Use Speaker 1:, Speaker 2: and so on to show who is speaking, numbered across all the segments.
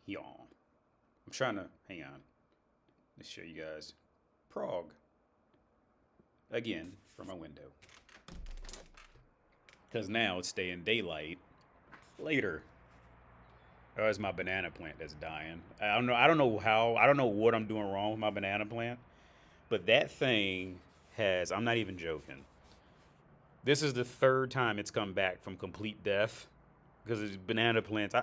Speaker 1: Y'all. I'm trying to hang on. Let's show you guys Prague again from my window because now it's staying daylight later. Oh, it's my banana plant that's dying. I don't know. I don't know how. I don't know what I'm doing wrong with my banana plant, but that thing has. I'm not even joking. This is the third time it's come back from complete death because it's banana plants.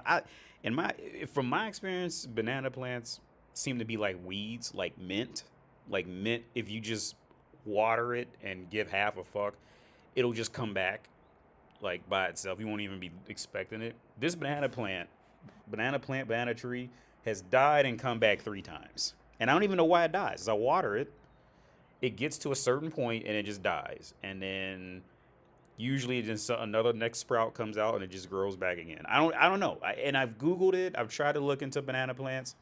Speaker 1: In my from my experience, banana plants seem to be like weeds, like mint. Like mint, if you just water it and give half a fuck, it'll just come back like by itself. You won't even be expecting it. This banana tree has died and come back 3 times. And I don't even know why it dies. As I water it, it gets to a certain point and it just dies. And then usually just another next sprout comes out and it just grows back again. I don't know. And I've Googled it. I've tried to look into banana plants.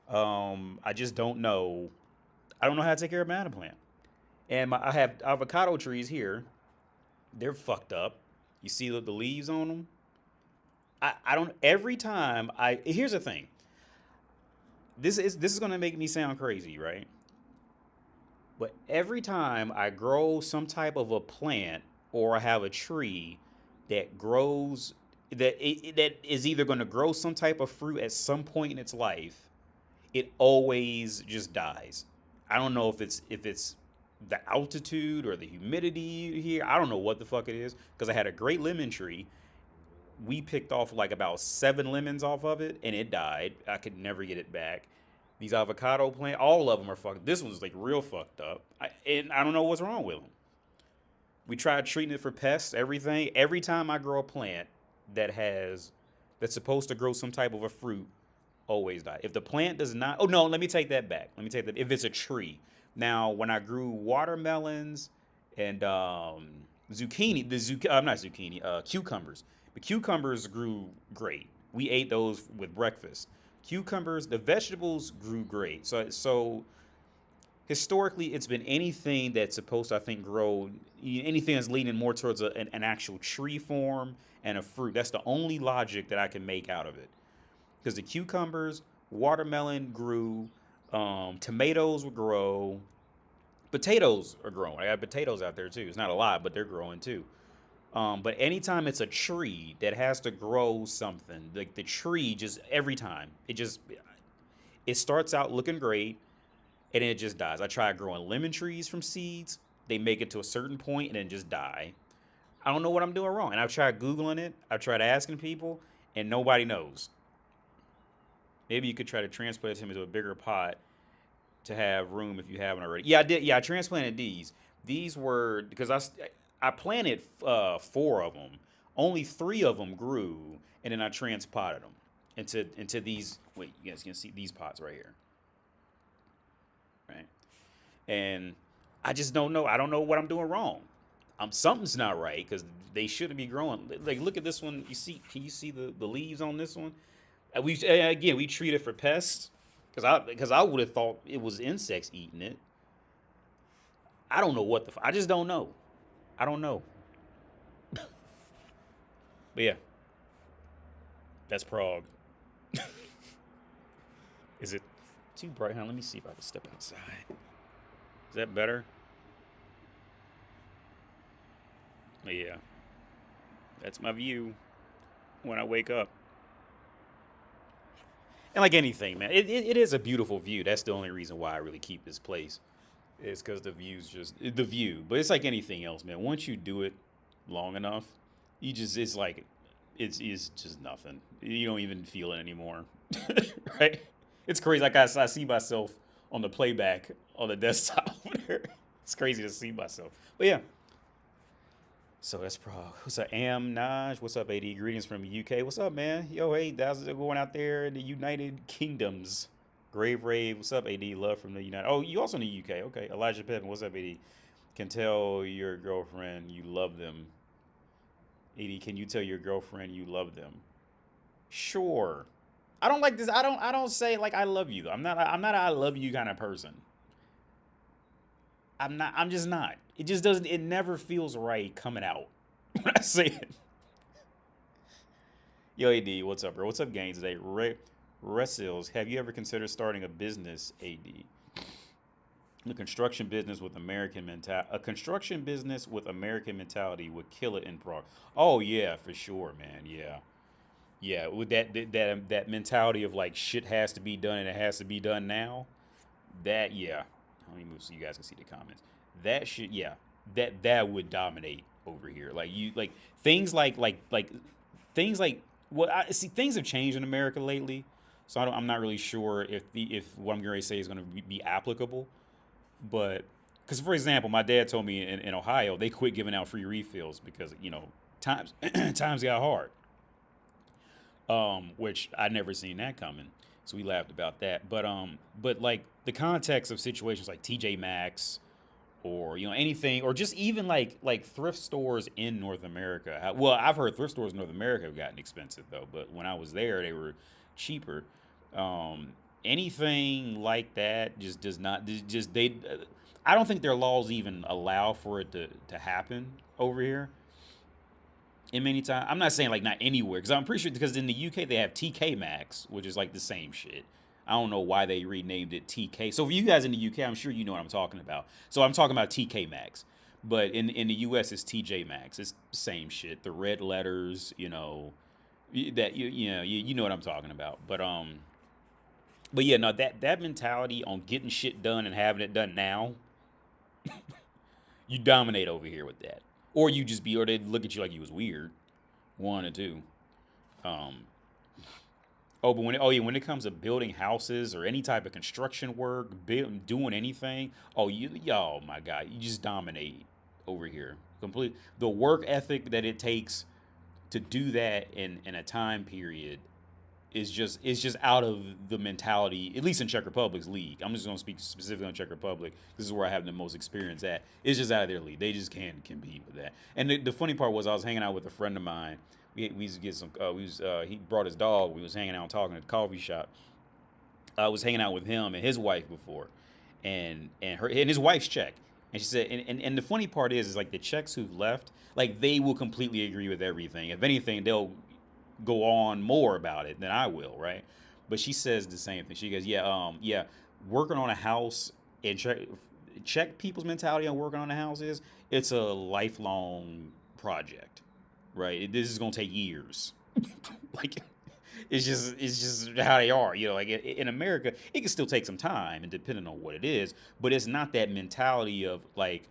Speaker 1: I just don't know. I don't know how to take care of a banana plant. And I have avocado trees here. They're fucked up. You see the leaves on them? I don't. Every time here's the thing. This is gonna make me sound crazy, right? But every time I grow some type of a plant or I have a tree that grows that is either going to grow some type of fruit at some point in its life, it always just dies. I don't know if it's the altitude or the humidity here. I don't know what the fuck it is because I had a great lemon tree. We picked off like about 7 lemons off of it and it died. I could never get it back. These avocado plants, all of them are fucked. This one's like real fucked up. And I don't know what's wrong with them. We tried treating it for pests, everything. Every time I grow a plant that's supposed to grow some type of a fruit, always die. If the plant does not, oh no, let me take that back. Let me take that. If it's a tree. Now, when I grew watermelons and zucchini, I'm not zucchini, cucumbers. The cucumbers grew great. We ate those with breakfast. Cucumbers, the vegetables grew great. So historically, it's been anything that's supposed to, I think, grow, anything that's leaning more towards an actual tree form and a fruit. That's the only logic that I can make out of it. Because the cucumbers, watermelon grew, tomatoes will grow, potatoes are growing. I got potatoes out there too. It's not a lot, but they're growing too. But anytime it's a tree that has to grow something, like the tree just every time, it starts out looking great and it just dies. I tried growing lemon trees from seeds. They make it to a certain point and then just die. I don't know what I'm doing wrong. And I've tried Googling it. I've tried asking people and nobody knows. Maybe you could try to transplant him into a bigger pot to have room if you haven't already. Yeah, I did. Yeah, I transplanted these. These were because I planted 4 of them. Only 3 of them grew, and then I transpotted them into these. Wait, you guys can see these pots right here, right? And I just don't know. I don't know what I'm doing wrong. Something's not right because they shouldn't be growing. Like, look at this one. You see? Can you see the leaves on this one? We treat it for pests because I would have thought it was insects eating it. I don't know what I just don't know. I don't know. But yeah, that's Prague. Is it too bright? Huh? Let me see if I can step outside. Is that better? But yeah, that's my view when I wake up. And like anything, man, it is a beautiful view. That's the only reason why I really keep this place. Is because the view's just the view. But it's like anything else, man. Once you do it long enough, it's like it's just nothing. You don't even feel it anymore, right? It's crazy. Like I see myself on the playback on the desktop. It's crazy to see myself. But yeah. So that's Prague. What's up, Naj? What's up, AD? Greetings from the UK. What's up, man? Yo, hey, that's going out there in the United Kingdoms. Grave Rave, what's up, AD? Love from the United. Oh, you also in the UK. Okay. Elijah Pippin, what's up, AD? Can tell your girlfriend you love them. AD, can you tell your girlfriend you love them? Sure. I don't like this. I don't say like I love you. I'm not a I love you kind of person. I'm just not. It just doesn't, it never feels right coming out when I say it. Yo, AD, what's up, bro? What's up, gang, today? Resils, have you ever considered starting a business, AD? A construction business with American mentality. A construction business with American mentality would kill it in Prague. Oh yeah, for sure, man. Yeah, yeah. With that mentality of like shit has to be done and it has to be done now. That yeah. Let me move so you guys can see the comments. That shit, yeah. That would dominate over here. Like you like things like things like well, I see things have changed in America lately. So I'm not really sure if what I'm going to say is going to be applicable. But because for example, my dad told me in Ohio they quit giving out free refills because times times got hard. Which I never seen that coming. So we laughed about that. But like the context of situations like TJ Maxx or anything or just even like thrift stores in North America. Well, I've heard thrift stores in North America have gotten expensive though, but when I was there, they were cheaper. Um, Anything like that just does not just they. I don't think their laws even allow for it to happen over here. In many times, I'm not saying like not anywhere because I'm pretty sure because in the UK they have TK Maxx, which is like the same shit. I don't know why they renamed it TK. So for you guys in the UK, I'm sure you know what I'm talking about. So I'm talking about TK Maxx, but in the US it's TJ Maxx. It's the same shit. The red letters, that you know what I'm talking about. But yeah, no, that mentality on getting shit done and having it done now, you dominate over here with that, or you just be, or they look at you like you was weird. One or two. Um, oh, but when it comes to building houses or any type of construction work, doing anything, oh my God, you just dominate over here. Complete the work ethic that it takes to do that in a time period is just out of the mentality, at least in Czech Republic's league. I'm just gonna speak specifically on Czech Republic. This is where I have the most experience at. It's just out of their league. They just can't compete with that. And the funny part was I was hanging out with a friend of mine. We used to get some. He brought his dog. We was hanging out talking at the coffee shop. I was hanging out with him and his wife before, and his wife's Czech. And she said, and the funny part is like the Czechs who've left, like they will completely agree with everything. If anything, they'll go on more about it than I will, right? But she says the same thing. She goes, yeah, working on a house and check people's mentality on working on a house is it's a lifelong project, right? This is gonna take years. Like it's just how they are, like in America, it can still take some time and depending on what it is, but it's not that mentality of like,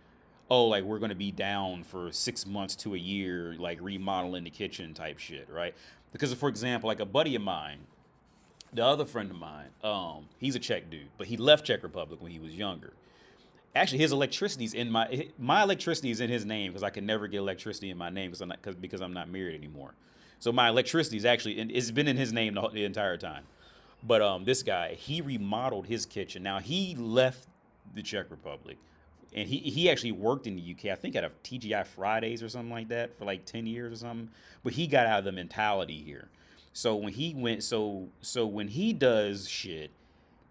Speaker 1: oh, like we're gonna be down for 6 months to a year, like remodeling the kitchen type shit, right? Because for example, like a buddy of mine, the other friend of mine, he's a Czech dude, but he left Czech Republic when he was younger. Actually, his electricity's in my electricity is in his name because I can never get electricity in my name because I'm not married anymore. So my electricity is actually it's been in his name the entire time. But this guy, he remodeled his kitchen. Now he left the Czech Republic, and he actually worked in the UK. I think at a TGI Fridays or something like that for like 10 years or something. But he got out of the mentality here. So when he went, so when he does shit,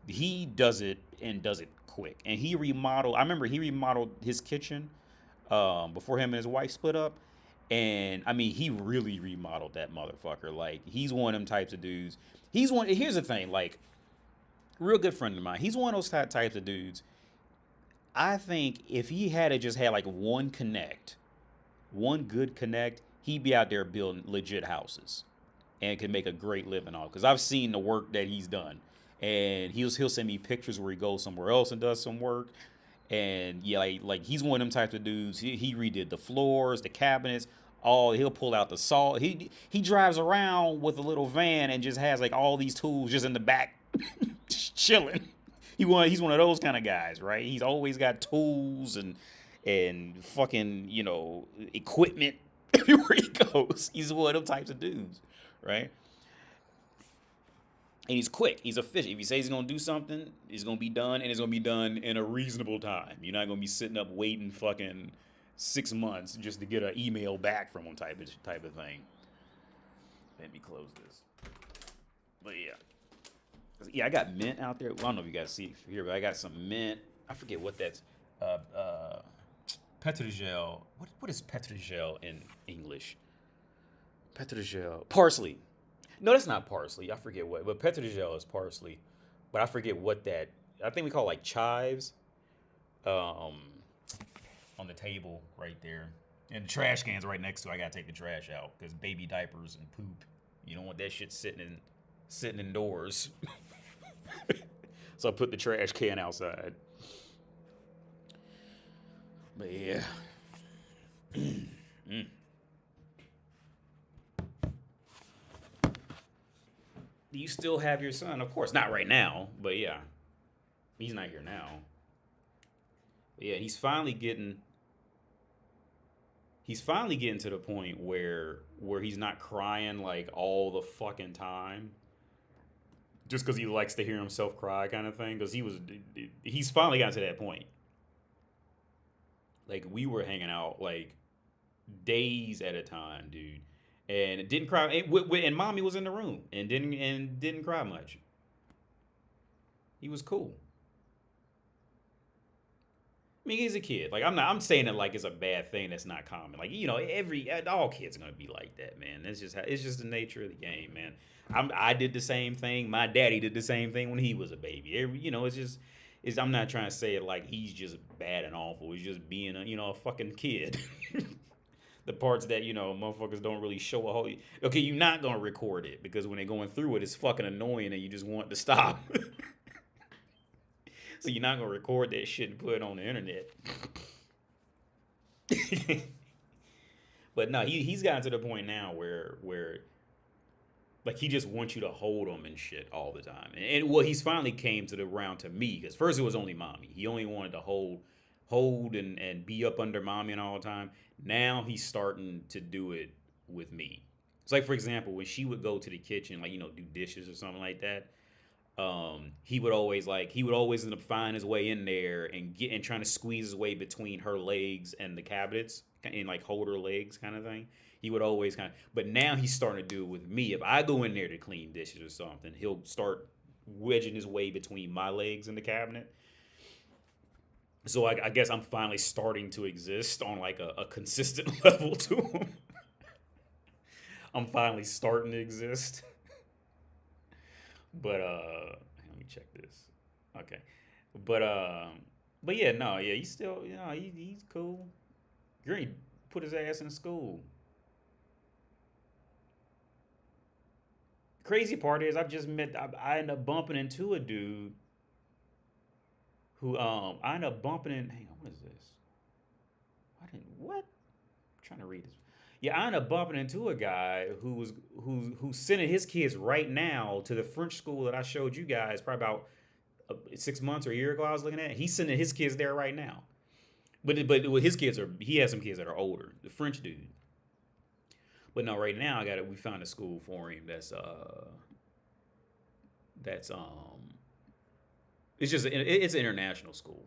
Speaker 1: he does it and does it quick. And he remodeled. I remember he remodeled his kitchen before him and his wife split up. And I mean, he really remodeled that motherfucker. Like he's one of them types of dudes. He's one. Here's the thing, like real good friend of mine. He's one of those types of dudes. I think if he had just had like one good connect, he'd be out there building legit houses and could make a great living off. Because I've seen the work that he's done, and he'll send me pictures where he goes somewhere else and does some work. And yeah, like he's one of them types of dudes. He redid the floors, the cabinets. He'll pull out the saw. He drives around with a little van and just has like all these tools just in the back, just chilling. He's one of those kind of guys, right? He's always got tools and fucking equipment everywhere he goes. He's one of them types of dudes, right? And he's quick. He's efficient. If he says he's gonna do something, it's gonna be done, and it's gonna be done in a reasonable time. You're not gonna be sitting up waiting fucking 6 months just to get an email back from him type of thing. Let me close this. But yeah, I got mint out there. Well, I don't know if you guys see it here, but I got some mint. I forget what that's. Petrogel. What is petrogel in English? Petrogel. Parsley. No, that's not parsley. I forget what, but petrogel is parsley. But I forget what that. I think we call it like chives. Um, on the table right there, and the trash can's right next to it. I gotta take the trash out because baby diapers and poop. You don't want that shit sitting indoors. So I put the trash can outside. But yeah. Mm. Do you still have your son? Of course, not right now, but yeah, he's not here now. But yeah, he's finally getting to the point where he's not crying like all the fucking time, just because he likes to hear himself cry, kind of thing. Because he's finally gotten to that point. Like we were hanging out like days at a time, dude, and it didn't cry. And mommy was in the room and didn't cry much. He was cool. I mean, he's a kid. Like I'm saying it like it's a bad thing that's not common. Like all kids are gonna be like that, man. It's just the nature of the game, man. I did the same thing. My daddy did the same thing when he was a baby. I'm not trying to say it like he's just bad and awful. He's just being a fucking kid. The parts that motherfuckers don't really show a whole. Okay, you're not gonna record it because when they're going through it, it's fucking annoying and you just want it to stop. So you're not gonna record that shit and put it on the internet. But no, he's gotten to the point now where like he just wants you to hold him and shit all the time. And well, he's finally came to the round to me because first it was only mommy. He only wanted to hold and be up under mommy and all the time. Now he's starting to do it with me. It's like, for example, when she would go to the kitchen, like do dishes or something like that. He would always end up finding his way in there and trying to squeeze his way between her legs and the cabinets and like hold her legs kind of thing. He would always but now he's starting to do it with me. If I go in there to clean dishes or something, he'll start wedging his way between my legs and the cabinet. So I guess I'm finally starting to exist on like a consistent level to him. I'm finally starting to exist. But let me check this. Okay. But yeah, no, yeah, he's still he's cool. Green put his ass in school. Crazy part is I ended up bumping into a dude who I ended up bumping in. Hang on, what is this? I didn't what? I'm trying to read this. Yeah, I ended up bumping into a guy who's sending his kids right now to the French school that I showed you guys probably about 6 months or a year ago. I was looking at. He's sending his kids there right now. But with his kids he has some kids that are older. The French dude. But no, right now we found a school for him that's it's an international school.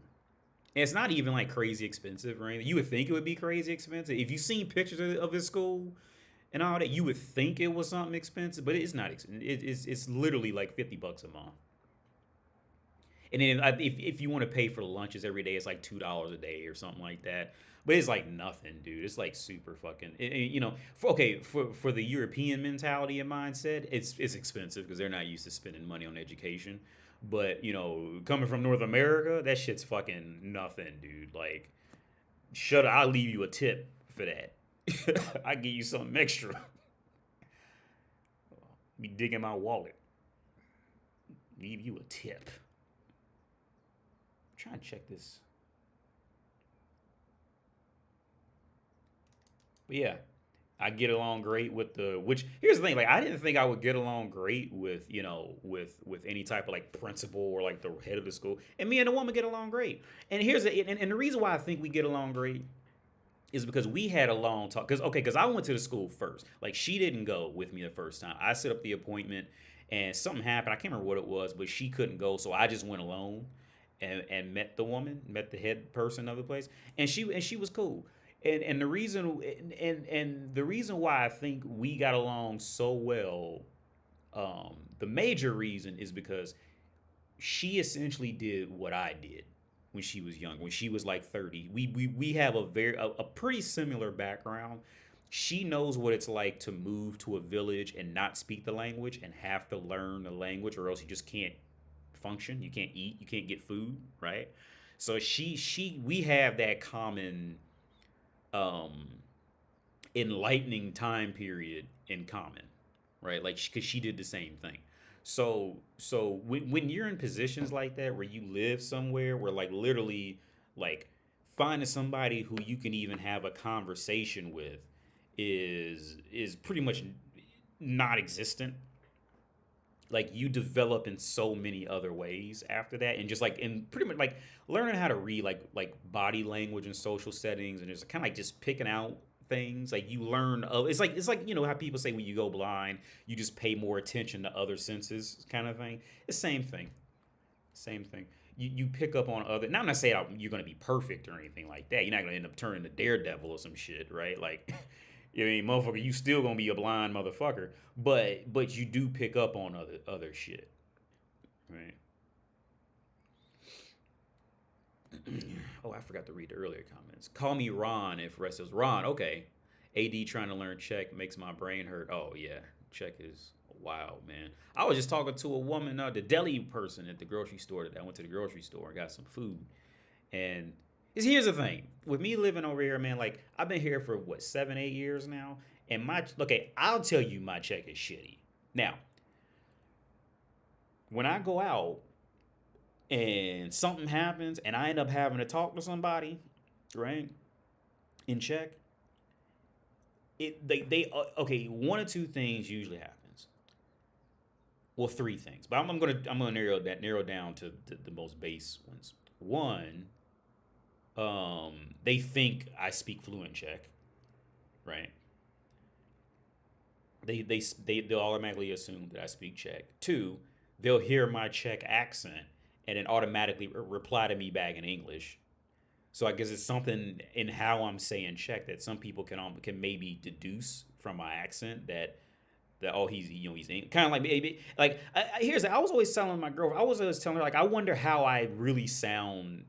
Speaker 1: And it's not even like crazy expensive or anything. You would think it would be crazy expensive. If you've seen pictures of his school and all that, you would think it was something expensive, but it's not. It's literally like $50 a month. And then if you want to pay for the lunches every day, it's like $2 a day or something like that. But it's like nothing, dude. It's like super fucking, for the European mentality and mindset, it's expensive because they're not used to spending money on education. But, coming from North America, that shit's fucking nothing, dude. Like, I'll leave you a tip for that. I give you something extra. Be digging my wallet. Leave you a tip. I'm trying to check this. But yeah, I get along great with which here's the thing, like I didn't think I would get along great with, with any type of like principal or like the head of the school. And me and the woman get along great. And and the reason why I think we get along great is because we had a long talk. Because I went to the school first. Like she didn't go with me the first time. I set up the appointment and something happened. I can't remember what it was, but she couldn't go, so I just went alone and met the head person of the place, and she was cool. And the reason why I think we got along so well, the major reason is because she essentially did what I did when she was young, when she was like 30. We have a pretty similar background. She knows what it's like to move to a village and not speak the language and have to learn the language, or else you just can't function. You can't eat. You can't get food, right? So we have that common um, enlightening time period in common, right? Like, because she did the same thing. So when you're in positions like that where you live somewhere where, like, literally, like, finding somebody who you can even have a conversation with is pretty much not existent. Like, you develop in so many other ways after that, and just like, in pretty much like learning how to read, like body language and social settings, and just kind of like just picking out things. Like, you learn, it's like how people say when you go blind you just pay more attention to other senses, kind of thing. It's same thing. You pick up on other. Now, I'm not saying you're going to be perfect or anything like that. You're not going to end up turning to Daredevil or some shit, right? Like, I mean, motherfucker, you still gonna be a blind motherfucker, but you do pick up on other shit, right? Oh, I forgot to read the earlier comments. Call me Ron if rest is Ron. Okay, AD trying to learn Czech makes my brain hurt. Oh yeah, Czech is wild, man. I was just talking to a woman, the deli person at the grocery store today. I went to the grocery store and got some food, and here's the thing with me living over here, man. Like, I've been here for what, 7, 8 years now, and my okay, I'll tell you my check is shitty. Now, when I go out and something happens and I end up having to talk to somebody, right, in Czech, they okay, one or two things usually happens. Well, three things, but I'm gonna narrow down to the most base ones. One, they think I speak fluent Czech, right? They'll automatically assume that I speak Czech. Two, they'll hear my Czech accent and then automatically reply to me back in English. So I guess it's something in how I'm saying Czech that some people can maybe deduce from my accent that, oh, he's kind of like maybe like, I was always telling my girlfriend, I was always telling her, like, I wonder how I really sound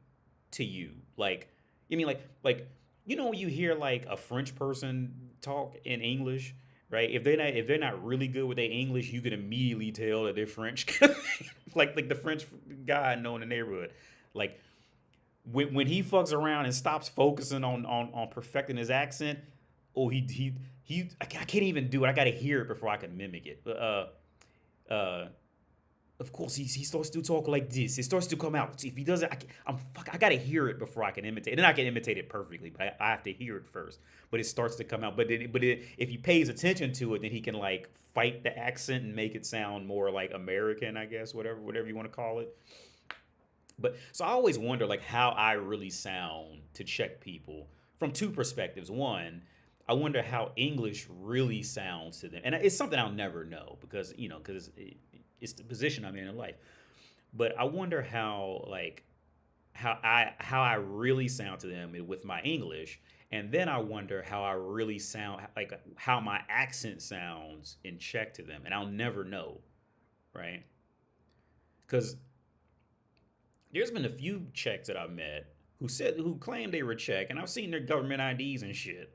Speaker 1: to you. Like, you mean like when you hear like a French person talk in English, right? If they're not really good with their English, you can immediately tell that they're French. Like the French guy I know in the neighborhood. Like, when he fucks around and stops focusing on perfecting his accent, oh, I can't even do it. I got to hear it before I can mimic it. Uh, of course, he starts to talk like this. It starts to come out. If he does it, I gotta hear it before I can imitate it. And I can imitate it perfectly, but I have to hear it first. But it starts to come out. If he pays attention to it, then he can, like, fight the accent and make it sound more like American, I guess, whatever you want to call it. But so I always wonder, like, how I really sound to Czech people from two perspectives. One, I wonder how English really sounds to them, and it's something I'll never know because it's the position I'm in life. But I wonder how, like, how I really sound to them with my English, and then I wonder how I really sound, like, how my accent sounds in Czech to them, and I'll never know, right? Because there's been a few Czechs that I've met who claimed they were Czech, and I've seen their government IDs and shit.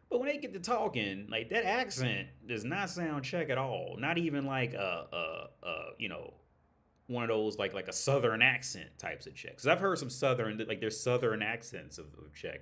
Speaker 1: But when they get to talking, like, that accent does not sound Czech at all. Not even like one of those, like a southern accent types of Czech. Because I've heard some southern, like, there's southern accents of Czech,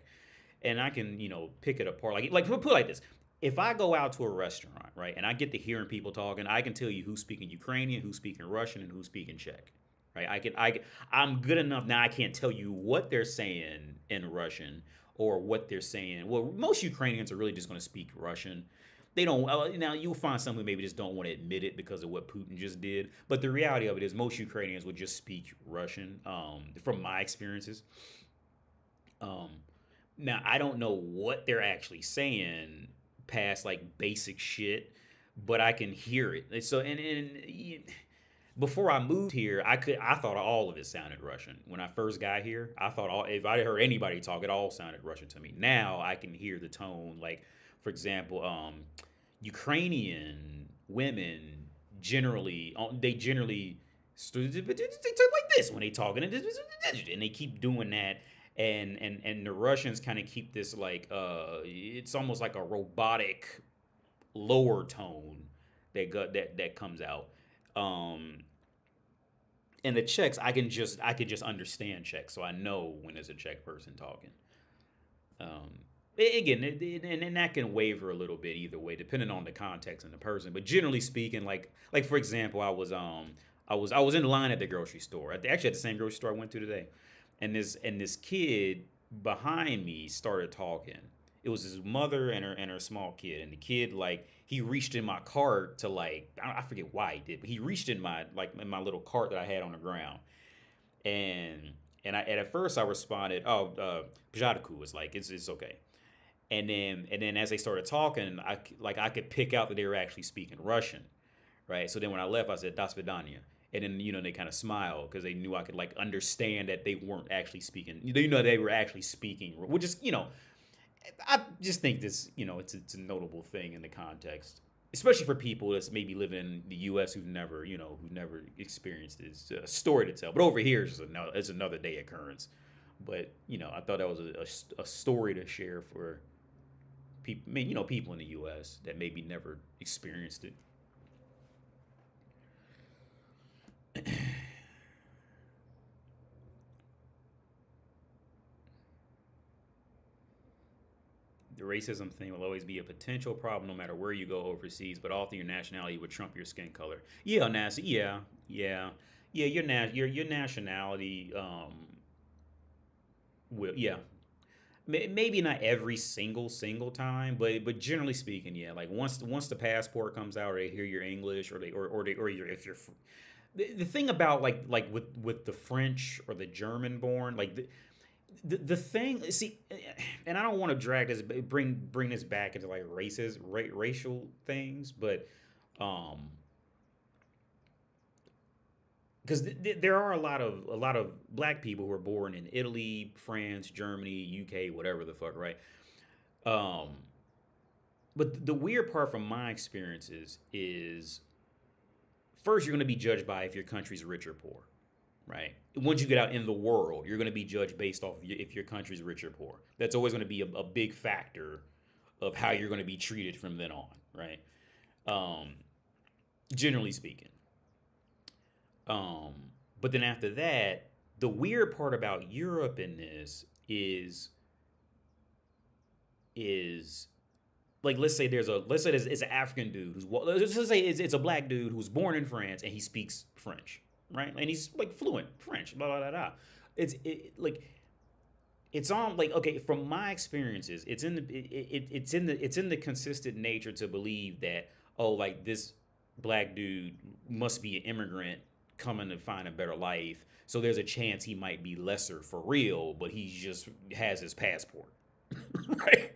Speaker 1: and I can pick it apart. Like put it like this: if I go out to a restaurant, right, and I get to hearing people talking, I can tell you who's speaking Ukrainian, who's speaking Russian, and who's speaking Czech. Right? I'm good enough now. I can't tell you what they're saying in Russian or what they're saying. Well, most Ukrainians are really just going to speak Russian. They don't. Now, you'll find some who maybe just don't want to admit it because of what Putin just did. But the reality of it is, most Ukrainians would just speak Russian. From my experiences. Um, Now, I don't know what they're actually saying past, like, basic shit, but I can hear it. So, before I moved here, I thought all of it sounded Russian. When I first got here, I thought if I heard anybody talk, it all sounded Russian to me. Now I can hear the tone. Like, for example, Ukrainian women they talk like this when they talk, and they keep doing that. And the Russians kind of keep this like it's almost like a robotic lower tone that comes out. Um, and the Czechs, I can just understand Czech, so I know when it's a Czech person talking. Um, Again, and that can waver a little bit either way, depending on the context and the person. But generally speaking, like for example, I was in line at the grocery store, actually at the same grocery store I went to today, and this kid behind me started talking. It was his mother and her small kid, and the kid like he reached in my cart to like I forget why he did, but he reached in my like in my little cart that I had on the ground, and and at first I responded, "Oh, Pjadaku," was like it's okay. And then as they started talking, I could pick out that they were actually speaking Russian, right? So then when I left, I said "Das vidanya," and then they kind of smiled because they knew I could like understand that they weren't actually speaking. They were actually speaking, which is I just think this it's a notable thing in the context, especially for people that's maybe living in the U.S. who've never experienced this story to tell. But over here, it's another day occurrence. But I thought that was a story to share for people. I mean, people in the U.S. that maybe never experienced it. The racism thing will always be a potential problem no matter where you go overseas, but often your nationality would trump your skin color. Yeah, Nancy. Yeah, yeah, yeah. Your nationality will yeah. Maybe not every single time, but generally speaking, yeah. Like once the passport comes out, or they hear your English, or your if you're the thing about like with the French or the German born, like the thing, see, and I don't want to drag this, bring this back into like racial things, but um, because there are a lot of black people who are born in Italy, France, Germany, UK, whatever the fuck, right? Um, but the weird part from my experiences is first you're going to be judged by if your country's rich or poor, right? Once you get out in the world, you're going to be judged based off if your country's rich or poor. That's always going to be a big factor of how you're going to be treated from then on, right? Um, Generally speaking. Um, but then after that, the weird part about Europe in this is like let's say there's it's an African dude let's say it's a black dude who's born in France and he speaks French, right? And he's like fluent French, blah blah blah. Blah. Like it's on like okay from my experiences, it's in the consistent nature to believe that oh like this black dude must be an immigrant coming to find a better life. So there's a chance he might be lesser for real, but he just has his passport, right?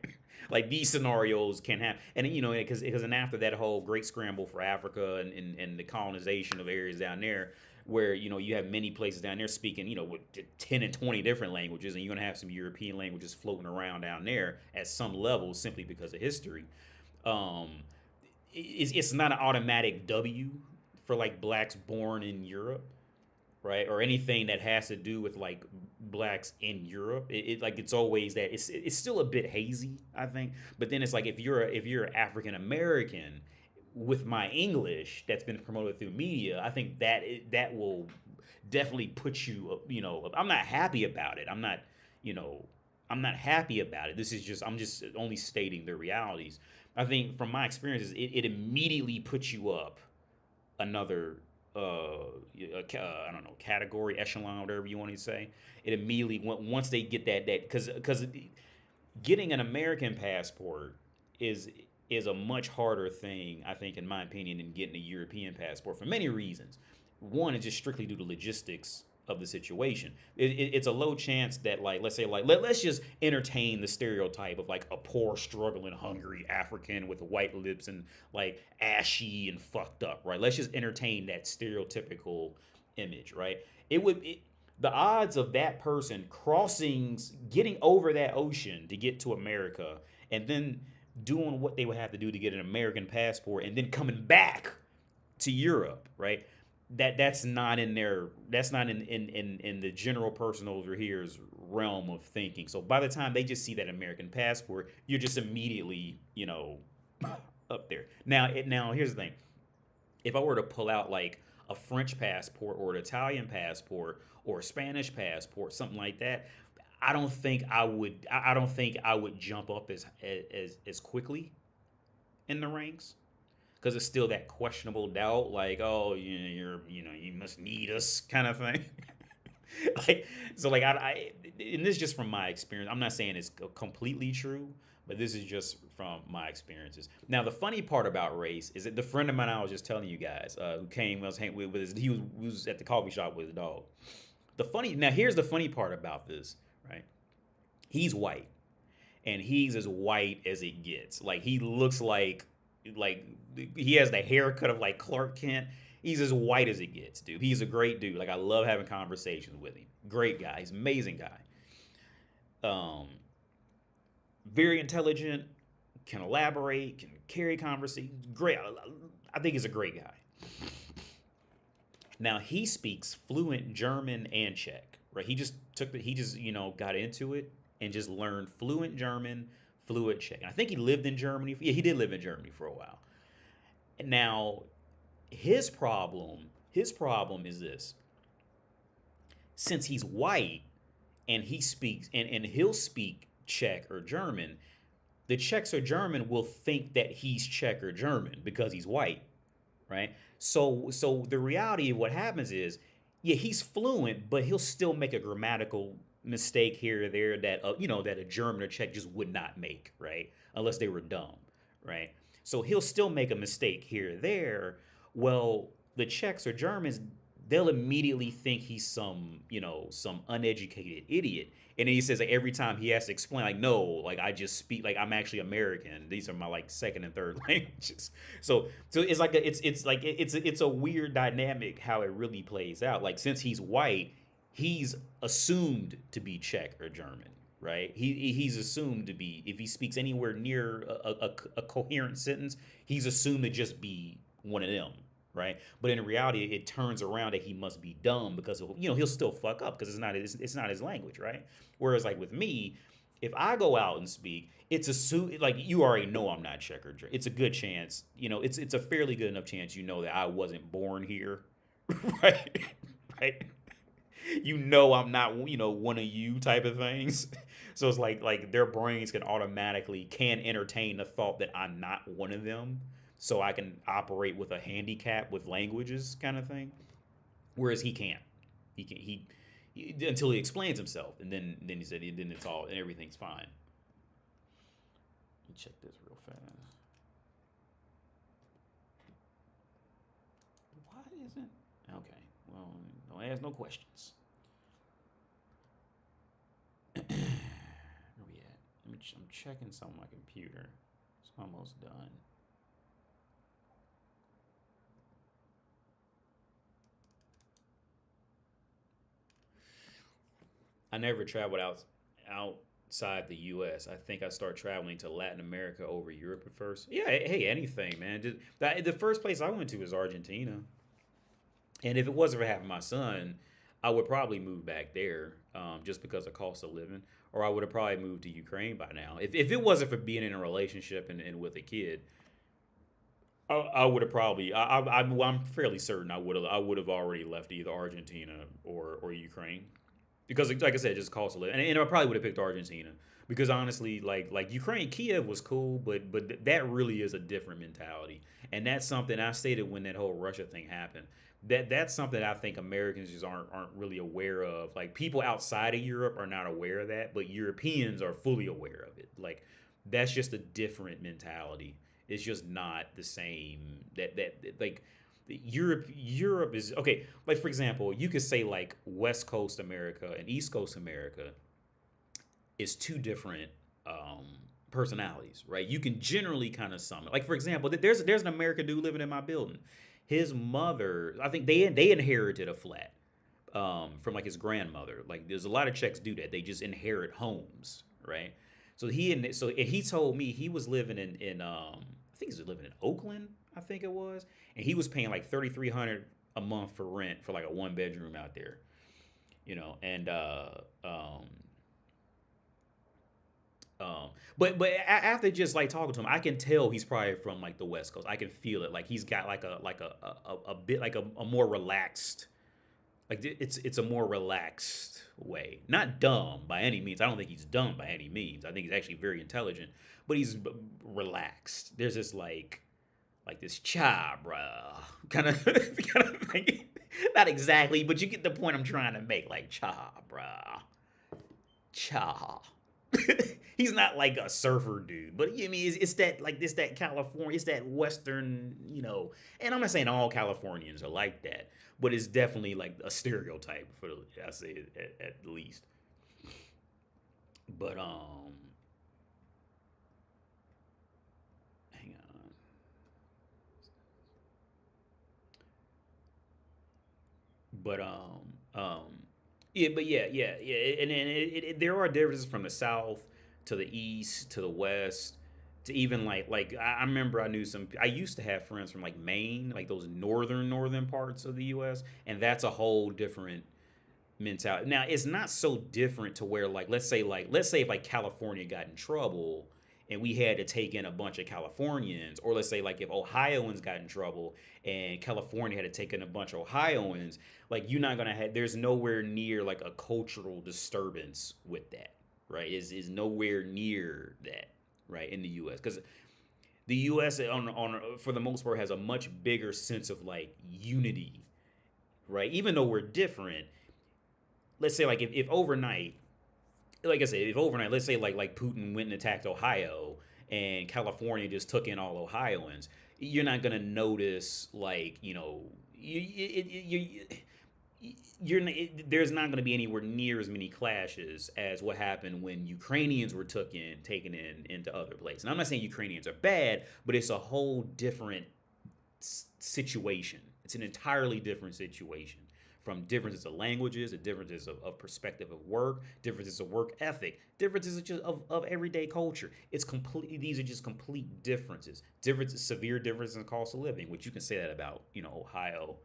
Speaker 1: Like these scenarios can happen, and because and after that whole great scramble for Africa and the colonization of areas down there, where you have many places down there speaking with 10 and 20 different languages, and you're gonna have some European languages floating around down there at some level simply because of history. Um, it's not an automatic W for like blacks born in Europe, right? Or anything that has to do with like blacks in Europe. Like it's always that it's still a bit hazy, I think. But then it's like if you're African American with my English that's been promoted through media, I think that will definitely put you, I'm not happy about it. You know, I'm not happy about it. I'm just only stating the realities. I think from my experiences, it immediately puts you up another I don't know category echelon whatever you want to say. It immediately once they get that because getting an American passport is a much harder thing I think in my opinion than getting a European passport for many reasons. One is just strictly due to logistics of the situation. It's a low chance that like let's say like let's just entertain the stereotype of like a poor struggling hungry African with white lips and like ashy and fucked up, right? Let's just entertain that stereotypical image, right? The odds of that person getting over that ocean to get to America and then doing what they would have to do to get an American passport and then coming back to Europe, right? That's not in the general person over here's realm of thinking. So by the time they just see that American passport, you're just immediately, up there. Now here's the thing. If I were to pull out like a French passport or an Italian passport or a Spanish passport, something like that, I don't think I would. I don't think I would jump up as quickly in the ranks because it's still that questionable doubt, like, oh, you must need us kind of thing. like, so like and this is just from my experience. I'm not saying it's completely true, but this is just from my experiences. Now, the funny part about race is that the friend of mine I was just telling you guys, who came, was hanging with his, he was at the coffee shop with his dog. Now here's the funny part about this, right? He's white, and he's as white as it gets. Like he looks like he has the haircut of like Clark Kent. He's as white as it gets, dude. He's a great dude. Like I love having conversations with him. Great guy. He's an amazing guy. Very intelligent, can elaborate, can carry conversation. Great. I think he's a great guy. Now he speaks fluent German and Czech, right? He just got into it and just learned fluent German, fluent Czech. And I think he lived in Germany. Yeah, he did live in Germany for a while. Now, his problem is this. Since he's white and he speaks and he'll speak Czech or German, the Czechs or German will think that he's Czech or German because he's white, right? So the reality of what happens is, yeah, he's fluent, but he'll still make a grammatical mistake here or there that that a German or Czech just would not make, right? Unless they were dumb, right? So he'll still make a mistake here or there. Well, the Czechs or Germans, they'll immediately think he's some uneducated idiot. And then he says like every time he has to explain, like, no, like I just speak, like I'm actually American. These are my like second and third languages. So it's like it's a weird dynamic how it really plays out. Like since he's white, he's assumed to be Czech or German, right? He's assumed to be, if he speaks anywhere near a coherent sentence, he's assumed to just be one of them, right? But in reality, it turns around that he must be dumb because he'll still fuck up because it's not his language, right? Whereas like with me, if I go out and speak, it's assumed, like you already know I'm not Czech or German. It's a good chance, it's a fairly good enough chance that I wasn't born here, right? Right. I'm not, one of you type of things. So it's like their brains can entertain the thought that I'm not one of them. So I can operate with a handicap with languages kind of thing. Whereas he can't. He until he explains himself. And then he said, then it's all, and everything's fine. Let me check this real fast. Why isn't, okay. Well, don't ask no questions. Where we at? I'm checking something on my computer. It's almost done. I never traveled outside the U.S. I think I started traveling to Latin America over Europe at first. Yeah, hey, anything, man. The first place I went to was Argentina. And if it wasn't for having my son, I would probably move back there just because of cost of living. Or I would have probably moved to Ukraine by now. If it wasn't for being in a relationship and with a kid, I would have probably. I'm fairly certain I would have already left either Argentina or Ukraine. Because, like I said, just cost of living. And I probably would have picked Argentina. Because honestly, like Ukraine, Kiev was cool, but that really is a different mentality. And that's something I stated when that whole Russia thing happened. That's something I think Americans just aren't really aware of. Like people outside of Europe are not aware of that, but Europeans are fully aware of it. Like that's just a different mentality. It's just not the same. Like Europe is okay. Like for example, you could say like West Coast America and East Coast America is two different personalities, right? You can generally kind of sum it. Like for example, there's an American dude living in my building. His mother, I think they inherited a flat from like his grandmother. Like there's a lot of Czechs do that. They just inherit homes, right? So he told me he was living in I think he was living in Oakland, I think it was, and he was paying like $3,300 a month for rent for like a 1-bedroom out there, and Um, after just like talking to him, I can tell he's probably from like the West Coast. I can feel it. Like he's got like a bit like a more relaxed, like it's a more relaxed way. Not dumb by any means. I don't think he's dumb by any means. I think he's actually very intelligent, but he's relaxed. There's this like this cha, bruh, kind of kind of thing. Not exactly, but you get the point I'm trying to make. Like cha, bruh, cha. He's not like a surfer dude, but I mean, it's that like this that California, it's that Western, you know. And I'm not saying all Californians are like that, but it's definitely like a stereotype for the, I say it at least. But hang on. But yeah, but yeah, and then there are differences from the south to the east to the west to even like I remember I knew some. I used to have friends from like Maine, like those northern parts of the U.S., and that's a whole different mentality. Now it's not so different to where let's say if like California got in trouble and we had to take in a bunch of Californians, or let's say like if Ohioans got in trouble and California had to take in a bunch of Ohioans, like you're not gonna have there's nowhere near like a cultural disturbance with that, right? Is nowhere near that, right, in the US. Because the US on for the most part has a much bigger sense of like unity, right? Even though we're different, let's say like if overnight, like I said, if overnight, let's say like Putin went and attacked Ohio and California just took in all Ohioans, you're not gonna notice like there's not gonna be anywhere near as many clashes as what happened when Ukrainians were taken in into other places. And I'm not saying Ukrainians are bad, but it's a whole different situation. It's an entirely different situation from differences of languages, the differences of perspective of work, differences of work ethic, differences of just of everyday culture. It's completely these are just complete differences. Differences, severe differences in cost of living, which you can say that about Ohio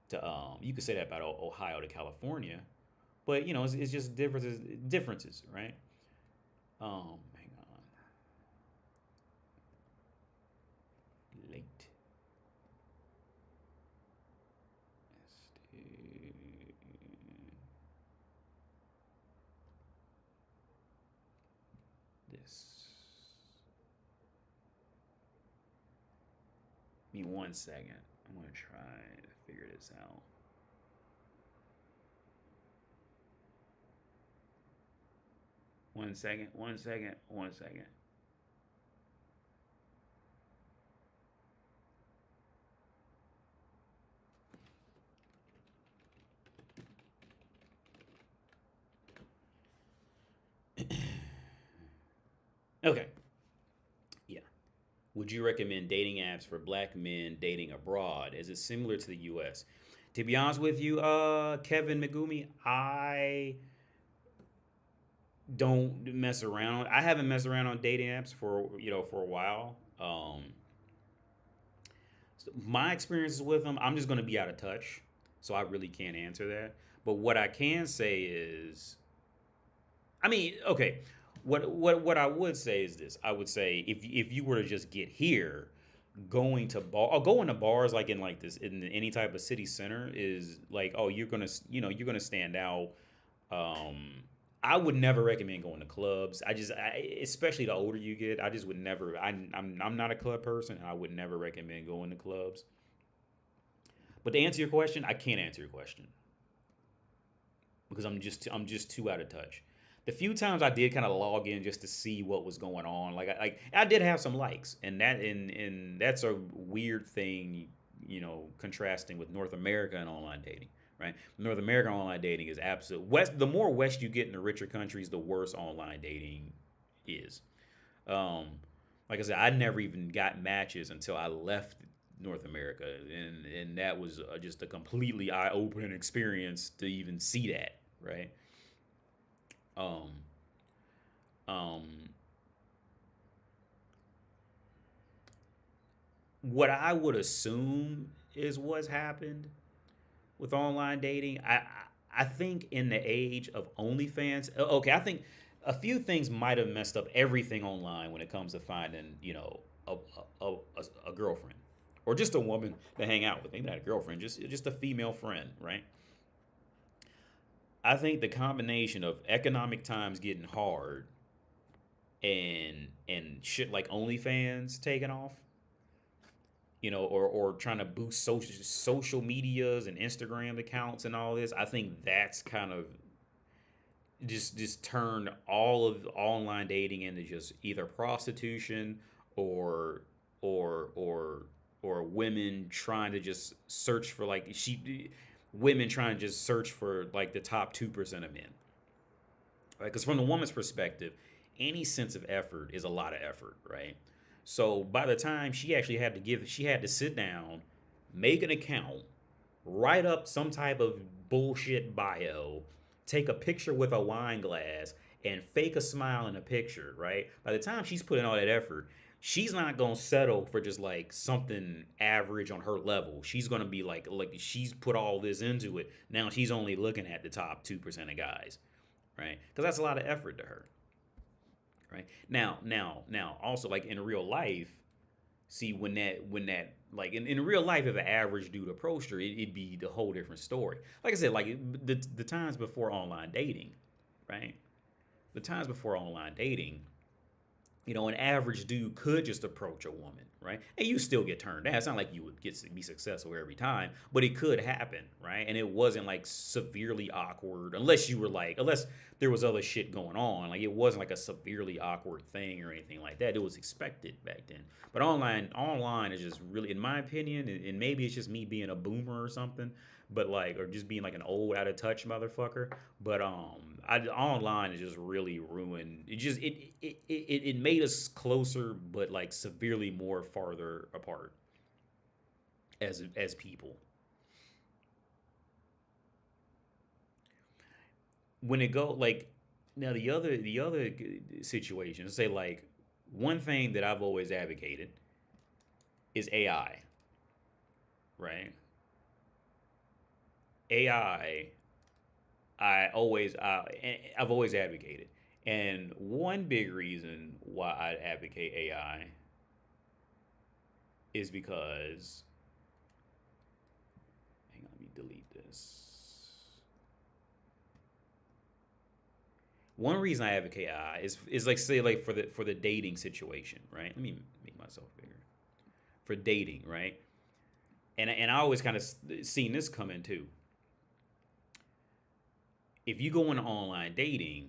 Speaker 1: to you can say that about Ohio to California, but it's just differences, right? Hang on, late. This. Give me 1 second. I'm gonna try to figure this out. One second. 1 second. 1 second. Okay. Yeah. Would you recommend dating apps for black men dating abroad? Is it similar to the US? To be honest with you, Kevin Megumi, I don't mess around. I haven't messed around on dating apps for a while. So my experiences with them, I'm just going to be out of touch, so I really can't answer that. But what I can say is, I mean, okay, what I would say is this. I would say if you were to just get here, going to bar or going to bars like in like this in any type of city center is like, oh, you're gonna stand out. um I would never recommend going to clubs. Especially the older you get, I just would never. I'm not a club person. I would never recommend going to clubs. But to answer your question, I can't answer your question because I'm just too out of touch. The few times I did kind of log in just to see what was going on, I did have some likes, and that's a weird thing, contrasting with North America and online dating, right? North American online dating is absolute west. The more west you get in the richer countries, the worse online dating is. Um, like I said, I never even got matches until I left North America, and that was just a completely eye opening experience to even see that, right? Um, um, what I would assume is what's happened with online dating. I think in the age of OnlyFans, okay, I think a few things might have messed up everything online when it comes to finding, you know, a girlfriend or just a woman to hang out with. Maybe not a girlfriend, just a female friend, right? I think the combination of economic times getting hard and shit like OnlyFans taking off, you know, or trying to boost social medias and Instagram accounts and all this. I think that's kind of just turned all of online dating into just either prostitution or or women trying to just search for like she women trying to just search for like the top 2% of men, right? Because from the woman's perspective, any sense of effort is a lot of effort, right? So by the time she had to sit down, make an account, write up some type of bullshit bio, take a picture with a wine glass, and fake a smile in a picture, right? By the time she's putting all that effort, she's not gonna settle for just like something average on her level. She's gonna be like she's put all this into it. Now she's only looking at the top 2% of guys, right? Because that's a lot of effort to her, right? Now, also like in real life, see when that like in real life, if an average dude approached her, it'd be the whole different story. Like I said, like the times before online dating, right? The times before online dating, you know, an average dude could just approach a woman, right? And you still get turned down. It's not like you would be successful every time, but it could happen, right? And it wasn't like severely awkward, unless there was other shit going on. Like it wasn't like a severely awkward thing or anything like that. It was expected back then. But online is just really, in my opinion, and maybe it's just me being a boomer or something, but like, or just being like an old out of touch motherfucker. But online is just really ruined. It made us closer, but like severely more farther apart as people. When it go like now the other situation, say like one thing that I've always advocated is AI, right? AI, I've always advocated, and one big reason why I advocate AI is because, hang on, let me delete this. One reason I advocate AI is like say like for the dating situation, right? Let me make myself bigger for dating, right? And I always kind of seen this coming too. If you go into online dating,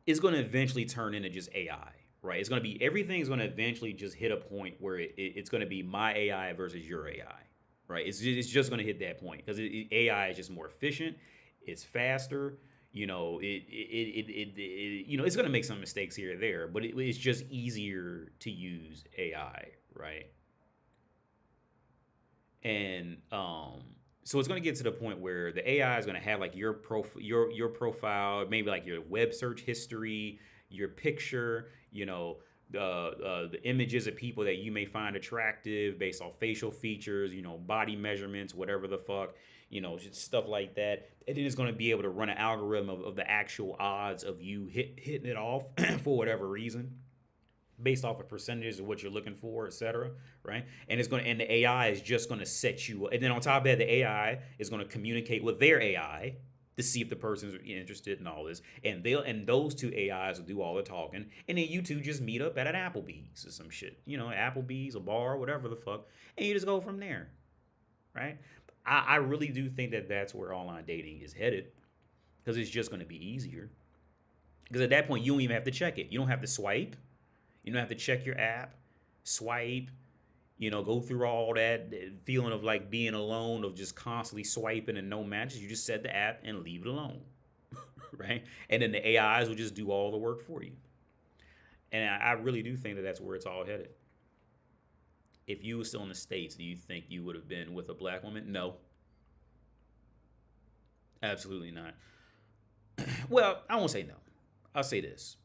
Speaker 1: it's going to eventually turn into just AI, right? It's going to be everything's going to eventually just hit a point where it's going to be my AI versus your AI, right? It's just going to hit that point because AI is just more efficient, it's faster. You know, you know it's going to make some mistakes here or there, but it's just easier to use AI, right? And so it's going to get to the point where the AI is going to have like your profile, maybe like your web search history, your picture, you know, the images of people that you may find attractive based off facial features, you know, body measurements, whatever the fuck, you know, just stuff like that. And then it's going to be able to run an algorithm of the actual odds of you hitting it off for whatever reason, based off of percentages of what you're looking for, etc. Right? And the AI is just going to set you. And then on top of that, the AI is going to communicate with their AI to see if the person's interested in all this. And those two AIs will do all the talking. And then you two just meet up at an Applebee's or some shit. You know, Applebee's, a bar, whatever the fuck. And you just go from there. Right? I really do think that that's where online dating is headed. Because it's just going to be easier. Because at that point, you don't even have to check it. You don't have to swipe. You don't have to check your app, swipe, you know, go through all that feeling of like being alone, of just constantly swiping and no matches. You just set the app and leave it alone, right? And then the AIs will just do all the work for you. And I really do think that that's where it's all headed. If you were still in the States, do you think you would have been with a black woman? No, absolutely not. Well, I won't say no. I'll say this.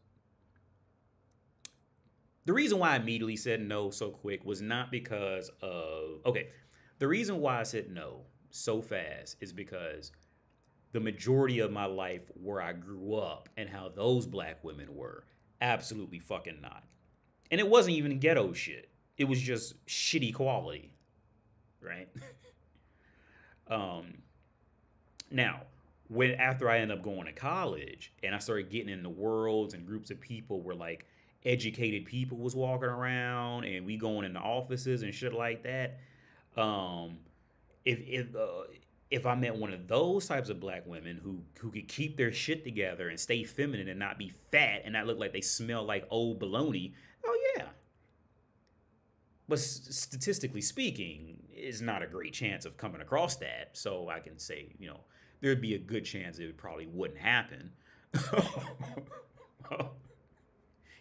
Speaker 1: The reason why I immediately said no so quick was not because of, okay, the reason why I said no so fast is because the majority of my life where I grew up and how those black women were. Absolutely fucking not. And it wasn't even ghetto shit. It was just shitty quality, right? um, Now, when after I ended up going to college and I started getting in the worlds and groups of people where like educated people was walking around and we going into offices and shit like that. Um, if I met one of those types of black women who could keep their shit together and stay feminine and not be fat and not look like they smell like old baloney, oh yeah. But statistically speaking, it's not a great chance of coming across that. So I can say, there'd be a good chance it probably wouldn't happen.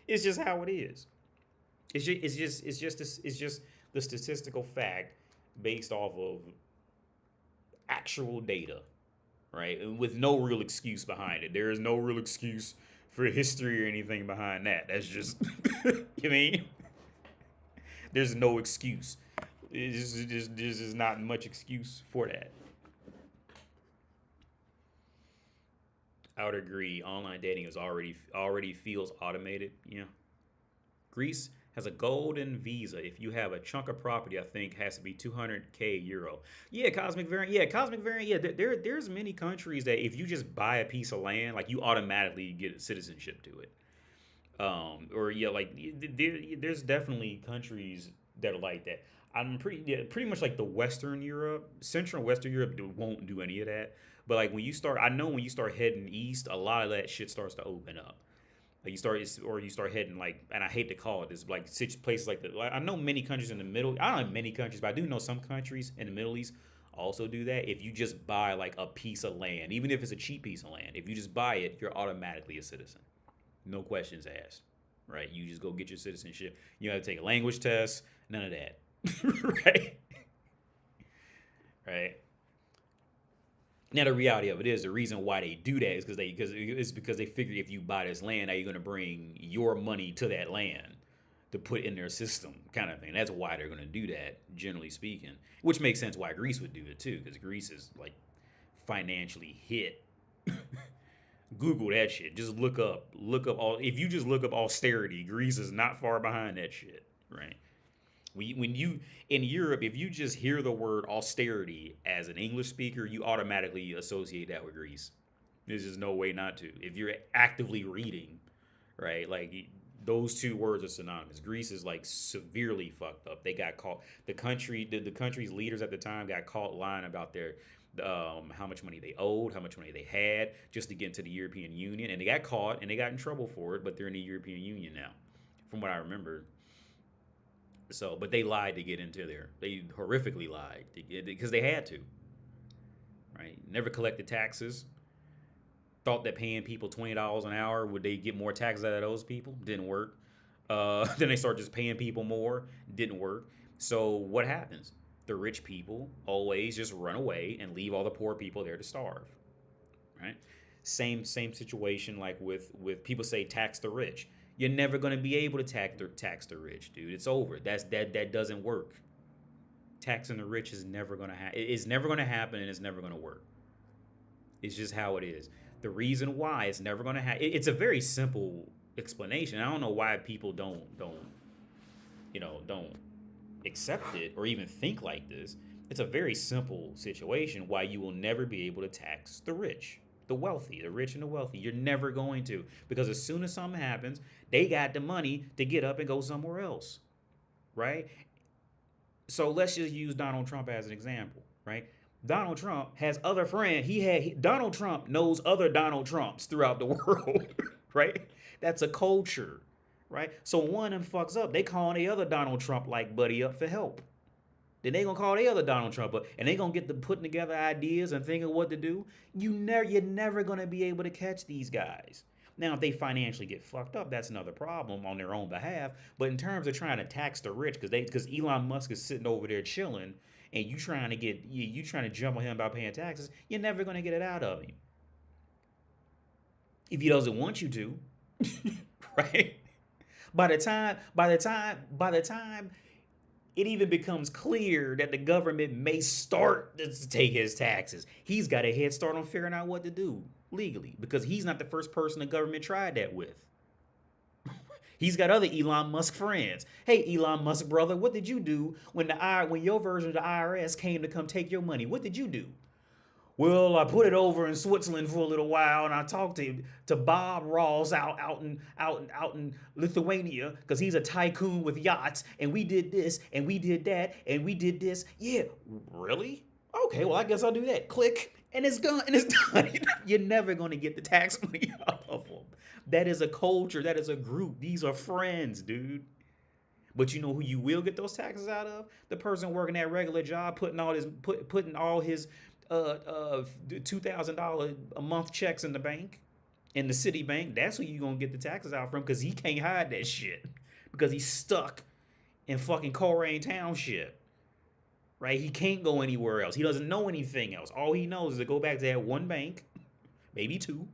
Speaker 1: It's just how it is. It's just the statistical fact based off of actual data, right? With no real excuse behind it. There is no real excuse for history or anything behind that. That's just, you mean? There's no excuse. There's just not much excuse for that. I would agree. Online dating is already feels automated. Yeah. Greece has a golden visa. If you have a chunk of property, I think has to be 200K euro. Yeah, cosmic variant. Yeah, cosmic variant. Yeah, there's many countries that if you just buy a piece of land, like you automatically get citizenship to it. Or yeah, like there's definitely countries that are like that. I'm pretty much like the Western Europe, Central and Western Europe won't do any of that. But like I know when you start heading east, a lot of that shit starts to open up. Like you start heading like, and I hate to call it this, like six places like that. Like I know many countries in the middle. I don't know many countries, but I do know some countries in the Middle East also do that. If you just buy like a piece of land, even if it's a cheap piece of land, if you just buy it, you're automatically a citizen. No questions asked, right? You just go get your citizenship. You don't have to take a language test, none of that, right? Right. Now the reality of it is the reason why they do that is because they figure if you buy this land, now you're going to bring your money to that land to put in their system, kind of thing. That's why they're going to do that, generally speaking. Which makes sense why Greece would do it too, because Greece is like financially hit. Google that shit. Just look up all. If you just look up austerity, Greece is not far behind that shit, right? When you in Europe, if you just hear the word austerity as an English speaker, you automatically associate that with Greece. There's just no way not to. If you're actively reading, right, like those two words are synonymous. Greece is like severely fucked up. They got caught. The country's leaders at the time got caught lying about their how much money they owed, how much money they had, just to get into the European Union, and they got caught and they got in trouble for it. But they're in the European Union now, from what I remember. So, but they lied to get into there. They horrifically lied because they had to. Right? Never collected taxes. Thought that paying people $20 an hour would they get more taxes out of those people? Didn't work. Then they start just paying people more. Didn't work. So what happens? The rich people always just run away and leave all the poor people there to starve. Right? Same situation like with people say tax the rich. You're never going to be able to tax the rich, dude. It's over. That doesn't work. Taxing the rich is never going to happen. It's never going to happen, and it's never going to work. It's just how it is. The reason why it's never going to happen. It's a very simple explanation. I don't know why people don't accept it or even think like this. It's a very simple situation why you will never be able to tax the rich. The wealthy, the rich and the wealthy. You're never going to. Because as soon as something happens, they got the money to get up and go somewhere else. Right? So let's just use Donald Trump as an example. Right? Donald Trump has other friends. Donald Trump knows other Donald Trumps throughout the world. Right? That's a culture. Right? So one of them fucks up. They calling the other Donald Trump like buddy up for help. Then they gonna call the other Donald Trump up, and they gonna get to putting together ideas and thinking what to do. You're never gonna be able to catch these guys. Now, if they financially get fucked up, that's another problem on their own behalf. But in terms of trying to tax the rich, because Elon Musk is sitting over there chilling, and you trying to jump on him about paying taxes, you're never gonna get it out of him. If he doesn't want you to, right? By the time it even becomes clear that the government may start to take his taxes. He's got a head start on figuring out what to do legally because he's not the first person the government tried that with. He's got other Elon Musk friends. Hey, Elon Musk brother, what did you do when your version of the IRS came to come take your money? What did you do? Well, I put it over in Switzerland for a little while, and I talked to Bob Ross out in Lithuania because he's a tycoon with yachts, and we did this, and we did that, and we did this. Yeah, really? Okay, well, I guess I'll do that. Click, and it's gone, and it's done. You're never gonna get the tax money out of them. That is a culture. That is a group. These are friends, dude. But you know who you will get those taxes out of? The person working that regular job, putting all his $2,000 a month checks in the bank, in the city bank. That's who you gonna get the taxes out from because he can't hide that shit because he's stuck in fucking Coleraine Township, right? He can't go anywhere else. He doesn't know anything else. All he knows is to go back to that one bank, maybe two,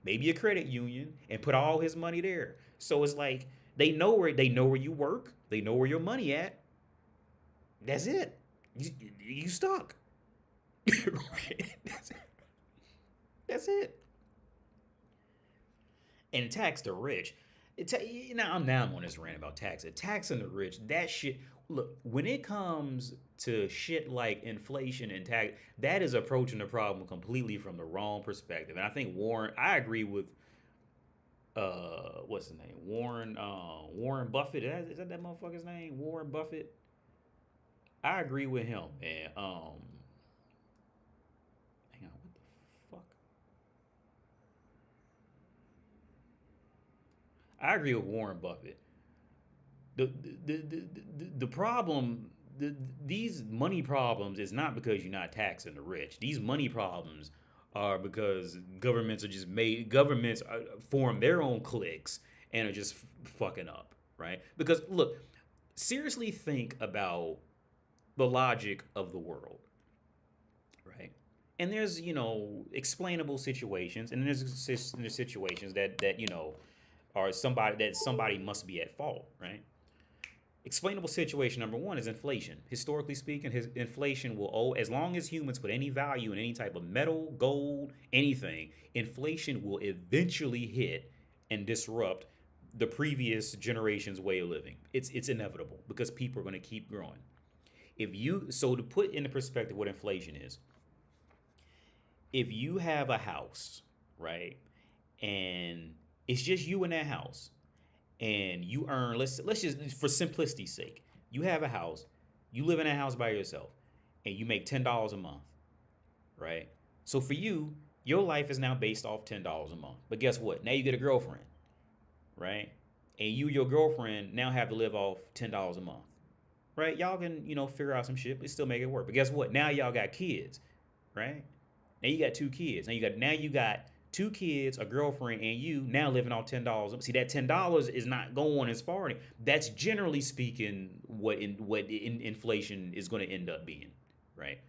Speaker 1: maybe a credit union, and put all his money there. So it's like they know where you work, they know where your money at. That's it. You stuck. Right? That's it. And tax the rich. Now I'm on this rant about tax. Taxing the rich, that shit. Look, when it comes to shit like inflation and tax, that is approaching the problem completely from the wrong perspective. And I think I agree with what's his name? Warren Buffett. Is that motherfucker's name? Warren Buffett. I agree with him, man. Hang on, what the fuck? I agree with Warren Buffett. The problem, these money problems is not because you're not taxing the rich. These money problems are because governments form their own cliques and are just fucking up, right? Because look, seriously think about the logic of the world, right? And there's, explainable situations, and there's situations that are somebody must be at fault, right? Explainable situation number one is inflation. Historically speaking, inflation will as long as humans put any value in any type of metal, gold, anything, inflation will eventually hit and disrupt the previous generation's way of living. It's inevitable because people are going to keep growing. So to put into perspective what inflation is, if you have a house, right, and it's just you in that house, and you earn, let's just, for simplicity's sake, you have a house, you live in that house by yourself, and you make $10 a month, right? So for you, your life is now based off $10 a month. But guess what? Now you get a girlfriend, right? And your girlfriend now have to live off $10 a month, right? Y'all can, figure out some shit, but still make it work. But guess what? Now y'all got kids, right? Now you got two kids. Now you got two kids, a girlfriend, and you now living off $10. See, that $10 is not going as far. That's generally speaking what inflation is going to end up being, right?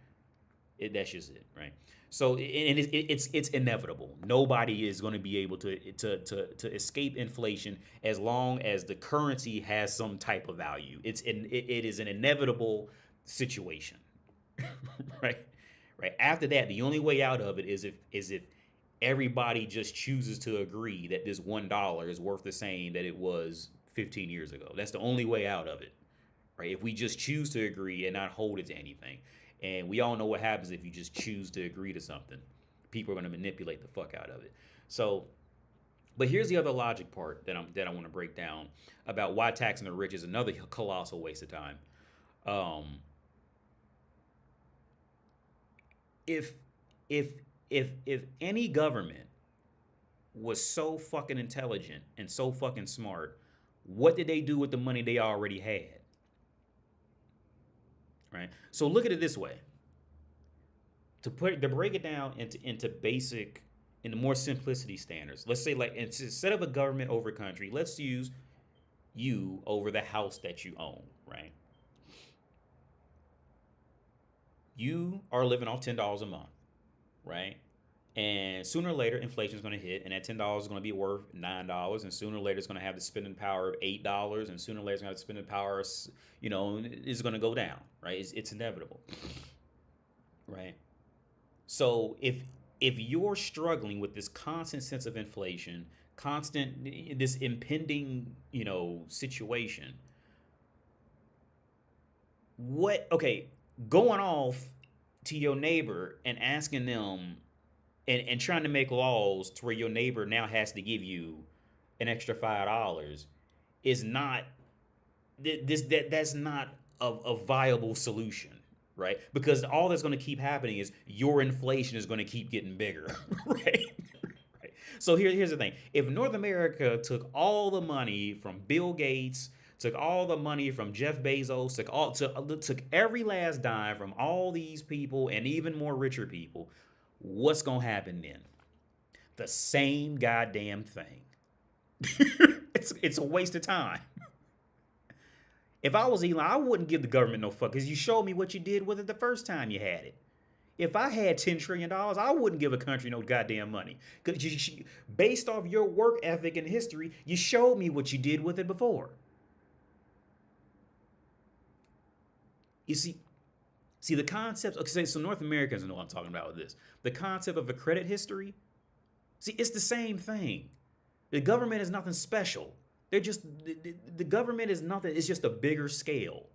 Speaker 1: That's just it, right? So it's inevitable. Nobody is going to be able to escape inflation as long as the currency has some type of value. It is an inevitable situation, right? Right. After that, the only way out of it is if everybody just chooses to agree that this $1 is worth the same that it was 15 years ago. That's the only way out of it, right? If we just choose to agree and not hold it to anything. And we all know what happens if you just choose to agree to something. People are going to manipulate the fuck out of it. So, but here's the other logic part that I want to break down about why taxing the rich is another colossal waste of time. If any government was so fucking intelligent and so fucking smart, what did they do with the money they already had? Right? So look at it this way. To break it down into more simplicity standards. Let's say, like, instead of a government over a country, let's use you over the house that you own, right? You are living off $10 a month, right? And sooner or later, inflation is going to hit, and that $10 is going to be worth $9. And sooner or later, it's going to have the spending power of $8. And sooner or later, it's going to have the spending power, is going to go down, right? It's inevitable, right? So if you're struggling with this constant sense of inflation, constant this impending, situation, okay, going off to your neighbor and asking them and trying to make laws to where your neighbor now has to give you an extra $5 is not that's not a viable solution, right? Because all that's going to keep happening is your inflation is going to keep getting bigger, right? Right. So here's the thing: if North America took all the money from Bill Gates, took all the money from Jeff Bezos, took every last dime from all these people and even more richer people, what's gonna happen then? The same goddamn thing. It's a waste of time. If I was Elon, I wouldn't give the government no fuck because you showed me what you did with it the first time you had it. If I had $10 trillion, I wouldn't give a country no goddamn money. Because based off your work ethic and history, you showed me what you did with it before. You see the concept. Okay, so North Americans know what I'm talking about with this. The concept of a credit history. See, it's the same thing. The government is nothing special. The government is nothing. It's just a bigger scale,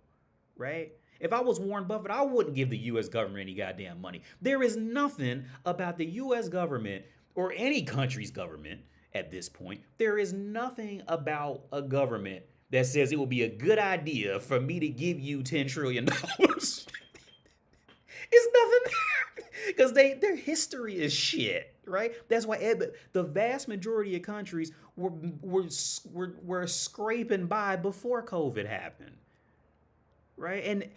Speaker 1: right? If I was Warren Buffett, I wouldn't give the U.S. government any goddamn money. There is nothing about the U.S. government or any country's government at this point. There is nothing about a government that says it would be a good idea for me to give you $10 trillion. It's nothing there because their history is shit, right? That's why the vast majority of countries were scraping by before COVID happened, right? And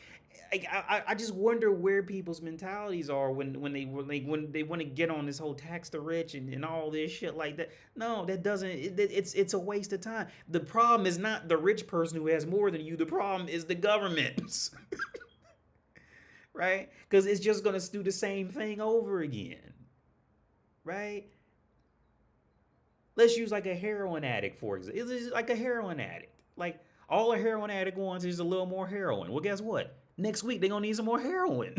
Speaker 1: I just wonder where people's mentalities are when they want to get on this whole tax the rich and all this shit like that. No, that doesn't. It's a waste of time. The problem is not the rich person who has more than you. The problem is the government, right? Because it's just gonna do the same thing over again, right? Let's use like a heroin addict for example. It's like a heroin addict. Like all a heroin addict wants is a little more heroin. Well, guess what? Next week they're gonna need some more heroin.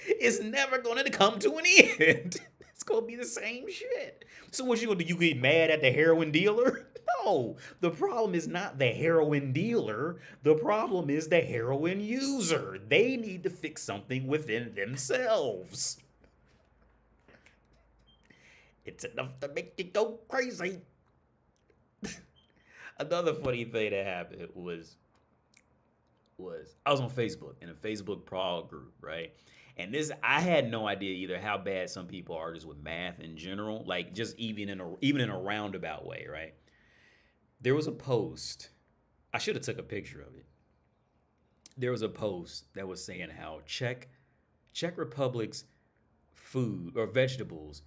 Speaker 1: It's never gonna come to an end. It's gonna be the same shit. So what you gonna do? You get mad at the heroin dealer? No. The problem is not the heroin dealer. The problem is the heroin user. They need to fix something within themselves. It's enough to make you go crazy. Another funny thing that happened was I was on Facebook in a Facebook prog group, right? And I had no idea either how bad some people are just with math in general, like just even in a roundabout way, right? There was a post. I should have took a picture of it. There was a post that was saying how Czech Republic's food or vegetables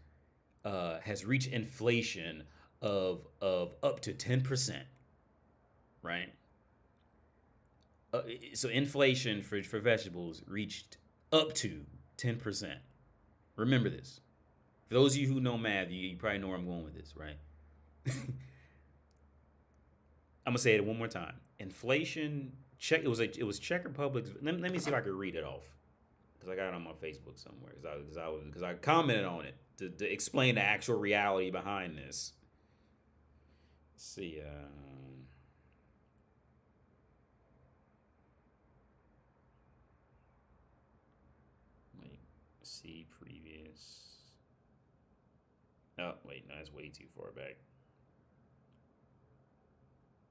Speaker 1: has reached inflation of up to 10%, right? So inflation for vegetables reached up to 10%. Remember this. For those of you who know math, you probably know where I'm going with this, right? I'm gonna say it one more time. Inflation. It was Czech Republic's. Let me see if I can read it off because I got it on my Facebook somewhere. Because I commented on it to explain the actual reality behind this. Let's see. See previous. Oh, wait, no, that's way too far back.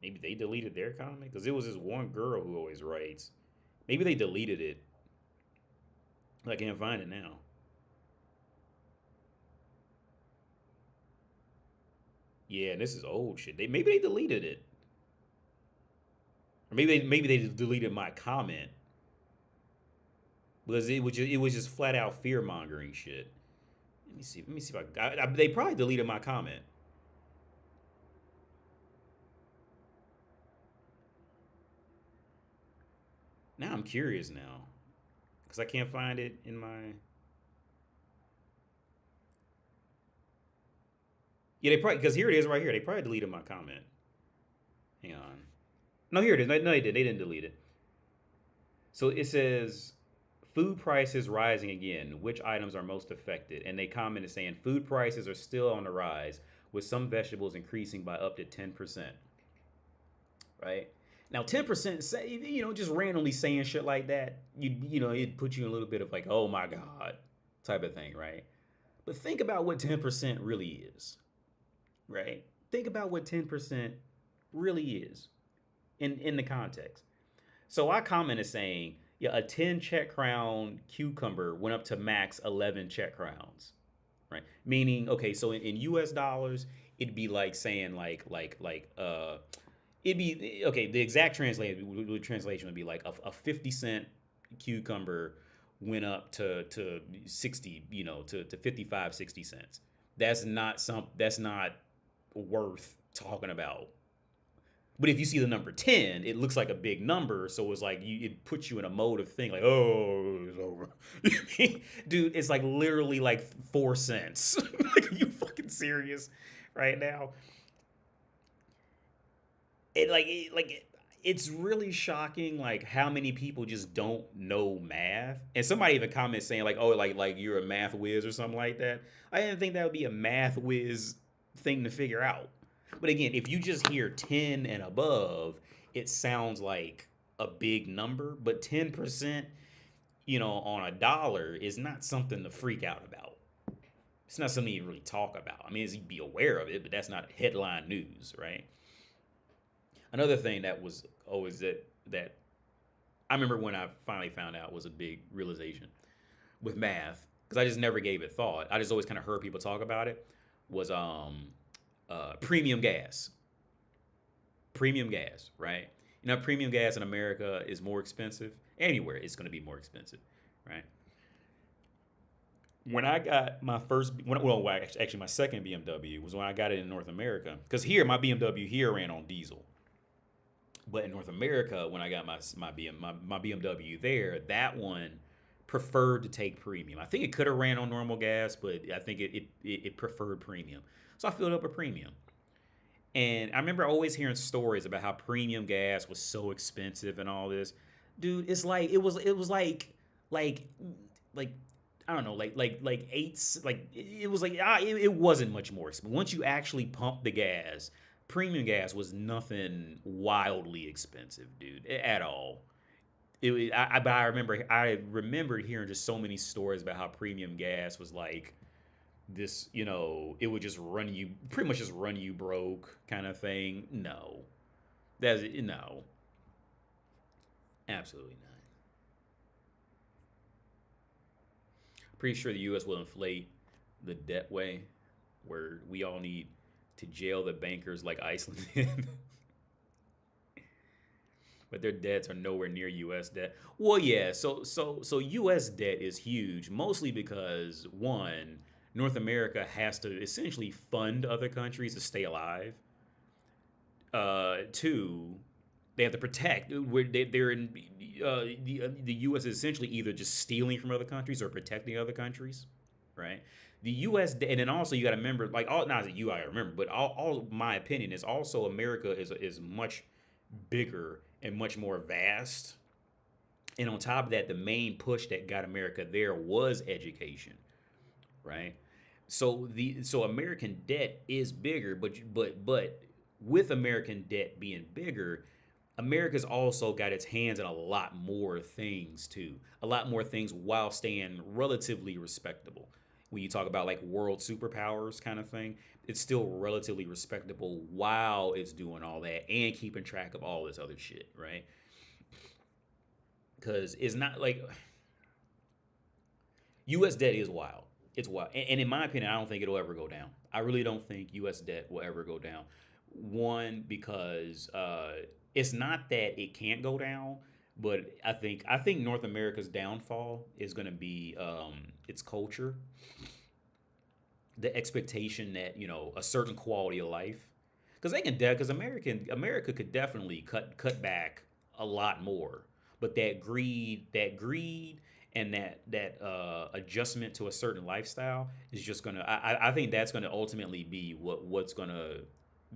Speaker 1: Maybe they deleted their comment because it was this one girl who always writes. Maybe they deleted it. I can't find it now. Yeah, this is old shit. Maybe they deleted it, or maybe they deleted my comment. Because it was just flat out fear mongering shit. Let me see if they probably deleted my comment. Now I'm curious now, because I can't find it in my. Yeah, they probably, because here it is right here. They probably deleted my comment. Hang on. No, here it is. No, no, they did. They didn't delete it. So it says food prices rising again. Which items are most affected? And they commented saying food prices are still on the rise, with some vegetables increasing by up to 10%. Right now, 10% say, just randomly saying shit like that, it put you in a little bit of like, oh my god, type of thing, right? But think about what 10% really is, right? Think about what 10% really is in the context. So I commented saying, yeah, a 10 Czech crown cucumber went up to max 11 Czech crowns, right? Meaning, okay, so in US dollars, it'd be like saying it'd be okay. The exact translation would be like a 50 cent cucumber went up to 60, to 55, 60 cents. That's not worth talking about. But if you see the number 10, it looks like a big number. So it's like it puts you in a mode of thinking like, oh, it's over. Dude, it's like literally like 4 cents. Like, are you fucking serious right now? It's really shocking like how many people just don't know math. And somebody even comments saying like, oh, like you're a math whiz or something like that. I didn't think that would be a math whiz thing to figure out. But again, if you just hear 10 and above, it sounds like a big number. But 10%, on a dollar is not something to freak out about. It's not something you really talk about. I mean, you be aware of it, but that's not headline news, right? Another thing that was always that I remember when I finally found out was a big realization with math, because I just never gave it thought. I just always kind of heard people talk about it. Was premium gas. Premium gas, right? Premium gas in America is more expensive. Anywhere it's going to be more expensive, right? When I got my actually my second BMW was when I got it in North America. Because here my BMW here ran on diesel. But in North America, when I got my BMW there, that one preferred to take premium. I think it could have ran on normal gas, but I think it preferred premium. So I filled up a premium. And I remember always hearing stories about how premium gas was so expensive and all this. Dude, it's like it was like I don't know, like eights, like it was like it wasn't much more expensive. Once you actually pump the gas, premium gas was nothing wildly expensive, dude, at all. But I remember hearing just so many stories about how premium gas was like this, it would just pretty much just run you broke kind of thing. No, no, absolutely not. Pretty sure the U.S. will inflate the debt way, where we all need to jail the bankers like Iceland did. But their debts are nowhere near U.S. debt. Well, yeah. So U.S. debt is huge, mostly because one, North America has to essentially fund other countries to stay alive. Two, they have to protect. They're in the U.S. is essentially either just stealing from other countries or protecting other countries, right? The U.S. And then also you got to remember, like all not that you I remember, but all my opinion is also America is much bigger and much more vast. And on top of that, the main push that got America there was education, right? So American debt is bigger, but with American debt being bigger, America's also got its hands in a lot more things too. A lot more things while staying relatively respectable. When you talk about like world superpowers kind of thing, it's still relatively respectable while it's doing all that and keeping track of all this other shit, right? Because it's not like U.S. debt is wild. It's wild, and in my opinion, I don't think it'll ever go down. I really don't think U.S. debt will ever go down. One, because it's not that it can't go down, but I think North America's downfall is going to be its culture, the expectation that a certain quality of life, because America could definitely cut back a lot more, but that greed and that adjustment to a certain lifestyle is just gonna. I think that's gonna ultimately be what's gonna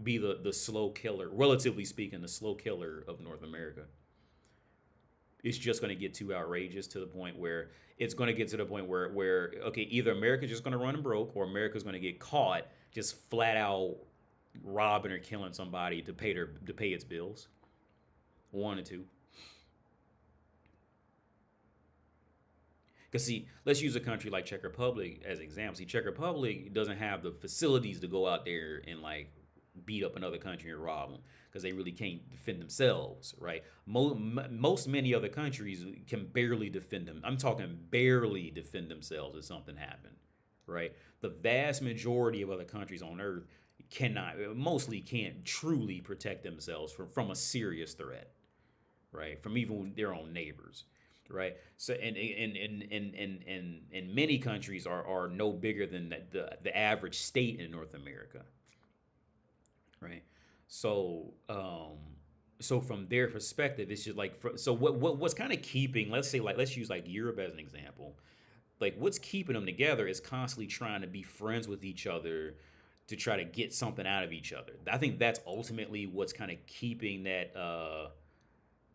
Speaker 1: be the slow killer, relatively speaking, the slow killer of North America. It's just going to get too outrageous to the point where it's going to get to the point where okay, either America's just going to run broke or America's going to get caught just flat out robbing or killing somebody to pay its bills. One or two. Because see, let's use a country like Czech Republic as an example. See, Czech Republic doesn't have the facilities to go out there and like beat up another country and rob them because they really can't defend themselves, right? Most many other countries can barely defend them. I'm talking barely defend themselves if something happened, right? The vast majority of other countries on earth mostly can't truly protect themselves from a serious threat, right? From even their own neighbors, right? So and many countries are no bigger than the average state in North America, right? So so from their perspective, it's just like so what's kind of keeping, let's say, like let's use like Europe as an example, like what's keeping them together is constantly trying to be friends with each other to try to get something out of each other. I think that's ultimately what's kind of keeping that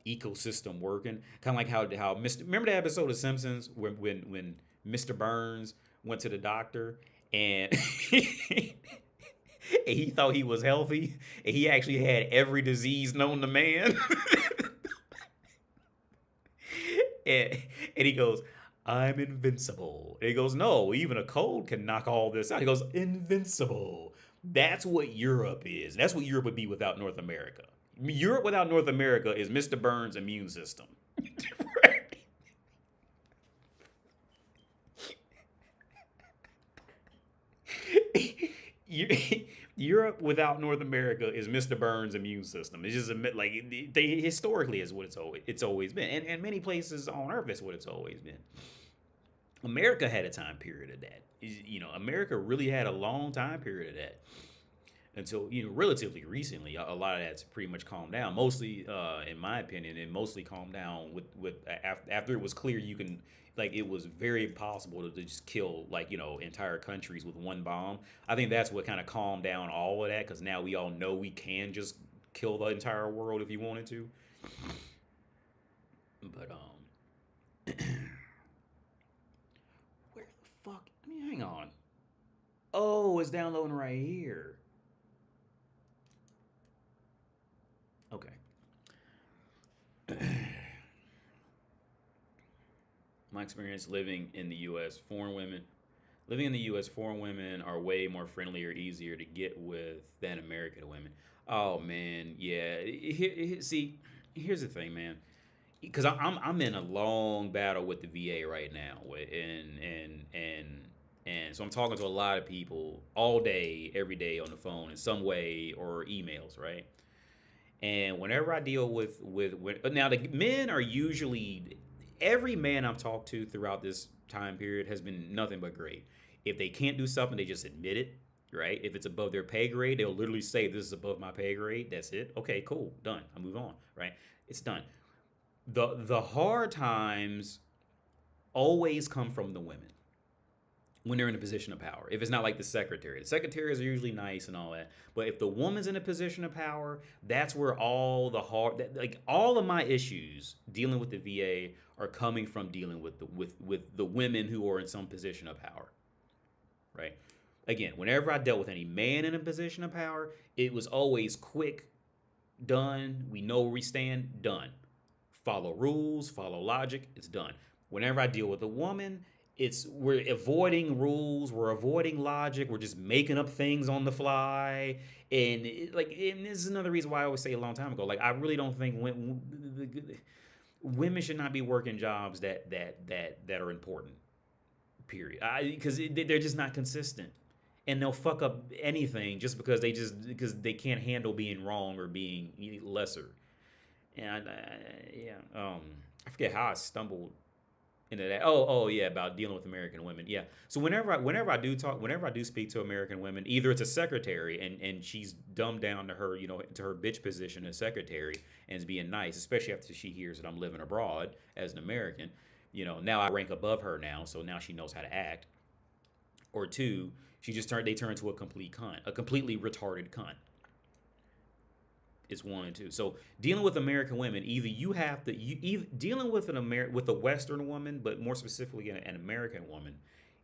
Speaker 1: ecosystem working. Kind of like how Mr. Remember the episode of Simpsons when Mr. Burns went to the doctor and and he thought he was healthy, and he actually had every disease known to man. and, and he goes, I'm invincible. And he goes, no, even a cold can knock all this out. He goes, invincible. That's what Europe is. That's what Europe would be without North America. Europe without North America is Mr. Burns' immune system. Europe without North America is Mr. Burns' immune system. It's just like they historically is what it's always been, and many places on Earth that's what it's always been. America had a time period of that. America really had a long time period of that until relatively recently. A lot of that's pretty much calmed down. Mostly, in my opinion, it mostly calmed down with after it was clear you can, like, it was very possible to just kill, like, entire countries with one bomb. I think that's what kind of calmed down all of that, because now we all know we can just kill the entire world if you wanted to. But where the fuck? I mean, hang on. Oh, it's downloading right here. Okay. My experience living in the U.S. Living in the U.S., foreign women are way more friendly or easier to get with than American women. Oh man, yeah. See, here's the thing, man. Because I'm in a long battle with the VA right now, and so I'm talking to a lot of people all day, every day on the phone in some way or emails, right? And whenever I deal with now, the men are usually, every man I've talked to throughout this time period has been nothing but great. If they can't do something, they just admit it, right? If it's above their pay grade, they'll literally say, this is above my pay grade. That's it. Okay, cool, done. I move on, right? It's done. The hard times always come from the women when they're in a position of power. If it's not like the secretaries are usually nice and all that. But if the woman's in a position of power, that's where all the like all of my issues dealing with the VA are coming from dealing with the women who are in some position of power, right? Again, whenever I dealt with any man in a position of power, it was always quick, done. We know where we stand, done. Follow rules, follow logic, it's done. Whenever I deal with a woman, we're avoiding rules, we're avoiding logic, we're just making up things on the fly, and and this is another reason why I always say a long time ago, like, I really don't think women should not be working jobs that are important. Period. Because they're just not consistent, and they'll fuck up anything just because they can't handle being wrong or being lesser. And I forget how I stumbled into that. Oh yeah, about dealing with American women. Yeah. So whenever I do speak to American women, either it's a secretary and she's dumbed down to her, to her bitch position as secretary and is being nice, especially after she hears that I'm living abroad as an American. Now I rank above her now, so now she knows how to act. Or two, they turn into a complete cunt, a completely retarded cunt. It's one and two. So dealing with American women, either you have to dealing with with a Western woman, but more specifically an American woman,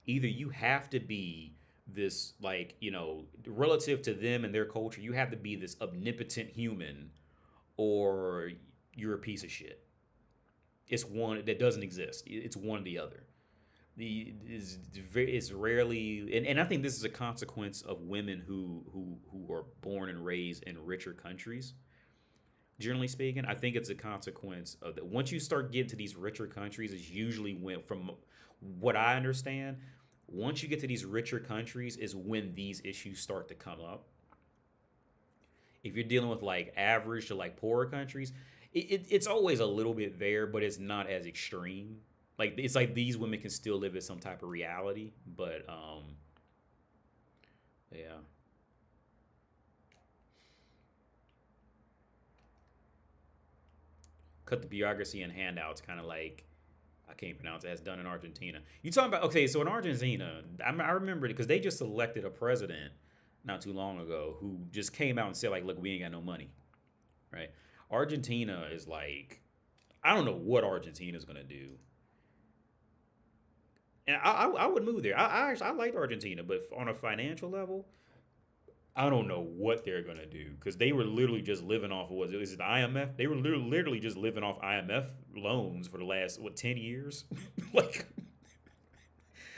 Speaker 1: either you have to be this, like, relative to them and their culture, you have to be this omnipotent human, or you're a piece of shit. It's one that doesn't exist. It's one or the other. It's rarely, and I think this is a consequence of women who are born and raised in richer countries. Generally speaking, I think it's a consequence of that. Once you start getting to these richer countries, it's usually when, from what I understand, once you get to these richer countries is when these issues start to come up. If you're dealing with like average to like poorer countries, it's always a little bit there, but it's not as extreme. Like, it's like these women can still live in some type of reality, but yeah. Cut the bureaucracy and handouts, kind of like, I can't pronounce it, as done in Argentina. You talking about, okay? So in Argentina, I remember it because they just elected a president not too long ago who just came out and said, like, look, we ain't got no money, right? Argentina is like, I don't know what Argentina's gonna do. And I would move there. I liked Argentina, but on a financial level, I don't know what they're gonna do because they were literally just living off of, what is it, the IMF? They were literally just living off IMF loans for the last, what, 10 years. Like,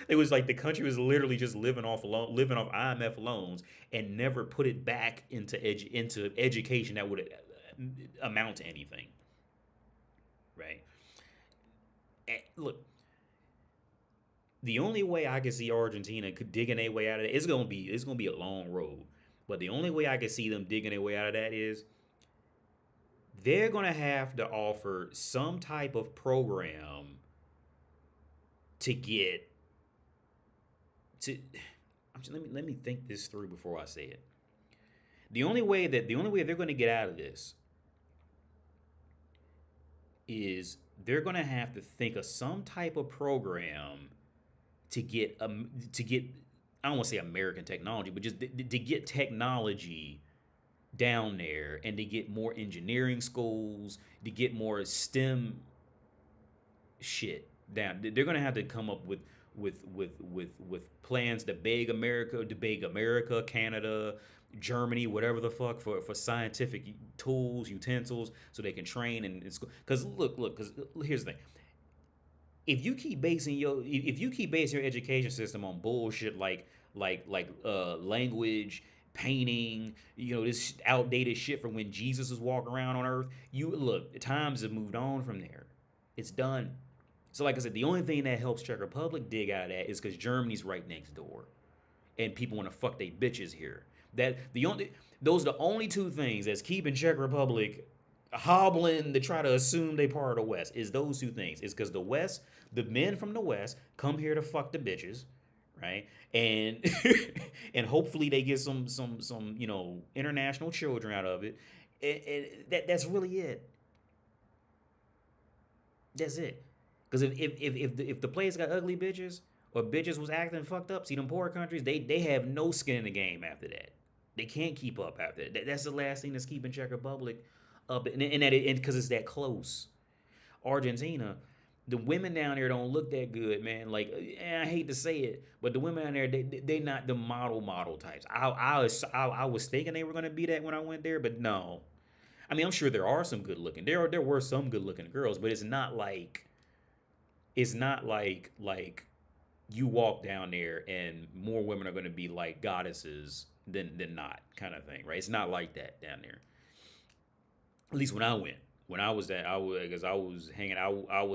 Speaker 1: it was like the country was literally just living off IMF loans, and never put it back into education that would amount to anything, right? And look, the only way I can see Argentina could digging their way out of it, it's gonna be a long road. But the only way I can see them digging their way out of that is they're gonna have to offer some type of program to get to. Let me think this through before I say it. The only way they're gonna get out of this is they're gonna have to think of some type of program to get I don't want to say American technology, but just to get technology down there, and to get more engineering schools, to get more STEM shit down. They're gonna have to come up with plans to beg America, Canada, Germany, whatever the fuck, for scientific tools, utensils, so they can train and school. Because because here's the thing: if you keep basing your education system on bullshit like language, painting, this outdated shit from when Jesus was walking around on earth, the times have moved on from there. It's done. So like I said, the only thing that helps Czech Republic dig out of that is because Germany's right next door, and people want to fuck they bitches here. Those are the only two things that's keeping Czech Republic hobbling to try to assume they part of the West, is those two things. It's because the men from the West come here to fuck the bitches, right? And and hopefully they get some international children out of it. That's really it. That's it. Because if the place got ugly bitches, or bitches was acting fucked up, see, them poor countries, they have no skin in the game after that. They can't keep up after that. That's the last thing that's keeping Czech Republic up, and because it's that close. Argentina, the women down there don't look that good, man. Like, I hate to say it, but the women down there, they not the model types. I was thinking they were gonna be that when I went there, but no. I mean, I'm sure there are some good looking. There were some good looking girls, but it's not like you walk down there and more women are gonna be like goddesses than not, kind of thing, right? It's not like that down there. At least when I went. When I was there, because I was hanging out. I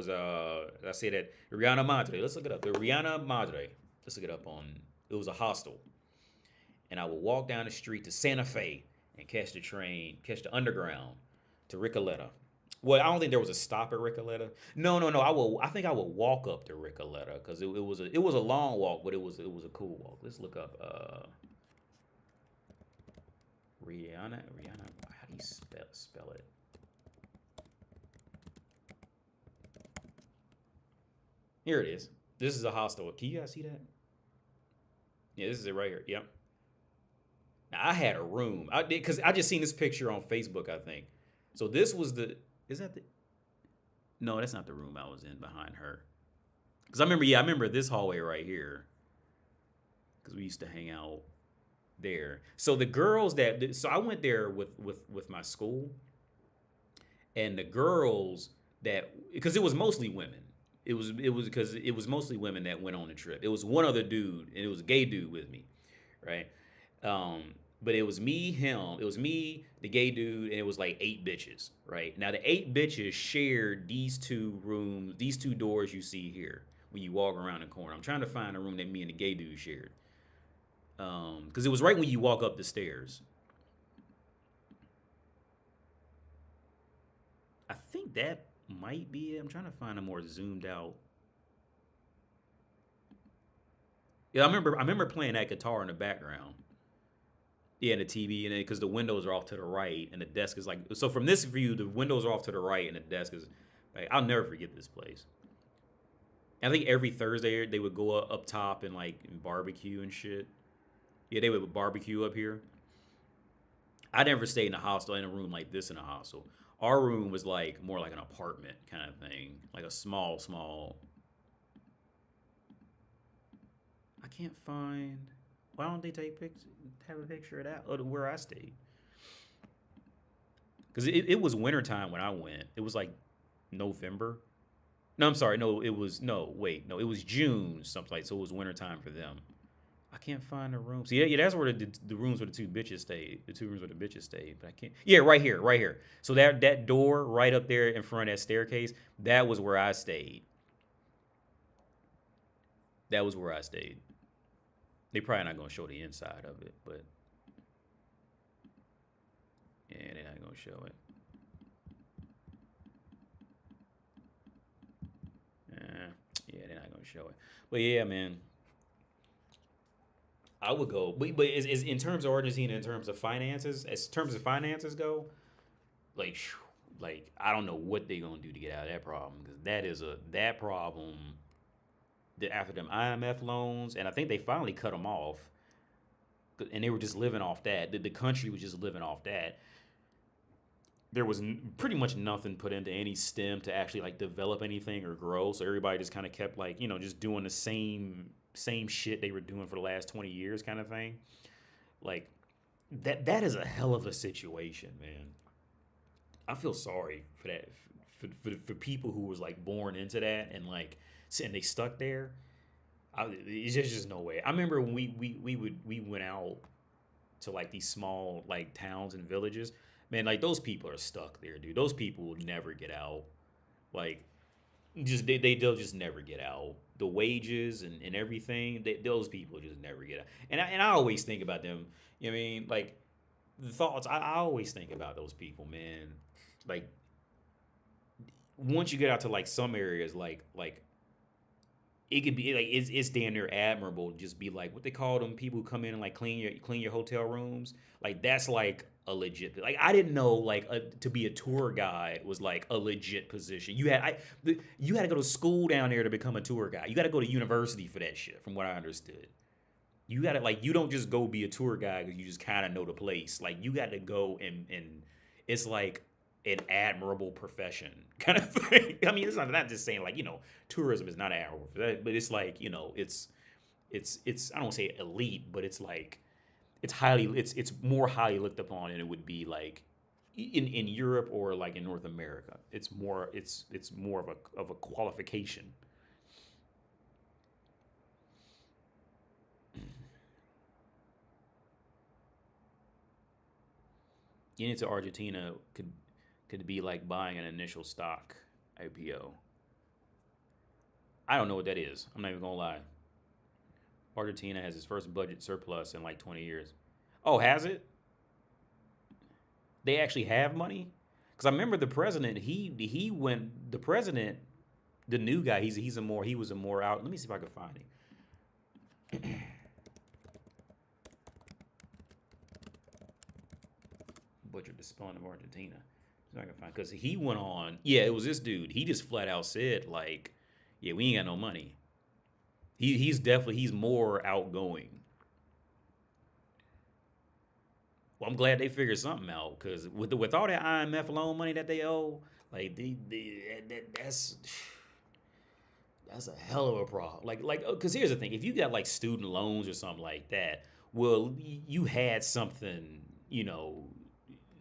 Speaker 1: say that Rihanna Madre. Let's look it up. The Rihanna Madre. Let's look it up on. It was a hostel, and I would walk down the street to Santa Fe and catch the underground to Recoleta. Well, I don't think there was a stop at Recoleta. No. I think I would walk up to Recoleta because it was a long walk, but it was a cool walk. Let's look up Rihanna. How do you spell it? Here it is. This is a hostel. Can you guys see that? Yeah, this is it right here. Yep. Now I had a room. I did because I just seen this picture on Facebook, I think. So this was the. Is that the? No, that's not the room I was in behind her. Because I remember, yeah, I remember this hallway right here. Because we used to hang out there. So the girls that, so I went there with my school, and the girls that, because it was mostly women. It was because it was mostly women that went on the trip. It was one other dude, and it was a gay dude with me, right? Um, but it was me, him. It was me, the gay dude, and it was like 8 bitches, right? Now the 8 bitches shared these 2 rooms, these 2 doors you see here when you walk around the corner. I'm trying to find a room that me and the gay dude shared, because it was right when you walk up the stairs. I think that might be it. I'm trying to find a more zoomed out. Yeah, I remember playing that guitar in the background. Yeah, and the TV, and because the windows are off to the right, and the desk is like, so from this view, the windows are off to the right, and the desk is like, I'll never forget this place. I think every Thursday they would go up top and like barbecue and shit. Yeah, they would barbecue up here. I never stayed in a hostel in a room like this in a hostel. Our room was like more like an apartment kind of thing, like a small. I can't find. Why don't they have a picture of that or where I stayed? Because it was wintertime when I went. It was like November. No, I'm sorry. No, it was no. Wait, no, it was June, something like. So it was wintertime for them. I can't find the room. So yeah, that's where the rooms where the 2 bitches stayed. The 2 rooms where the bitches stayed. But I can't. Yeah, right here, right here. So that door right up there in front of that staircase, that was where I stayed. That was where I stayed. They probably not gonna show the inside of it, but yeah, they're not gonna show it. Yeah, they're not gonna show it. But yeah, man, I would go. But is in terms of Argentina, in terms of finances, as terms of finances go, like, like I don't know what they're gonna do to get out of that problem because that problem. After them IMF loans, and I think they finally cut them off, and they were just living off that. The country was just living off that. There was pretty much nothing put into any stem to actually like develop anything or grow. So everybody just kind of kept like just doing the same shit they were doing for the last 20 years, kind of thing. Like that is a hell of a situation, man. I feel sorry for that for people who was like born into that and they stuck there. It's just no way. I remember when we went out to like these small like towns and villages. Man, like those people are stuck there, dude. Those people will never get out. Like just they'll just never get out. The wages and everything, those people just never get out. And I always think about them. You know what I mean? Like the thoughts. I always think about those people, man. Like once you get out to like some areas, like it could be like it's damn near admirable to just be like what they call them people who come in and like clean your hotel rooms. Like that's like a legit, like I didn't know like to be a tour guide was like a legit position. You had to go to school down there to become a tour guide. You got to go to university for that shit, from what I understood. You got to like you don't just go be a tour guide because you just kind of know the place. Like you got to go and it's like an admirable profession kind of thing. I mean, it's not just saying like tourism is not admirable, but it's like it's I don't say elite, but it's like it's more highly looked upon than it would be like in Europe or like in North America. It's more of a qualification. Getting into Argentina could be like buying an initial stock IPO. I don't know what that is. I'm not even gonna lie. Argentina has its first budget surplus in like 20 years. Oh, has it? They actually have money? Because I remember the president. He went. The president, the new guy. He was a more out. Let me see if I can find him. Butchered the spawn of Argentina. I can find because he went on. Yeah, it was this dude. He just flat out said like, Yeah, we ain't got no money. He's more outgoing. Well, I'm glad they figured something out because with all that IMF loan money that they owe, like that's a hell of a problem. Because here's the thing: if you got like student loans or something like that, well, you had something,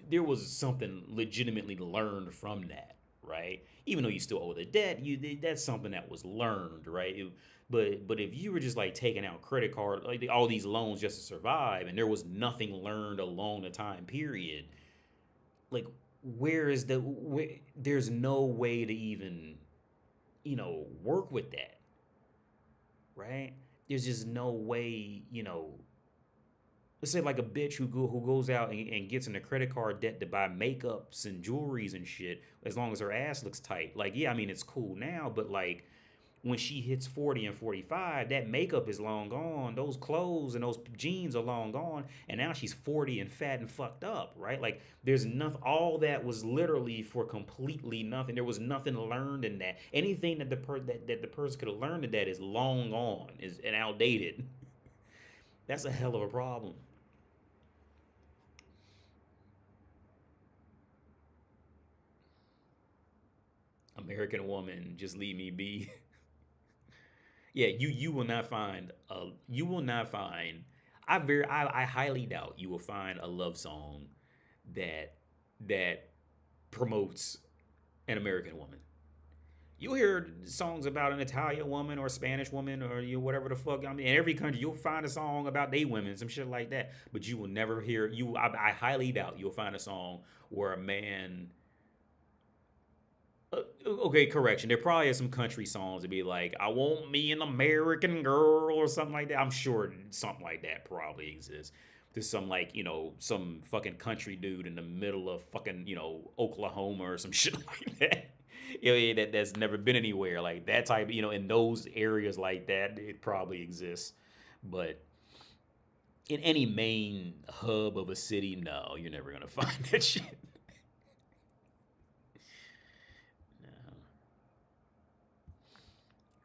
Speaker 1: there was something legitimately learned from that, right? Even though you still owe the debt, that's something that was learned, right? But if you were just like taking out credit card, like all these loans just to survive, and there was nothing learned along the time period, like there's no way to even work with that, right? There's just no way, let's say like a bitch who goes out and gets in a credit card debt to buy makeups and jewelries and shit, as long as her ass looks tight. Like, yeah, I mean it's cool now, but like when she hits 40 and 45, that makeup is long gone. Those clothes and those jeans are long gone. And now she's 40 and fat and fucked up, right? Like there's nothing, all that was literally for completely nothing. There was nothing learned in that. Anything that the person could have learned in that is long gone, is and outdated. That's a hell of a problem. American woman, just leave me be. Yeah, you will not find you will not find I highly doubt you will find a love song that that promotes an American woman. You'll hear songs about an Italian woman or a Spanish woman or whatever the fuck. I mean, in every country you'll find a song about they women, some shit like that. But you will never hear I highly doubt you'll find a song where a man okay, correction. There probably is some country songs to be like, "I want me an American girl" or something like that. I'm sure something like that probably exists. There's some like some fucking country dude in the middle of fucking Oklahoma or some shit like that. Yeah, that's never been anywhere like that type. In those areas like that, it probably exists. But in any main hub of a city, no, you're never gonna find that shit. No.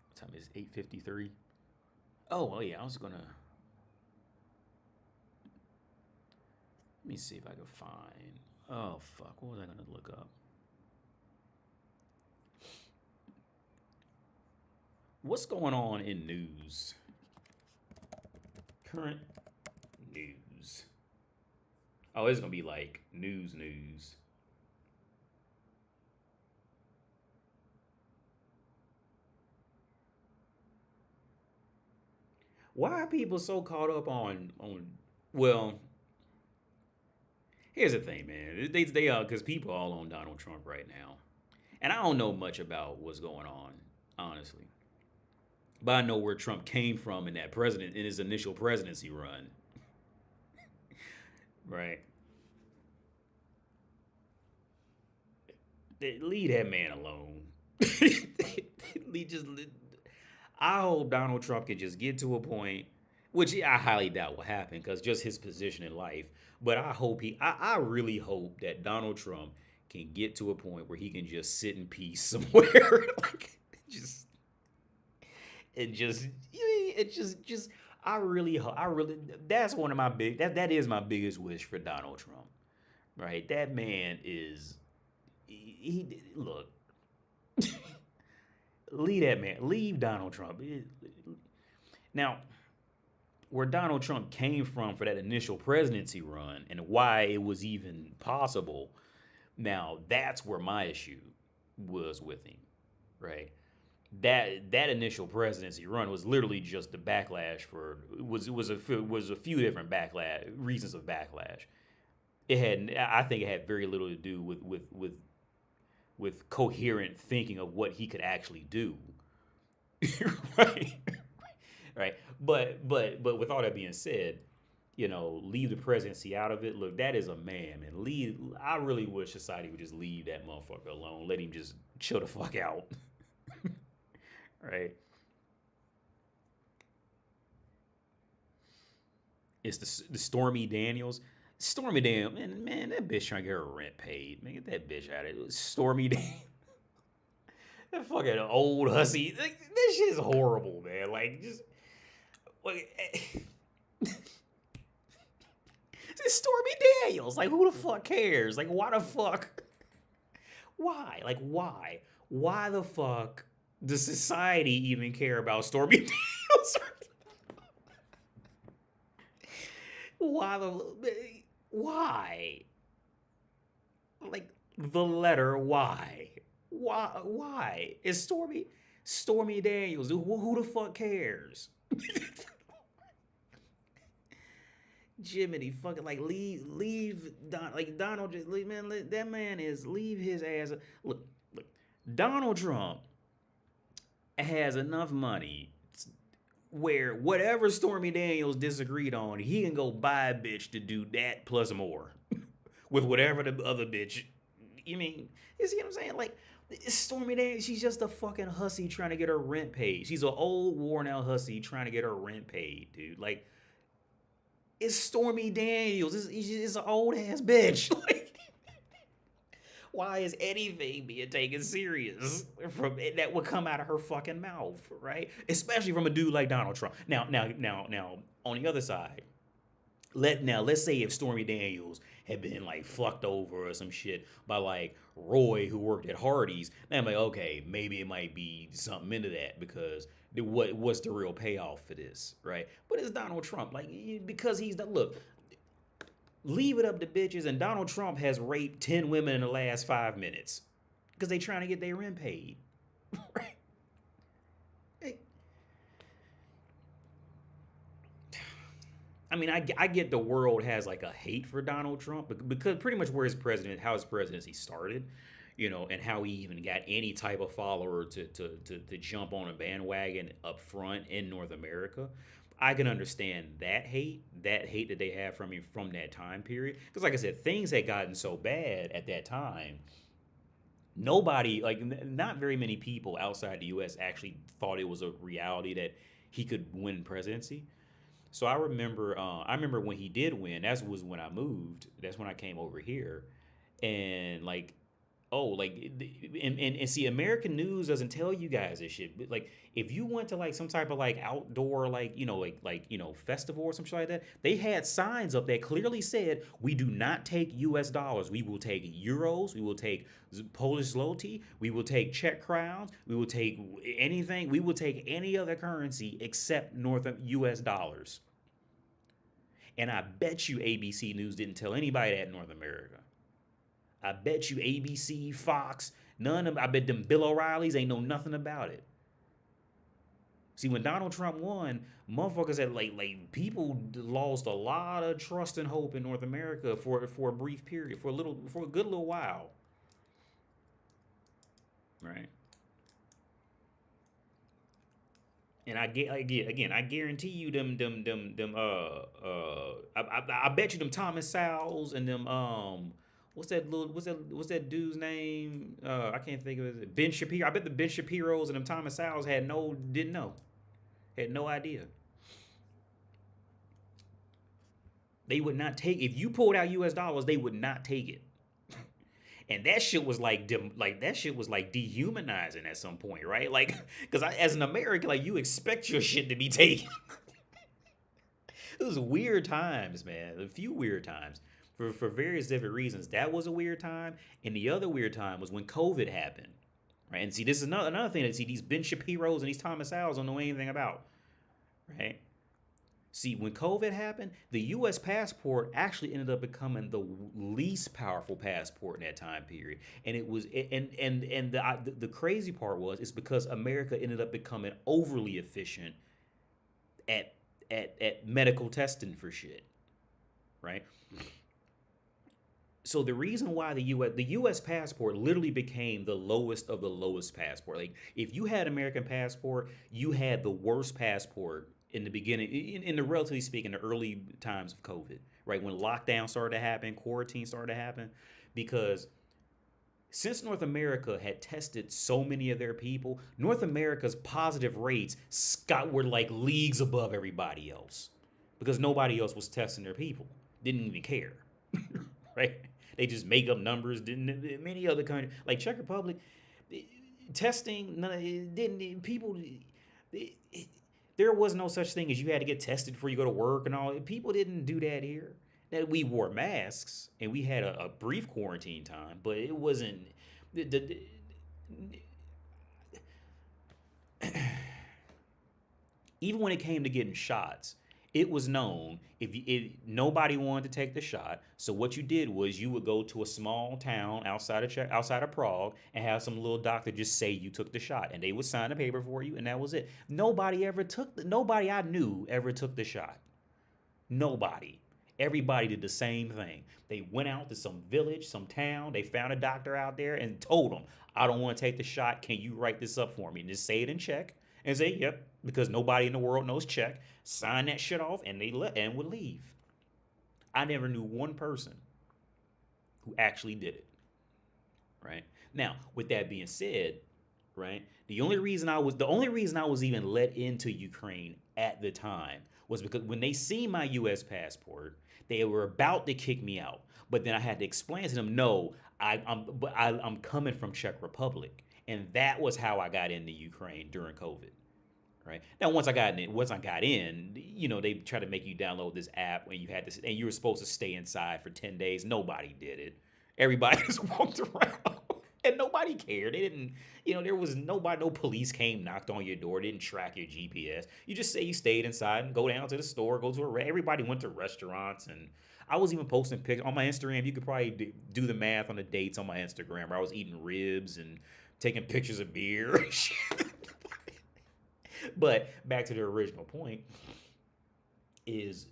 Speaker 1: What time is 8:53? Oh, well, yeah, I was gonna. Let me see if I can find. Oh fuck, what was I gonna look up? What's going on in news? Current news. Oh, it's gonna be like news. Why are people so caught up on? Well, here's the thing, man. They are because people are all on Donald Trump right now, and I don't know much about what's going on, honestly. But I know where Trump came from in that president in his initial presidency run, right? Leave that man alone. just. I hope Donald Trump can just get to a point, which I highly doubt will happen, because just his position in life. But I really hope that Donald Trump can get to a point where he can just sit in peace somewhere, like just just I really that's one of my that is my biggest wish for Donald Trump, right? That man is look, leave Donald Trump. Now, where Donald Trump came from for that initial presidency run and why it was even possible, now that's where my issue was with him, right? That initial presidency run was literally just the backlash for was a few different backlash reasons of backlash. It had I think it had very little to do with coherent thinking of what he could actually do. Right, right. But with all that being said, leave the presidency out of it. Look, that is a man, man. Leave. I really wish society would just leave that motherfucker alone. Let him just chill the fuck out. Right. It's the Stormy Daniels. Stormy Daniels, man, that bitch trying to get her rent paid. Man, get that bitch out of it. Stormy Daniels. That fucking old hussy. Like, this shit is horrible, man. Like, just like, it's Stormy Daniels. Like, who the fuck cares? Like, why the fuck? Why? Like, why? Why the fuck does society even care about Stormy Daniels? Why the why? Like the letter Y. Why? It's Stormy Daniels. Who the fuck cares? Jiminy fucking like leave like Donald just leave, man, that man is leave his ass. Look, Donald Trump has enough money where whatever Stormy Daniels disagreed on, he can go buy a bitch to do that plus more with whatever the other bitch. You mean, you see what I'm saying? Like, Stormy Daniels, she's just a fucking hussy trying to get her rent paid. She's an old worn out hussy trying to get her rent paid, dude. Like, it's Stormy Daniels. It's an old ass bitch. Like, why is anything being taken serious from it that would come out of her fucking mouth, right? Especially from a dude like Donald Trump. Now, on the other side, let's say if Stormy Daniels had been like fucked over or some shit by like Roy who worked at Hardee's, then I'm like, okay, maybe it might be something into that because what's the real payoff for this, right? But it's Donald Trump, like because he's the look. Leave it up to bitches, and Donald Trump has raped 10 women in the last 5 minutes because they trying to get their rent paid, right? Hey. I mean, I get the world has like a hate for Donald Trump because pretty much where how his presidency started, you know, and how he even got any type of follower to jump on a bandwagon up front in North America. I can understand that hate that they have from him from that time period. Because like I said, things had gotten so bad at that time. Nobody, like not very many people outside the U.S. actually thought it was a reality that he could win presidency. So I remember when he did win. That was when I moved. That's when I came over here, and like, oh, like, and see, American news doesn't tell you guys this shit. But like, if you went to like some type of like outdoor like festival or some shit like that, they had signs up that clearly said, "We do not take U.S. dollars. We will take euros. We will take Polish zloty. We will take Czech crowns. We will take anything. We will take any other currency except U.S. dollars." And I bet you ABC News didn't tell anybody that in North America. I bet you ABC, Fox, none of them. I bet them Bill O'Reillys ain't know nothing about it. See, when Donald Trump won, motherfuckers had like people lost a lot of trust and hope in North America for a brief period, for a good little while. Right? And I guarantee you I bet you them Thomas Sowells and them what's that dude's name? I can't think of it. Ben Shapiro. I bet the Ben Shapiros and them Thomas Sowells had no idea. They would not take if you pulled out U.S. dollars. They would not take it. And that shit was like dehumanizing at some point, right? Like, because as an American, like you expect your shit to be taken. It was weird times, man. A few weird times for various different reasons. That was a weird time, and the other weird time was when COVID happened, right? And see, this is another thing that these Ben Shapiros and these Thomas Sowells don't know anything about, right? See, when COVID happened, the U.S. passport actually ended up becoming the least powerful passport in that time period, and it was the crazy part was it's because America ended up becoming overly efficient at medical testing for shit, right? So the reason why the U.S. passport literally became the lowest of the lowest passport. Like if you had American passport, you had the worst passport in the beginning, in the relatively speaking, the early times of COVID, right? When lockdown started to happen, quarantine started to happen, because since North America had tested so many of their people, North America's positive rates were like leagues above everybody else because nobody else was testing their people. Didn't even care, right? They just make up numbers. Many other countries, like Czech Republic, testing, no, it didn't people. It, it, there was no such thing as you had to get tested before you go to work and all. People didn't do that here. That we wore masks and we had a brief quarantine time, but it wasn't. The, even when it came to getting shots, it was known nobody wanted to take the shot. So what you did was you would go to a small town outside of Prague and have some little doctor just say you took the shot, and they would sign a paper for you, and that was it. Nobody I knew ever took the shot. Nobody. Everybody did the same thing. They went out to some village, some town. They found a doctor out there and told them, I don't want to take the shot. Can you write this up for me? And just say it in Czech and say, yep, because nobody in the world knows Czech. Sign that shit off and would leave. I never knew one person who actually did it. Right? Now, with that being said, right, the only reason I was even let into Ukraine at the time was because when they see my US passport, they were about to kick me out. But then I had to explain to them, no, I'm coming from Czech Republic. And that was how I got into Ukraine during COVID. Right now, once I got in, you know, they try to make you download this app and you were supposed to stay inside for 10 days. Nobody did it. Everybody just walked around and nobody cared. They didn't, you know, there was nobody, no police came, knocked on your door, didn't track your GPS. You just say you stayed inside and go down to the store, everybody went to restaurants. And I was even posting pictures on my Instagram. You could probably do the math on the dates on my Instagram where I was eating ribs and taking pictures of beer. But back to the original point is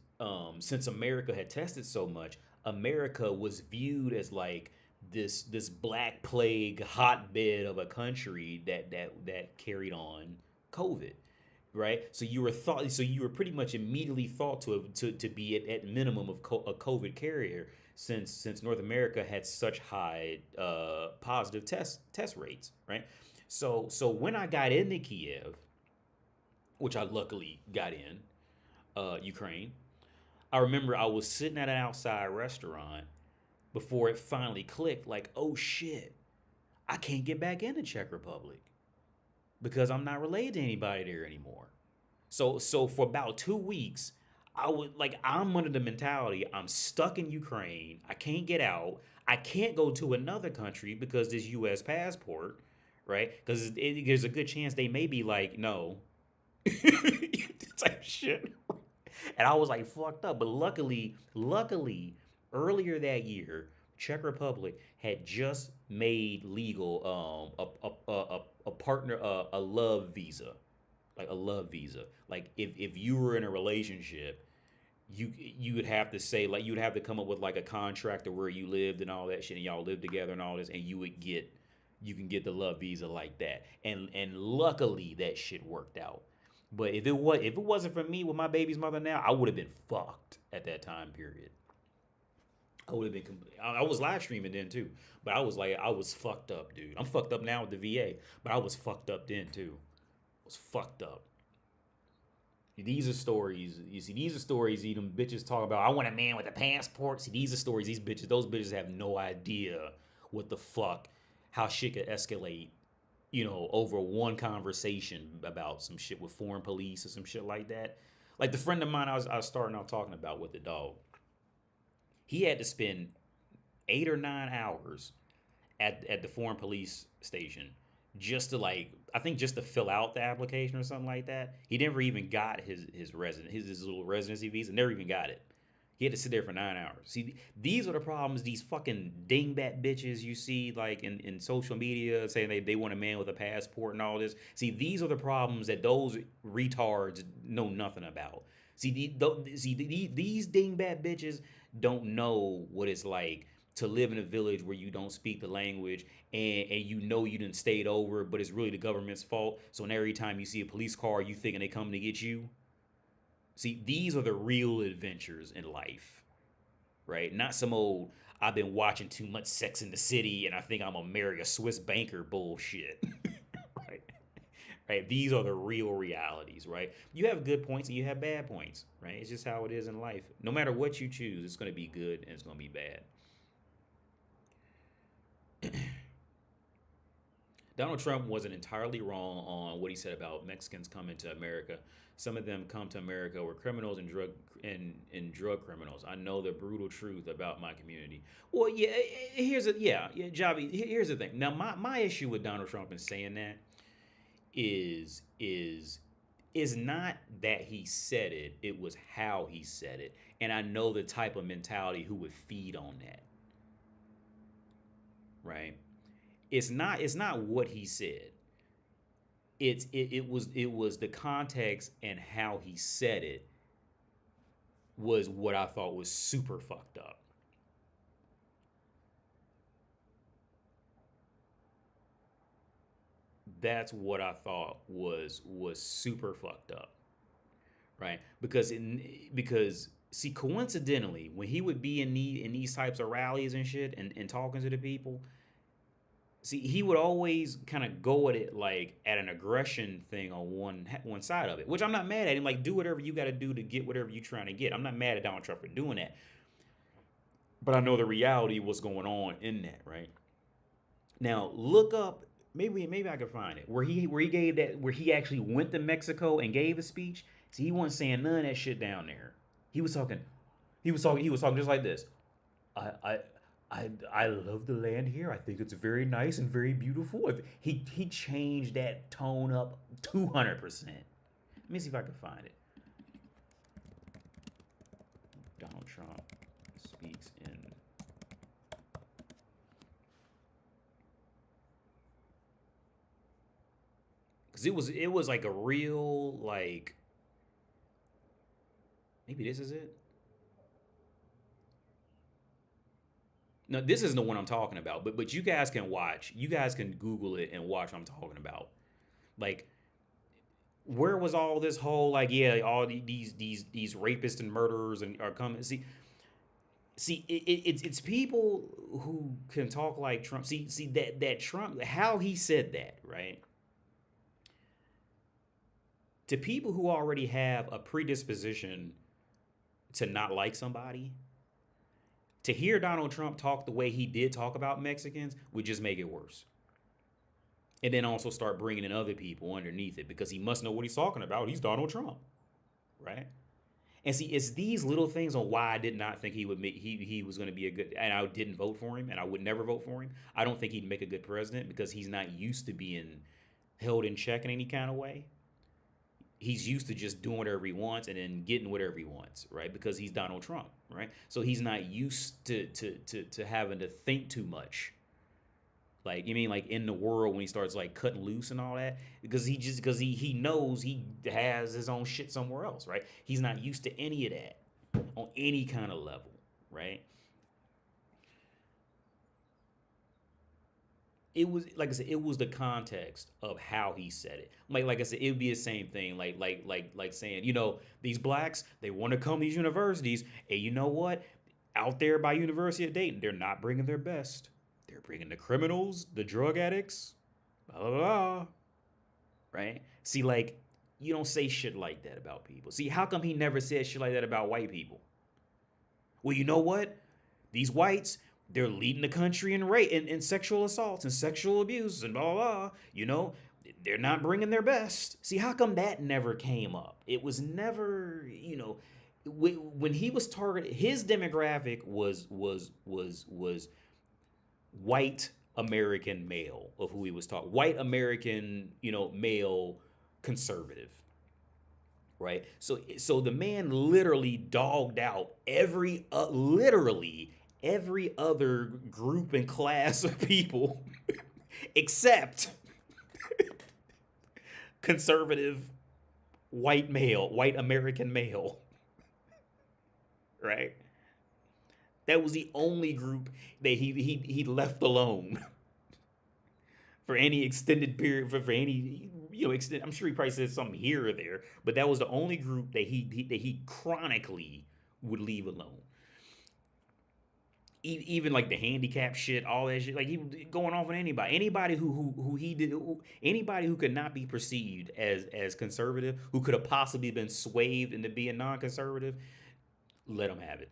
Speaker 1: since America had tested so much, America was viewed as like this black plague hotbed of a country that carried on COVID, right? So you were pretty much immediately thought to be at minimum of a COVID carrier since North America had such high positive test rates, right? So when I got into Kiev, which I luckily got in, Ukraine, I remember I was sitting at an outside restaurant before it finally clicked, like, oh shit, I can't get back into Czech Republic because I'm not related to anybody there anymore. So for about 2 weeks, I'm under the mentality, I'm stuck in Ukraine, I can't get out, I can't go to another country because this US passport, right? Because there's a good chance they may be like, no, type shit. And I was like fucked up. But luckily, earlier that year, Czech Republic had just made legal a partner a love visa, like a love visa. Like if you were in a relationship, you would have to say, like, you'd have to come up with like a contract of where you lived and all that shit, and y'all lived together and all this, and you can get the love visa like that. And luckily that shit worked out. But if it wasn't for me with my baby's mother now, I would have been fucked at that time period. I would have been. I was live streaming then too, but I was fucked up, dude. I'm fucked up now with the VA, but I was fucked up then too. I was fucked up. These are stories. You see, these are stories them bitches talk about. I want a man with a passport. See, these are stories. Those bitches have no idea what the fuck, how shit could escalate, you know, over one conversation about some shit with foreign police or some shit like that. Like the friend of mine I was starting out talking about with the dog. He had to spend 8 or 9 hours at the foreign police station just to, like, I think just to fill out the application or something like that. He never even got his little residency visa. Never even got it. He had to sit there for 9 hours. See, these are the problems these fucking dingbat bitches you see, like, in social media saying they want a man with a passport and all this. See, these are the problems that those retards know nothing about. See, these dingbat bitches don't know what it's like to live in a village where you don't speak the language and you know you done stayed over, but it's really the government's fault. So now every time you see a police car, you thinking they coming to get you. See, these are the real adventures in life, right? Not some old, I've been watching too much Sex in the City and I think I'm gonna marry a Swiss banker bullshit, right? Right? These are the real realities, right? You have good points and you have bad points, right? It's just how it is in life. No matter what you choose, it's gonna be good and it's gonna be bad. Donald Trump wasn't entirely wrong on what he said about Mexicans coming to America. Some of them come to America were criminals and drug criminals. I know the brutal truth about my community. Well, yeah, Javi. Here's the thing. Now, my issue with Donald Trump in saying that is is is not that he said it. It was how he said it, and I know the type of mentality who would feed on that. Right? It's not what he said. It was the context and how he said it was what I thought was super fucked up. That's what I thought was super fucked up, right? Because see, coincidentally, when he would be in these types of rallies and shit and talking to the people, see, he would always kind of go at it like at an aggression thing on one side of it, which I'm not mad at him. Like, do whatever you got to do to get whatever you're trying to get. I'm not mad at Donald Trump for doing that, but I know the reality of what's going on in that, right? Now, look up, maybe I can find it where he gave that, where he actually went to Mexico and gave a speech. See, he wasn't saying none of that shit down there. He was talking, he was talking just like this. I I I love the land here. I think it's very nice and very beautiful. He changed that tone up 200%. Let me see if I can find it. Donald Trump speaks in, because it was like a real, like, maybe this is it. No, this isn't the one I'm talking about. But you guys can watch. You guys can Google it and watch what I'm talking about. Like, where was all this whole, like, yeah, all these rapists and murderers and are coming? See, it's people who can talk like Trump. See that Trump, how he said that, right? To people who already have a predisposition to not like somebody, to hear Donald Trump talk the way he did talk about Mexicans would just make it worse. And then also start bringing in other people underneath it because he must know what he's talking about. He's Donald Trump, right? And see, it's these little things on why I did not think he would make he was going to be a good, and I didn't vote for him, and I would never vote for him. I don't think he'd make a good president because he's not used to being held in check in any kind of way. He's used to just doing whatever he wants and then getting whatever he wants, right? Because he's Donald Trump, right? So he's not used to having to think too much. Like, you mean like in the world when he starts like cutting loose and all that? Because he knows he has his own shit somewhere else, right? He's not used to any of that on any kind of level, right? It was, like I said, it was the context of how he said it. Like I said, it would be the same thing. Like saying, these blacks, they want to come to these universities, and you know what? Out there by University of Dayton, they're not bringing their best. They're bringing the criminals, the drug addicts, blah blah blah. Right? See, like, you don't say shit like that about people. See, how come he never said shit like that about white people? Well, you know what? These whites, they're leading the country in rape in sexual assaults and sexual abuse and blah, blah, blah. They're not bringing their best. See, how come that never came up? It was never, when he was targeted, his demographic was white American male of who he was talking. White American, male conservative, right? So the man literally dogged out literally every other group and class of people except conservative white American male, right? That was the only group that he left alone for any extended period, for any extent. I'm sure he probably said something here or there, but that was the only group that he chronically would leave alone. Even like the handicap shit, all that shit, like he was going off on anybody who he did, anybody who could not be perceived as conservative, who could have possibly been swayed into being non-conservative, let him have it.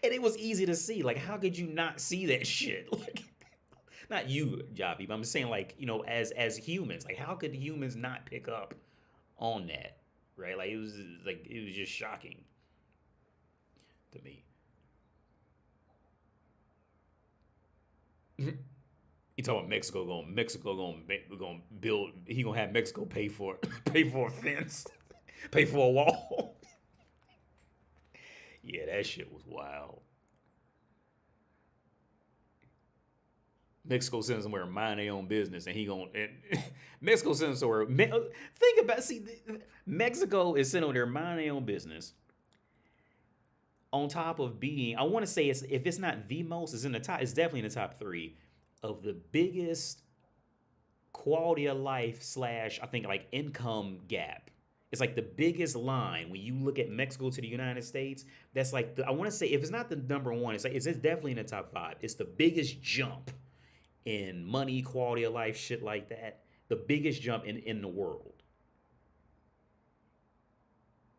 Speaker 1: And it was easy to see. Like, how could you not see that shit? Like, Not you, Javi, but I'm saying like, as humans, like how could humans not pick up on that, right? Like it was just shocking to me. You talking about Mexico gonna build, he gonna have Mexico pay for pay for a fence, pay for a wall. Yeah, that shit was wild. Mexico sends somewhere to mind their own business, and he gonna and Mexico sends somewhere. Think about, see, Mexico is sitting over there mind their own business. On top of being, I want to say, it's, if it's not the most, it's in the top. It's definitely in the top three of the biggest quality of life slash, I think, like income gap. It's like the biggest line when you look at Mexico to the United States. That's like I want to say, if it's not the number one, it's like it's definitely in the top five. It's the biggest jump in money, quality of life, shit like that. The biggest jump in the world.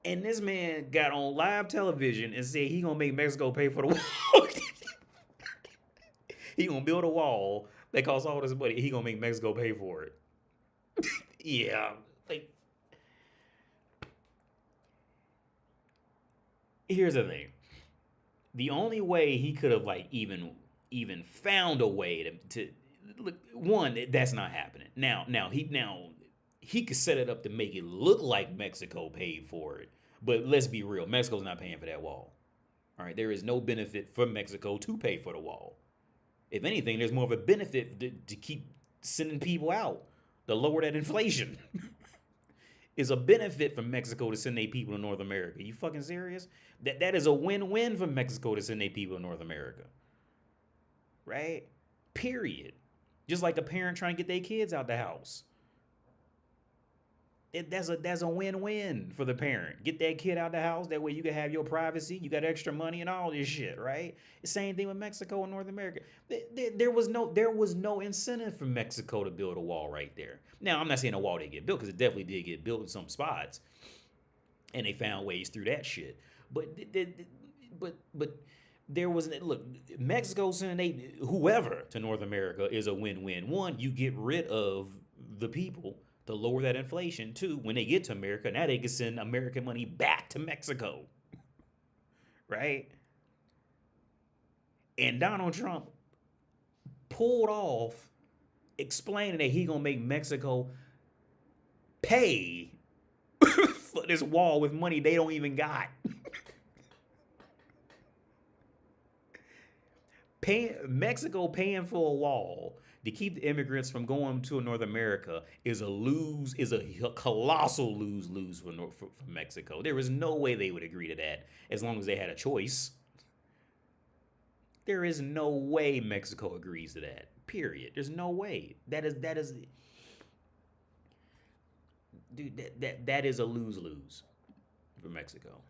Speaker 1: And this man got on live television and said he gonna make Mexico pay for the wall. He gonna build a wall that costs all this money. He gonna make Mexico pay for it. Yeah, like, here's the thing. The only way he could have like even found a way to look, one, that's not happening. Now he could set it up to make it look like Mexico paid for it. But let's be real, Mexico's not paying for that wall. All right, there is no benefit for Mexico to pay for the wall. If anything, there's more of a benefit to keep sending people out, to lower that inflation. Is a benefit for Mexico to send their people to North America. You fucking serious? That is a win-win for Mexico to send their people to North America. Right? Period. Just like a parent trying to get their kids out the house. That's a win-win for the parent. Get that kid out the house. That way you can have your privacy. You got extra money and all this shit, right? The same thing with Mexico and North America. There was no incentive for Mexico to build a wall right there. Now, I'm not saying a wall didn't get built, because it definitely did get built in some spots, and they found ways through that shit. But there was, look, Mexico sending whoever to North America is a win-win. One, you get rid of the people to lower that inflation. Two, when they get to America, now they can send American money back to Mexico. Right? And Donald Trump pulled off explaining that he gonna make Mexico pay for this wall with money they don't even got. Mexico paying for a wall to keep the immigrants from going to North America is a colossal lose for Mexico. There is no way they would agree to that as long as they had a choice. There is no way Mexico agrees to that. Period. There's no way. That is dude, that is a lose-lose for Mexico.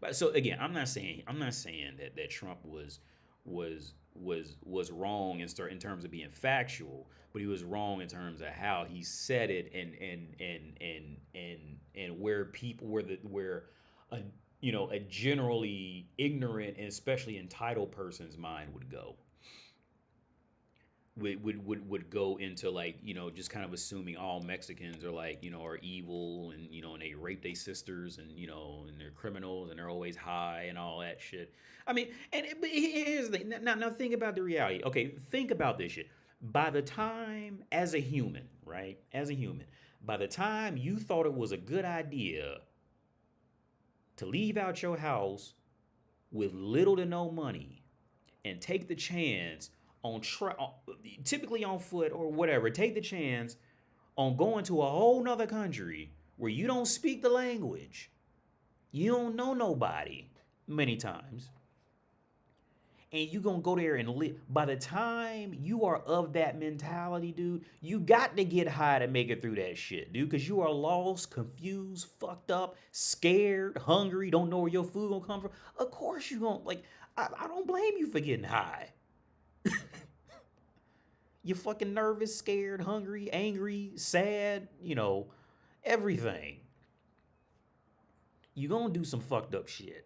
Speaker 1: But so again, I'm not saying that Trump was wrong in terms of being factual, but he was wrong in terms of how he said it, and where people where a a generally ignorant and especially entitled person's mind would go. Would go into, like, just kind of assuming all Mexicans are like, are evil, and and they rape their sisters, and and they're criminals, and they're always high and all that shit. I mean, but here's the thing. Now think about the reality. Okay, think about this shit. By the time, as a human, right? As a human, by the time you thought it was a good idea to leave out your house with little to no money and take the chance on typically on foot or whatever, take the chance on going to a whole nother country where you don't speak the language, you don't know nobody many times, and you gonna go there and live. By the time you are of that mentality, dude, you got to get high to make it through that shit, dude, because you are lost, confused, fucked up, scared, hungry, don't know where your food gonna come from. Of course you gonna, like, I don't blame you for getting high. You're fucking nervous, scared, hungry, angry, sad, everything. you gonna do some fucked up shit.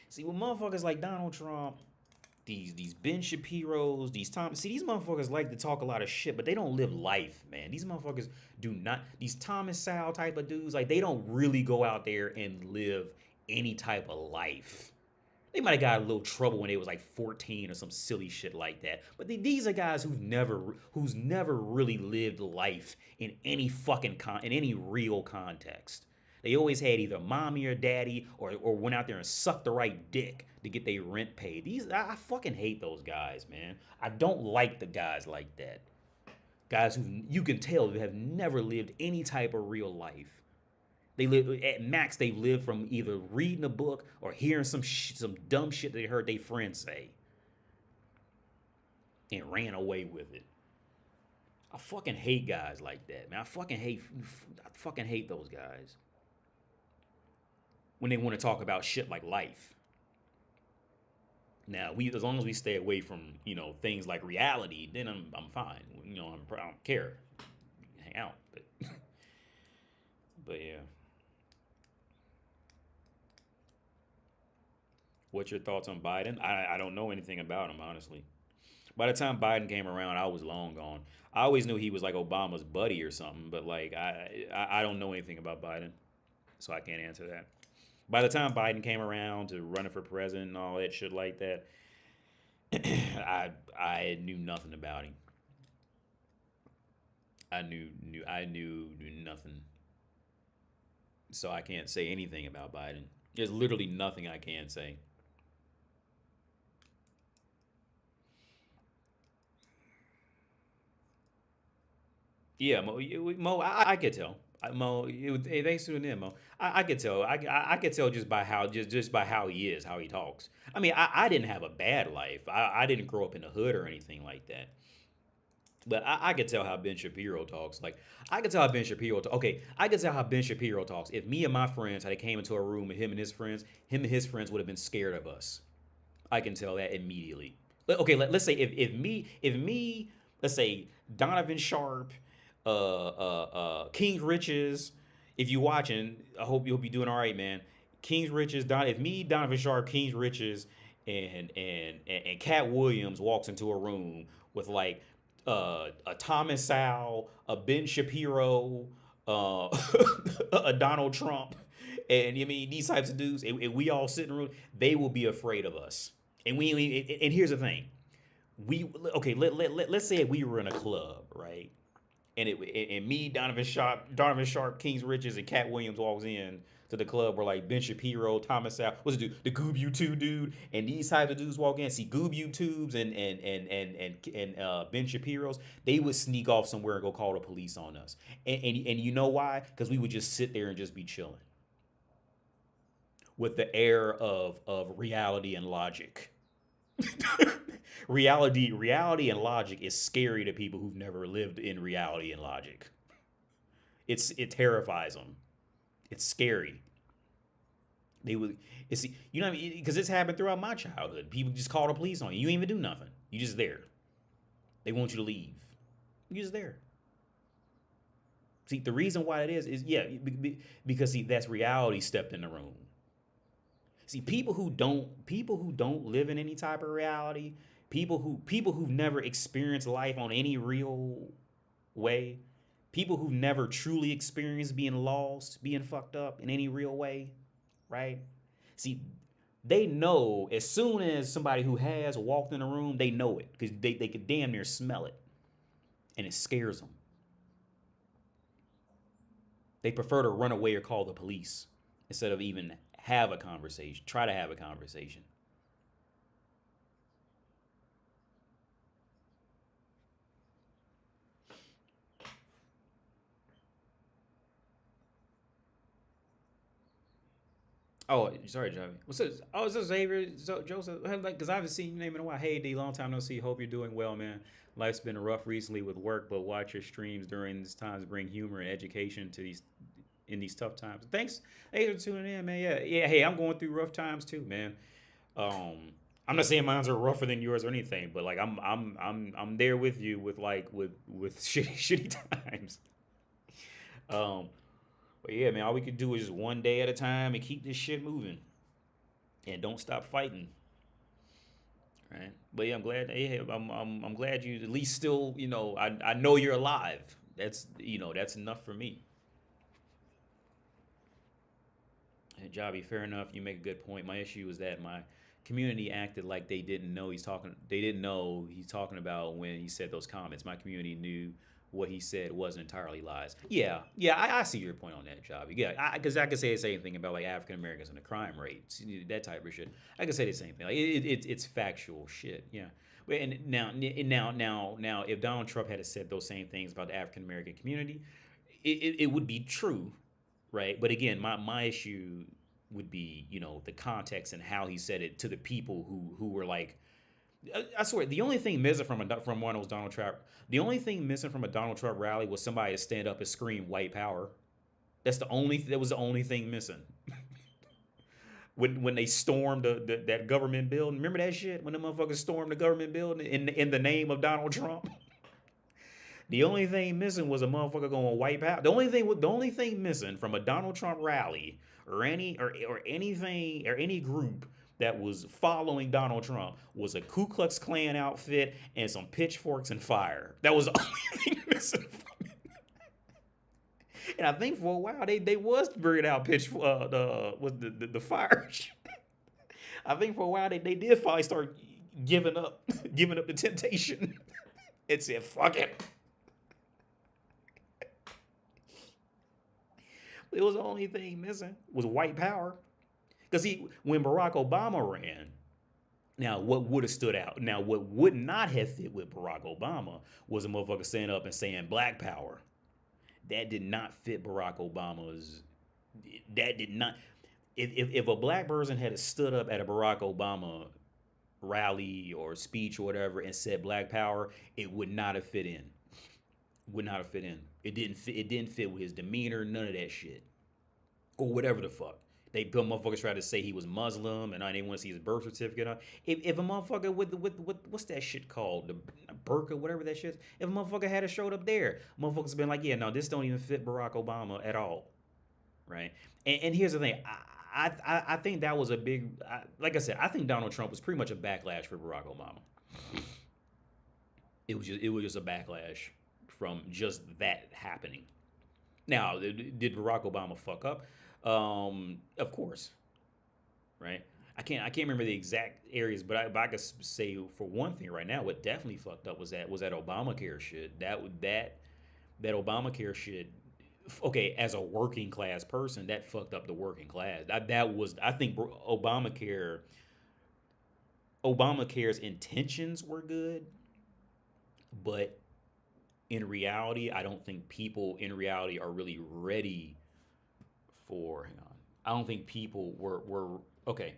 Speaker 1: See, with motherfuckers like Donald Trump, these Ben Shapiro's, these these motherfuckers like to talk a lot of shit, but they don't live life, man. These motherfuckers do not, these Thomas Sowell type of dudes, like they don't really go out there and live any type of life. They might have got a little trouble when they was like 14 or some silly shit like that. But these are guys who's never really lived life in any fucking in any real context. They always had either mommy or daddy or went out there and sucked the right dick to get their rent paid. I fucking hate those guys, man. I don't like the guys like that. Guys who you can tell have never lived any type of real life. They live at max. They live from either reading a book or hearing some dumb shit they heard their friends say and ran away with it. I fucking hate guys like that, man. I fucking hate those guys when they want to talk about shit like life. Now, as long as we stay away from things like reality, then I'm fine. I don't care. Hang out, but yeah. What's your thoughts on Biden? I don't know anything about him, honestly. By the time Biden came around, I was long gone. I always knew he was like Obama's buddy or something, but like I don't know anything about Biden, so I can't answer that. By the time Biden came around to running for president and all that shit like that, I knew nothing about him. I knew nothing. So I can't say anything about Biden. There's literally nothing I can say. Yeah, Mo, I could tell. Mo, thanks to them, Mo. I could tell. I could tell just by how he is, how he talks. I mean, I didn't have a bad life. I didn't grow up in the hood or anything like that. But I could tell how Ben Shapiro talks. Like, I could tell how Ben Shapiro okay, I could tell how Ben Shapiro talks. If me and my friends had came into a room with him and his friends would have been scared of us. I can tell that immediately. Okay, let's say if me, let's say Donovan Sharp, King Riches, if you watching, I hope you'll be doing all right, man. King's Riches, if me, Donovan Sharp, King's Riches, and Cat Williams walks into a room with like a Thomas Sowell, a Ben Shapiro, a Donald Trump, and these types of dudes, and we all sit in a room, they will be afraid of us. And and here's the thing, let's say we were in a club, right? And me, Donovan Sharp, King's Riches, and Cat Williams walks in to the club where like Ben Shapiro, Thomas Sowell, what's it do? The Goob U2 dude, and these types of dudes walk in, see Goob U2s and Ben Shapiro's, they would sneak off somewhere and go call the police on us. And you know why? Because we would just sit there and just be chilling with the air of reality and logic. Reality and logic is scary to people who've never lived in reality and logic. It terrifies them. It's scary. They would, it's you know what I mean? Because it's happened throughout my childhood. People just call the police on you. You ain't even do nothing. You just there. They want you to leave. You just there. See, the reason why it is because that's reality stepped in the room. See, people who don't live in any type of reality, people who've never experienced life on any real way, people who've never truly experienced being lost, being fucked up in any real way, right? See, they know as soon as somebody who has walked in a room, they know it because they could damn near smell it, and it scares them. They prefer to run away or call the police instead of even have a conversation, try to have a conversation. Oh, sorry, Javi. What's this? Oh, is this Xavier Joseph? Because I haven't seen your name in a while. Hey, D, long time no see. Hope you're doing well, man. Life's been rough recently with work, but watch your streams during these times bring humor and education to these tough times. Thanks for tuning in, man. Yeah. Hey, I'm going through rough times too, man. I'm not saying mine are rougher than yours or anything, but like I'm there with you with shitty times. Um, but yeah, man, all we could do is just one day at a time and keep this shit moving and don't stop fighting. Right. But yeah, I'm glad. Yeah, I'm glad you at least still. I know you're alive. That's enough for me. And Javi, fair enough. You make a good point. My issue is that my community acted like they didn't know he's talking. They didn't know he's talking about when he said those comments. My community knew what he said wasn't entirely lies. Yeah, yeah, I see your point on that, Javi. Yeah, because I could say the same thing about like African Americans and the crime rates, that type of shit. I could say the same thing. Like it's factual shit. Yeah. And now, if Donald Trump had said those same things about the African American community, it would be true, right? But again, my issue would be the context and how he said it to the people who were like, I swear the only thing missing from one of those Donald Trump, the only thing missing from a Donald Trump rally was somebody to stand up and scream white power. That was the only thing missing. When they stormed that government building, remember that shit when the motherfuckers stormed the government building in the name of Donald Trump. The only thing missing was a motherfucker going wipe out. The only thing missing from a Donald Trump rally or anything or any group that was following Donald Trump was a Ku Klux Klan outfit and some pitchforks and fire. That was the only thing missing from it. And I think for a while they was bringing out the fire. I think for a while they did finally start giving up the temptation. It said fuck it. It was the only thing missing was white power. Because when Barack Obama ran, now what would have stood out? Now what would not have fit with Barack Obama was a motherfucker standing up and saying black power. That did not fit Barack Obama's. That did not. If a black person had stood up at a Barack Obama rally or speech or whatever and said black power, it would not have fit in. Would not have fit in. It didn't fit. It didn't fit with his demeanor. None of that shit, or whatever the fuck. They motherfuckers tried to say he was Muslim and I didn't want to see his birth certificate. If a motherfucker with what's that shit called, the burqa, whatever that shit is, if a motherfucker had showed up there, motherfuckers been like, yeah, no, this don't even fit Barack Obama at all, right? And here's the thing, I think that was a big, like I said, I think Donald Trump was pretty much a backlash for Barack Obama. It was just a backlash from just that happening. Now, did Barack Obama fuck up? Of course, right? I can't remember the exact areas, but I could say for one thing right now, what definitely fucked up was that Obamacare shit. That Obamacare shit. Okay, as a working class person, that fucked up the working class. I think Obamacare's intentions were good, but in reality, I don't think people in reality are really ready for. Hang on, I don't think people were okay.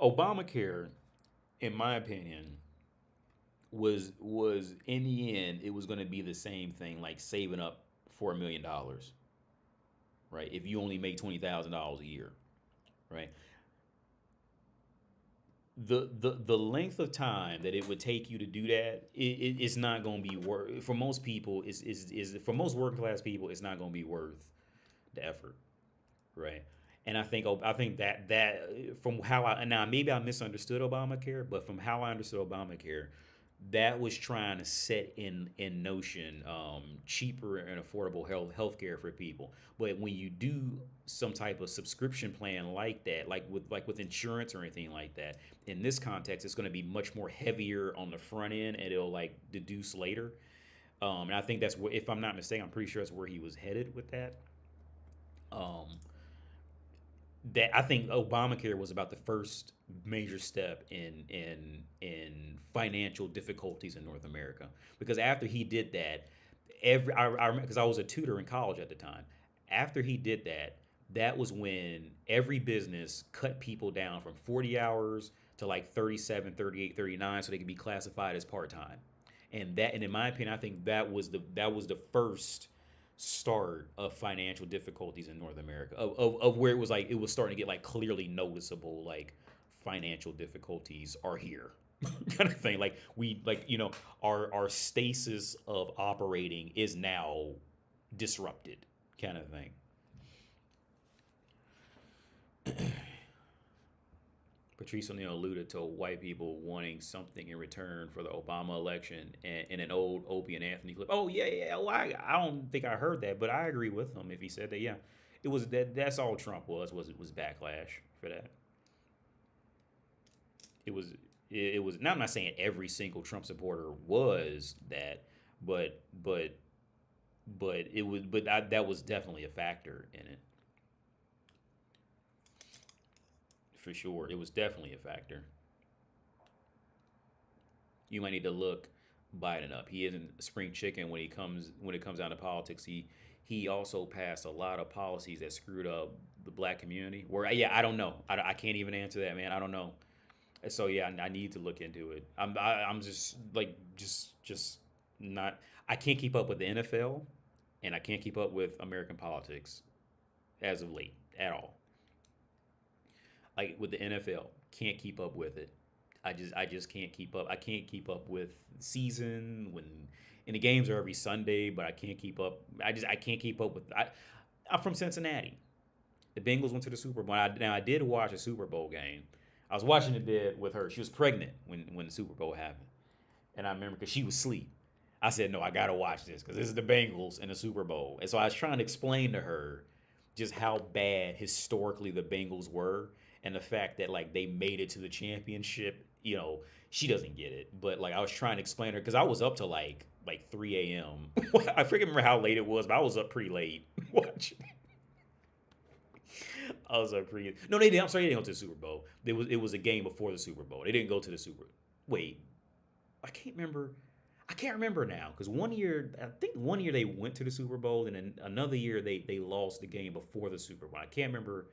Speaker 1: Obamacare, in my opinion, was in the end it was going to be the same thing like saving up $4 million, right? If you only make $20,000 a year, right? The length of time that it would take you to do that, it's not going to be worth for most people. Is for most working class people, it's not going to be worth the effort, right? And I think that from how I now maybe I misunderstood Obamacare, but from how I understood Obamacare, that was trying to set in notion cheaper and affordable healthcare for people. But when you do some type of subscription plan like that, like with insurance or anything like that, in this context, it's going to be much more heavier on the front end, and it'll like deduce later. And I think that's where, if I'm not mistaken, I'm pretty sure that's where he was headed with that. Um, that I think Obamacare was about the first major step in financial difficulties in North America, because after he did that, because I was a tutor in college at the time. After he did that, that was when every business cut people down from 40 hours to like 37, 38, 39, so they could be classified as part-time. And in my opinion, I think that was the first start of financial difficulties in North America, of where it was starting to get like clearly noticeable, like financial difficulties are here. Kind of thing, like we like our stasis of operating is now disrupted kind of thing. Patrice O'Neill alluded to white people wanting something in return for the Obama election and in an old Opie and Anthony clip. Oh yeah, yeah. Well, I don't think I heard that, but I agree with him if he said that. Yeah, it was that. That's all Trump was backlash for that. It was it was. Now I'm not saying every single Trump supporter was that, but it was. But that was definitely a factor in it. For sure, it was definitely a factor. You might need to look Biden up. He isn't spring chicken when it comes down to politics. He also passed a lot of policies that screwed up the black community. Where yeah, I don't know. I can't even answer that, man. I don't know. So yeah, I need to look into it. I'm just like just not. I can't keep up with the NFL, and I can't keep up with American politics as of late at all. Like with the NFL, can't keep up with it. I just can't keep up. I can't keep up with season when and the games are every Sunday, but I can't keep up. I can't keep up with. I'm from Cincinnati. The Bengals went to the Super Bowl. Now I did watch a Super Bowl game. I was watching it there with her. She was pregnant when the Super Bowl happened, and I remember because she was asleep. I said, "No, I gotta watch this because this is the Bengals in the Super Bowl." And so I was trying to explain to her just how bad historically the Bengals were, and the fact that like they made it to the championship. You know, she doesn't get it, but like I was trying to explain to her because I was up to like 3 a.m. I forget remember how late it was, but I was up pretty late watching. I was up pretty. No, they didn't. I'm sorry, they didn't go to the Super Bowl. It was a game before the Super Bowl. They didn't go to the Super. Wait, I can't remember. I can't remember now because I think one year they went to the Super Bowl, and then another year they lost the game before the Super Bowl. I can't remember.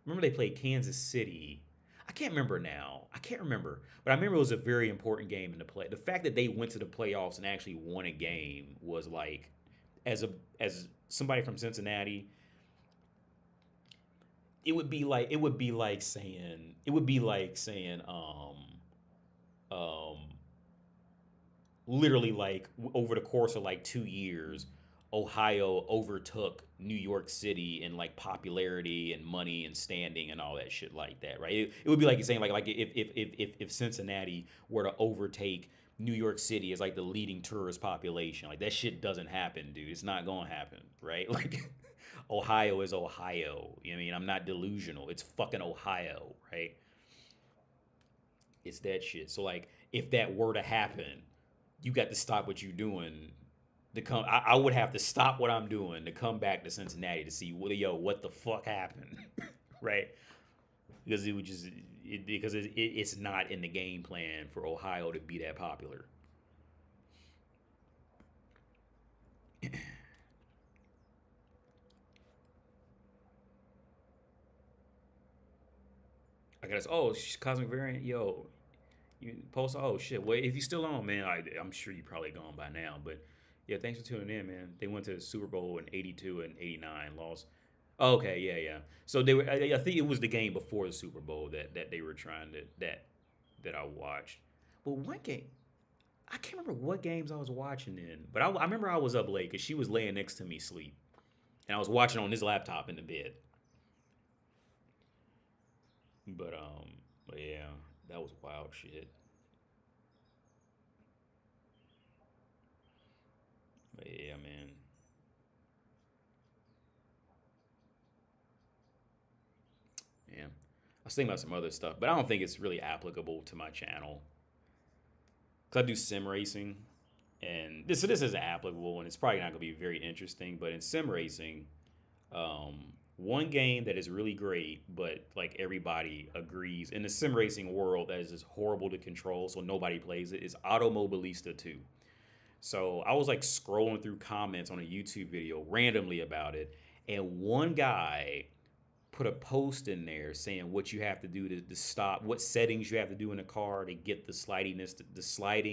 Speaker 1: Remember they played Kansas City. I can't remember now. I can't remember, but I remember it was a very important game in the play. The fact that they went to the playoffs and actually won a game was like, as somebody from Cincinnati, it would be like saying um literally like over the course of like 2 years, Ohio overtook New York City in like popularity and money and standing and all that shit like that, right? It would be like you're saying like if Cincinnati were to overtake New York City as like the leading tourist population, like that shit doesn't happen, dude. It's not gonna happen, right? Like Ohio is Ohio. You know what I mean? I'm not delusional. It's fucking Ohio, right? It's that shit. So like if that were to happen, you got to stop what you're doing to come. I would have to stop what I'm doing to come back to Cincinnati to see what the fuck happened, right? Because it would just it's not in the game plan for Ohio to be that popular. I guess. Oh, cosmic variant. Yo, you post. Oh shit. Wait, if you still on, man, I'm sure you probably gone by now. But yeah, thanks for tuning in, man. They went to the Super Bowl in '82 and '89, lost. Oh, okay, yeah, yeah. So they were. I think it was the game before the Super Bowl that they were trying to that I watched. But one game, I can't remember what games I was watching in. But I remember I was up late because she was laying next to me sleep, and I was watching on this laptop in the bed. But yeah, that was wild shit. But yeah, man. Yeah. I was thinking about some other stuff, but I don't think it's really applicable to my channel. Cause I do sim racing, and this is applicable, and it's probably not gonna be very interesting. But in sim racing, one game that is really great, but like everybody agrees in the sim racing world that is just horrible to control, so nobody plays it, is Automobilista 2. So I was like scrolling through comments on a YouTube video randomly about it, and one guy put a post in there saying what you have to do to stop, what settings you have to do in the car to get the sliding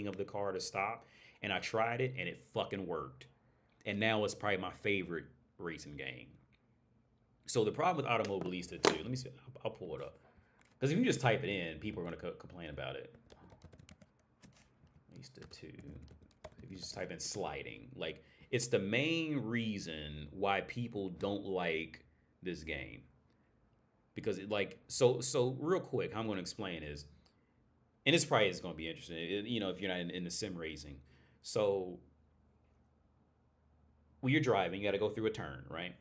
Speaker 1: of the car to stop. And I tried it, and it fucking worked. And now it's probably my favorite racing game. So the problem with Automobilista 2, let me see, I'll pull it up. Because if you just type it in, people are going to complain about it. Automobilista 2 If you just type in sliding, like it's the main reason why people don't like this game because it like so real quick. How I'm going to explain is, and this probably is going to be interesting. If you're not in the sim racing, so when you're driving, you got to go through a turn, right?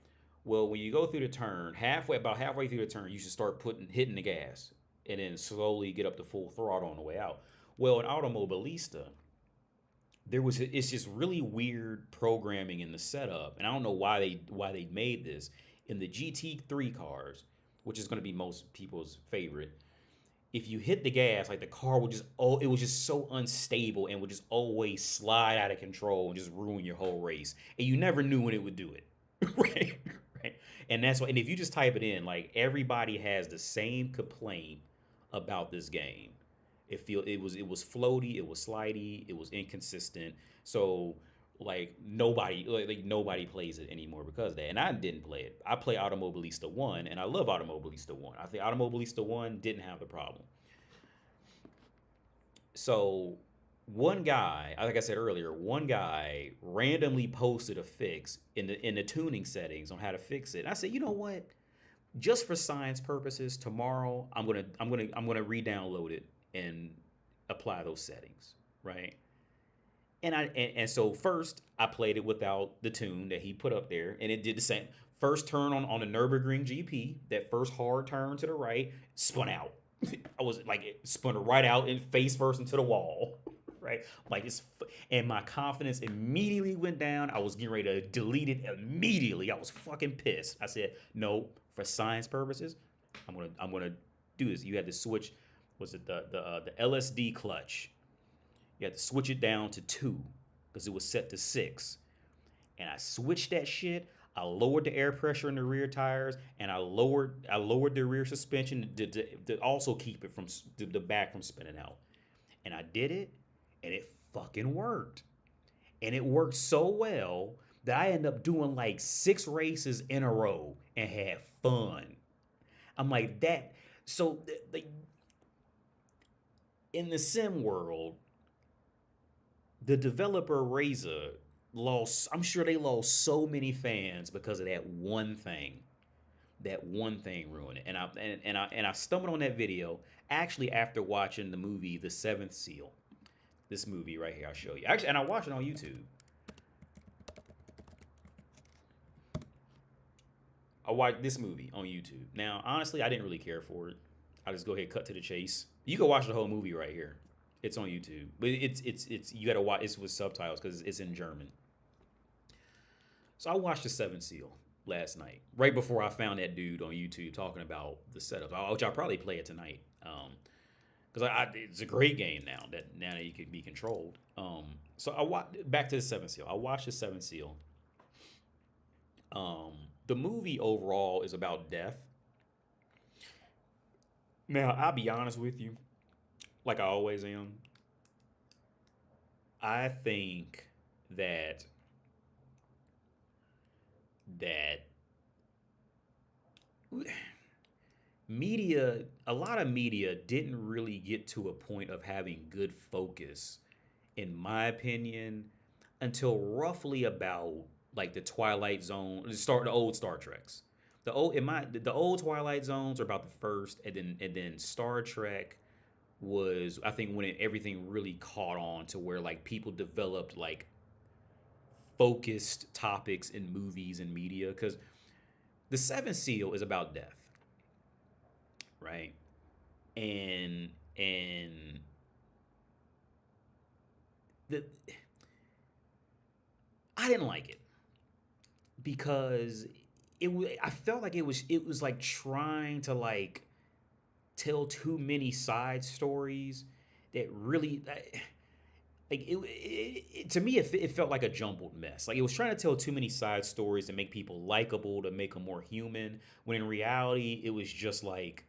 Speaker 1: Well, when you go through the turn, about halfway through the turn, you should start hitting the gas, and then slowly get up to full throttle on the way out. Well, in Automobilista, it's just really weird programming in the setup, and I don't know why they made this in the GT3 cars, which is going to be most people's favorite. If you hit the gas, like the car would just it was just so unstable and would just always slide out of control and just ruin your whole race, and you never knew when it would do it, right? Right. And that's why. And if you just type it in, like everybody has the same complaint about this game. It was floaty, it was slidey, it was inconsistent. So like nobody plays it anymore because of that. And I didn't play it. I play Automobilista 1 and I love Automobilista 1. I think Automobilista 1 didn't have the problem. So one guy, like I said earlier, one guy randomly posted a fix in the tuning settings on how to fix it. And I said, you know what? Just for science purposes, tomorrow I'm gonna re-download it and apply those settings, right? And so first I played it without the tune that he put up there, and it did the same. First turn on the Nürburgring GP, that first hard turn to the right, spun out. I was like, it spun right out and face first into the wall, right? Like and my confidence immediately went down. I was getting ready to delete it immediately. I was fucking pissed. I said, no, for science purposes, I'm gonna do this. You had to switch. Was it the LSD clutch? You had to switch it down to 2 because it was set to 6. And I switched that shit. I lowered the air pressure in the rear tires, and I lowered the rear suspension to also keep it from the back from spinning out. And I did it, and it fucking worked. And it worked so well that I ended up doing like 6 races in a row and had fun. I'm like that. So in the sim world, the developer Razer lost. I'm sure they lost so many fans because of that one thing. That one thing ruined it. And I stumbled on that video actually after watching the movie The Seventh Seal. This movie right here, I'll show you. Actually, and I watched it on YouTube. I watched this movie on YouTube. Now, honestly, I didn't really care for it. I'll just go ahead and cut to the chase. You can watch the whole movie right here. It's on YouTube, but it's you gotta watch. It's with subtitles because it's in German. So I watched The Seventh Seal last night, right before I found that dude on YouTube talking about the setup, which I'll probably play it tonight. Because it's a great game now that you can be controlled. So I watched back to The Seventh Seal. I watched The Seventh Seal. The movie overall is about death. Now, I'll be honest with you, like I always am. I think that a lot of media didn't really get to a point of having good focus, in my opinion, until roughly about like the Twilight Zone, the old Star Treks. The old Twilight Zones are about the first, and then Star Trek was, I think, when everything really caught on to where like people developed like focused topics in movies and media, because the Seventh Seal is about death, right? And the I didn't like it because I felt like it was like trying to like tell too many side stories that really like to me it felt like a jumbled mess. Like it was trying to tell too many side stories to make people likable, to make them more human, when in reality it was just like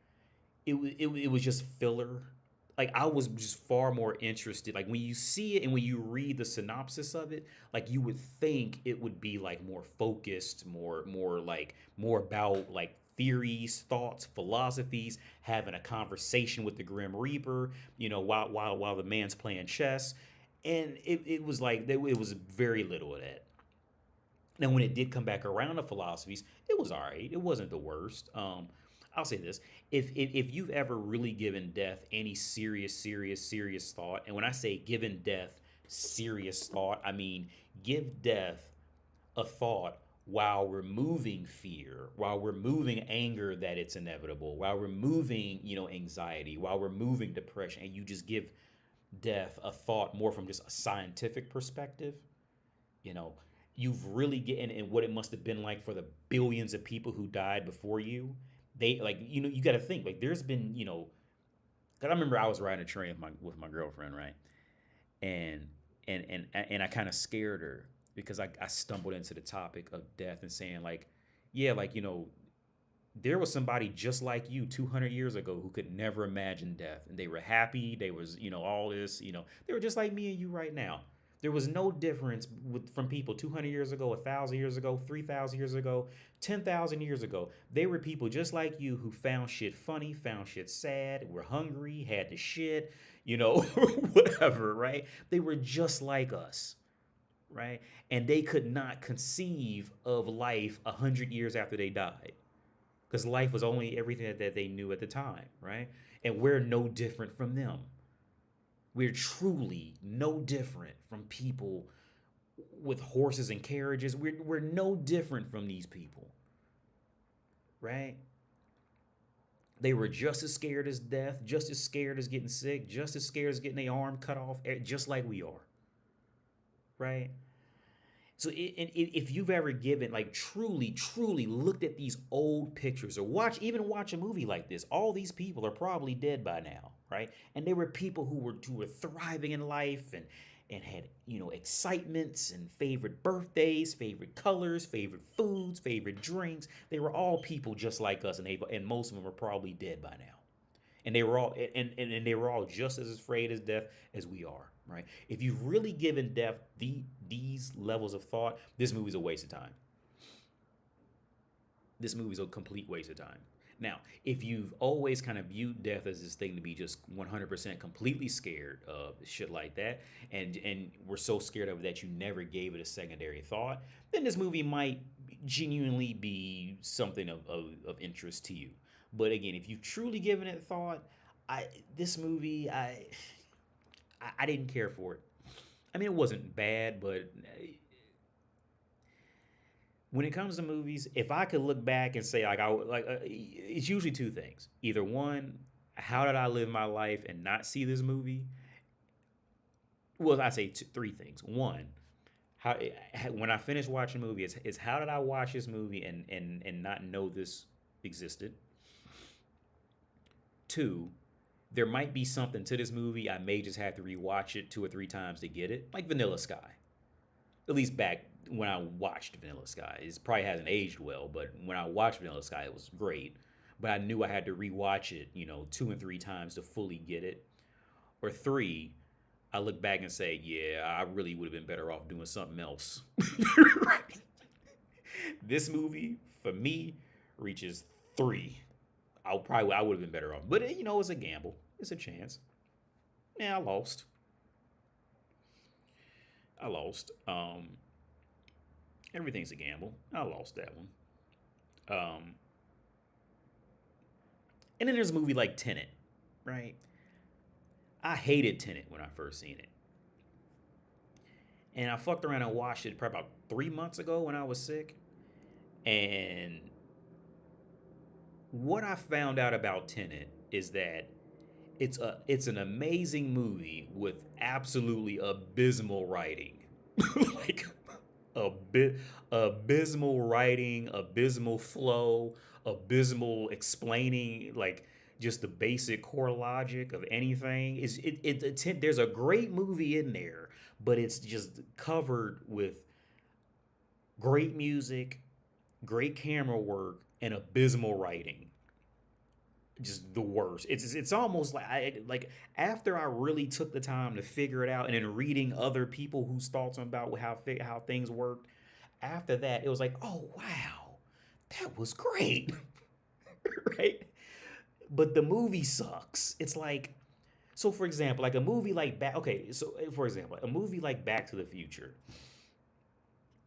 Speaker 1: it was just filler. Like I was just far more interested. Like when you see it and when you read the synopsis of it, like you would think it would be like more focused, more about like theories, thoughts, philosophies, having a conversation with the Grim Reaper, while the man's playing chess. And it was like it was very little of that. Now, when it did come back around to philosophies, it was all right. It wasn't the worst. I'll say this: if you've ever really given death any serious thought, and when I say given death serious thought, I mean give death a thought while removing fear, while removing anger that it's inevitable, while removing anxiety, while removing depression, and you just give death a thought more from just a scientific perspective, you know, you've really getting and what it must have been like for the billions of people who died before you. They like you got to think like there's been because I remember I was riding a train with my girlfriend, right, and and I kind of scared her because I stumbled into the topic of death and saying like, yeah, like there was somebody just like you 200 years ago who could never imagine death, and they were happy. They was all this, they were just like me and you right now. There was no difference from people 200 years ago, 1,000 years ago, 3,000 years ago, 10,000 years ago. They were people just like you who found shit funny, found shit sad, were hungry, had the shit, whatever, right? They were just like us, right? And they could not conceive of life 100 years after they died because life was only everything that they knew at the time, right? And we're no different from them. We're truly no different from people with horses and carriages. We're no different from these people, right? They were just as scared as death, just as scared as getting sick, just as scared as getting their arm cut off, just like we are, right? So if you've ever given, like truly looked at these old pictures or watch a movie like this, all these people are probably dead by now, right? And there were people who were thriving in life and had, excitements and favorite birthdays, favorite colors, favorite foods, favorite drinks. They were all people just like us, and most of them are probably dead by now. And they were all and they were all just as afraid as death as we are, right? If you've really given death these levels of thought, this movie's a waste of time. This movie's a complete waste of time. Now, if you've always kind of viewed death as this thing to be just 100% completely scared of shit like that, and were so scared of it that you never gave it a secondary thought, then this movie might genuinely be something of interest to you. But again, if you've truly given it thought, this movie, I didn't care for it. I mean, it wasn't bad, but when it comes to movies, if I could look back and say it's usually two things. Either one, how did I live my life and not see this movie? Well, I say three things. One, how when I finish watching a movie, it's how did I watch this movie and not know this existed? Two, there might be something to this movie. I may just have to rewatch it 2 or 3 times to get it, like Vanilla Sky. At least back when I watched Vanilla Sky. It probably hasn't aged well, but when I watched Vanilla Sky, it was great. But I knew I had to rewatch it, 2 and 3 times to fully get it. Or three, I look back and say, yeah, I really would have been better off doing something else. Right? This movie, for me, reaches 3. I would have been better off. But, it's a gamble. It's a chance. Yeah, I lost. Everything's a gamble. I lost that one. And then there's a movie like Tenet, right? I hated Tenet when I first seen it. And I fucked around and watched it probably about 3 months ago when I was sick. And what I found out about Tenet is that it's an amazing movie with absolutely abysmal writing. Like a bit abysmal writing, abysmal flow, abysmal explaining like just the basic core logic of anything. There's a great movie in there, but it's just covered with great music, great camera work, and abysmal writing. Just the worst. It's almost like after I really took the time to figure it out, and then reading other people whose thoughts about how things worked. After that, it was like, oh wow, that was great, right? But the movie sucks. It's like So for example, like a movie like Back. Okay, so for example, a movie like Back to the Future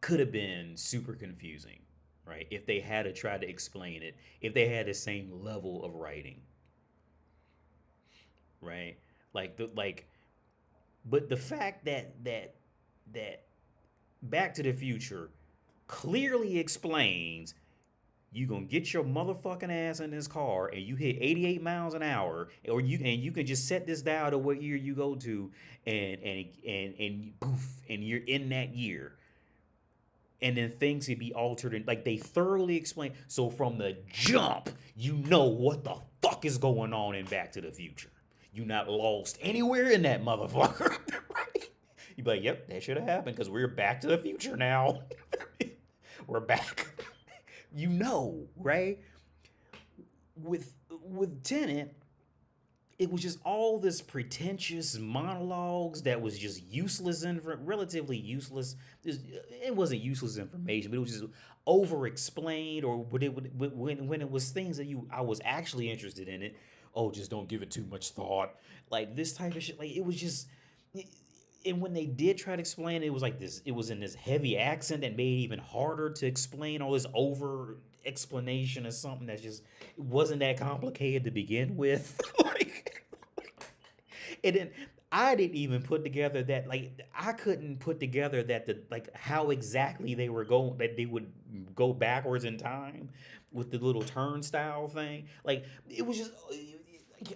Speaker 1: could have been super confusing, right? If they had to try to explain it, if they had the same level of writing, right? Like, but the fact that Back to the Future clearly explains you gonna get your motherfucking ass in this car and you hit 88 miles an hour, or you can just set this dial to what year you go to, and poof, and you're in that year, and then things could be altered, and like they thoroughly explain. So from the jump, you know what the fuck is going on in Back to the Future. You not lost anywhere in that motherfucker. Right? You be like, yep, that should have happened because we're Back to the Future now. We're back. You know, right? With Tenet, it was just all this pretentious monologues that was just useless and relatively useless. It wasn't useless information, but it was just over explained, or when it was things that I was actually interested in it. Oh, just don't give it too much thought. Like this type of shit. Like it was just. And when they did try to explain it, it was like this. It was in this heavy accent that made it even harder to explain. All this over explanation of something that just wasn't that complicated to begin with. Like, and then I didn't even put together that, like, I couldn't put together that the like how exactly they were going, that they would go backwards in time with the little turnstile thing. Like it was just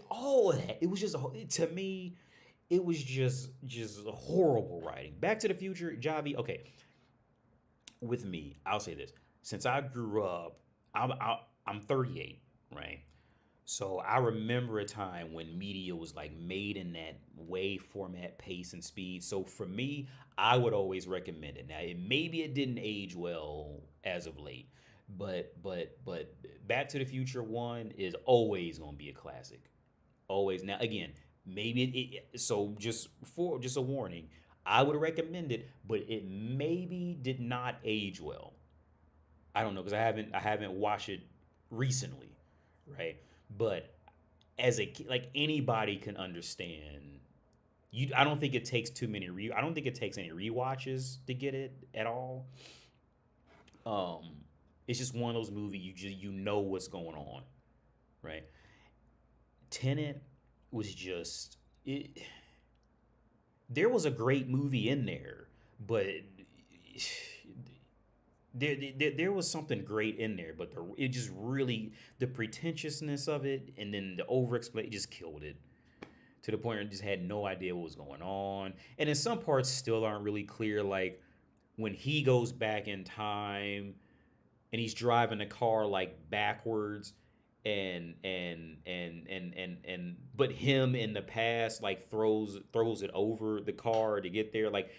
Speaker 1: all of that. It was just to me. It was just horrible writing. Back to the Future, Javi. Okay, with me, I'll say this: since I grew up, I'm 38, right? So I remember a time when media was like made in that way, format, pace, and speed. So for me, I would always recommend it. Now, maybe it didn't age well as of late, but Back to the Future one is always gonna be a classic. Always. Now, again, maybe so just a warning. I would recommend it, but it maybe did not age well. I don't know because I haven't watched it recently, right? But as like anybody can understand, I don't think it takes too many I don't think it takes any rewatches to get it at all. Um, it's just one of those movies you know what's going on, right? Tenet was just it. There was a great movie in there, but there was something great in there, but it just really the pretentiousness of it and then the over explain just killed it to the point where I just had no idea what was going on. And in some parts still aren't really clear, like when he goes back in time and he's driving the car like backwards and but him in the past like throws it over the car to get there. Like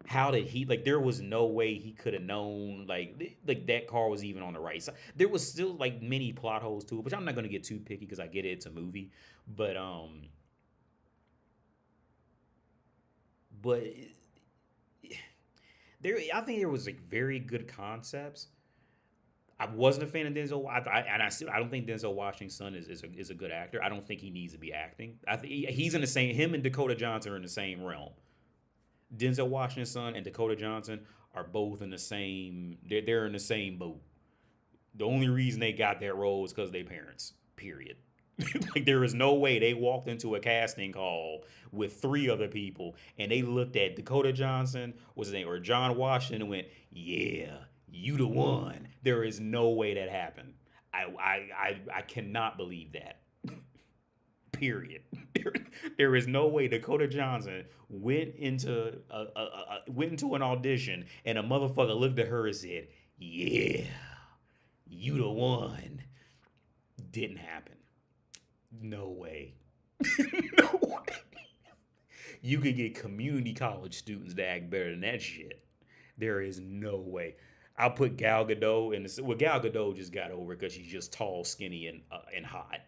Speaker 1: how did he, like there was no way he could have known like that car was even on the right side. There was still like many plot holes to it, which I'm not going to get too picky because I get it, it's a movie. But there, I think there was like very good concepts. I wasn't a fan of Denzel. I don't think Denzel Washington is a good actor. I don't think he needs to be acting. I think he's in the same. Him and Dakota Johnson are in the same realm. Denzel Washington and Dakota Johnson are both in the same. They're in the same boat. The only reason they got that role is because they parents. Period. Like there is no way they walked into a casting call with three other people and they looked at Dakota Johnson, what's his name, or John Washington, and went, "Yeah, you the one." There is no way that happened. I cannot believe that. Period. There is no way Dakota Johnson went into an audition and a motherfucker looked at her and said, "Yeah, you the one." Didn't happen. No way. No way. You could get community college students to act better than that shit. There is no way. I'll put Gal Gadot in the. Well, Gal Gadot just got over because she's just tall, skinny, and hot.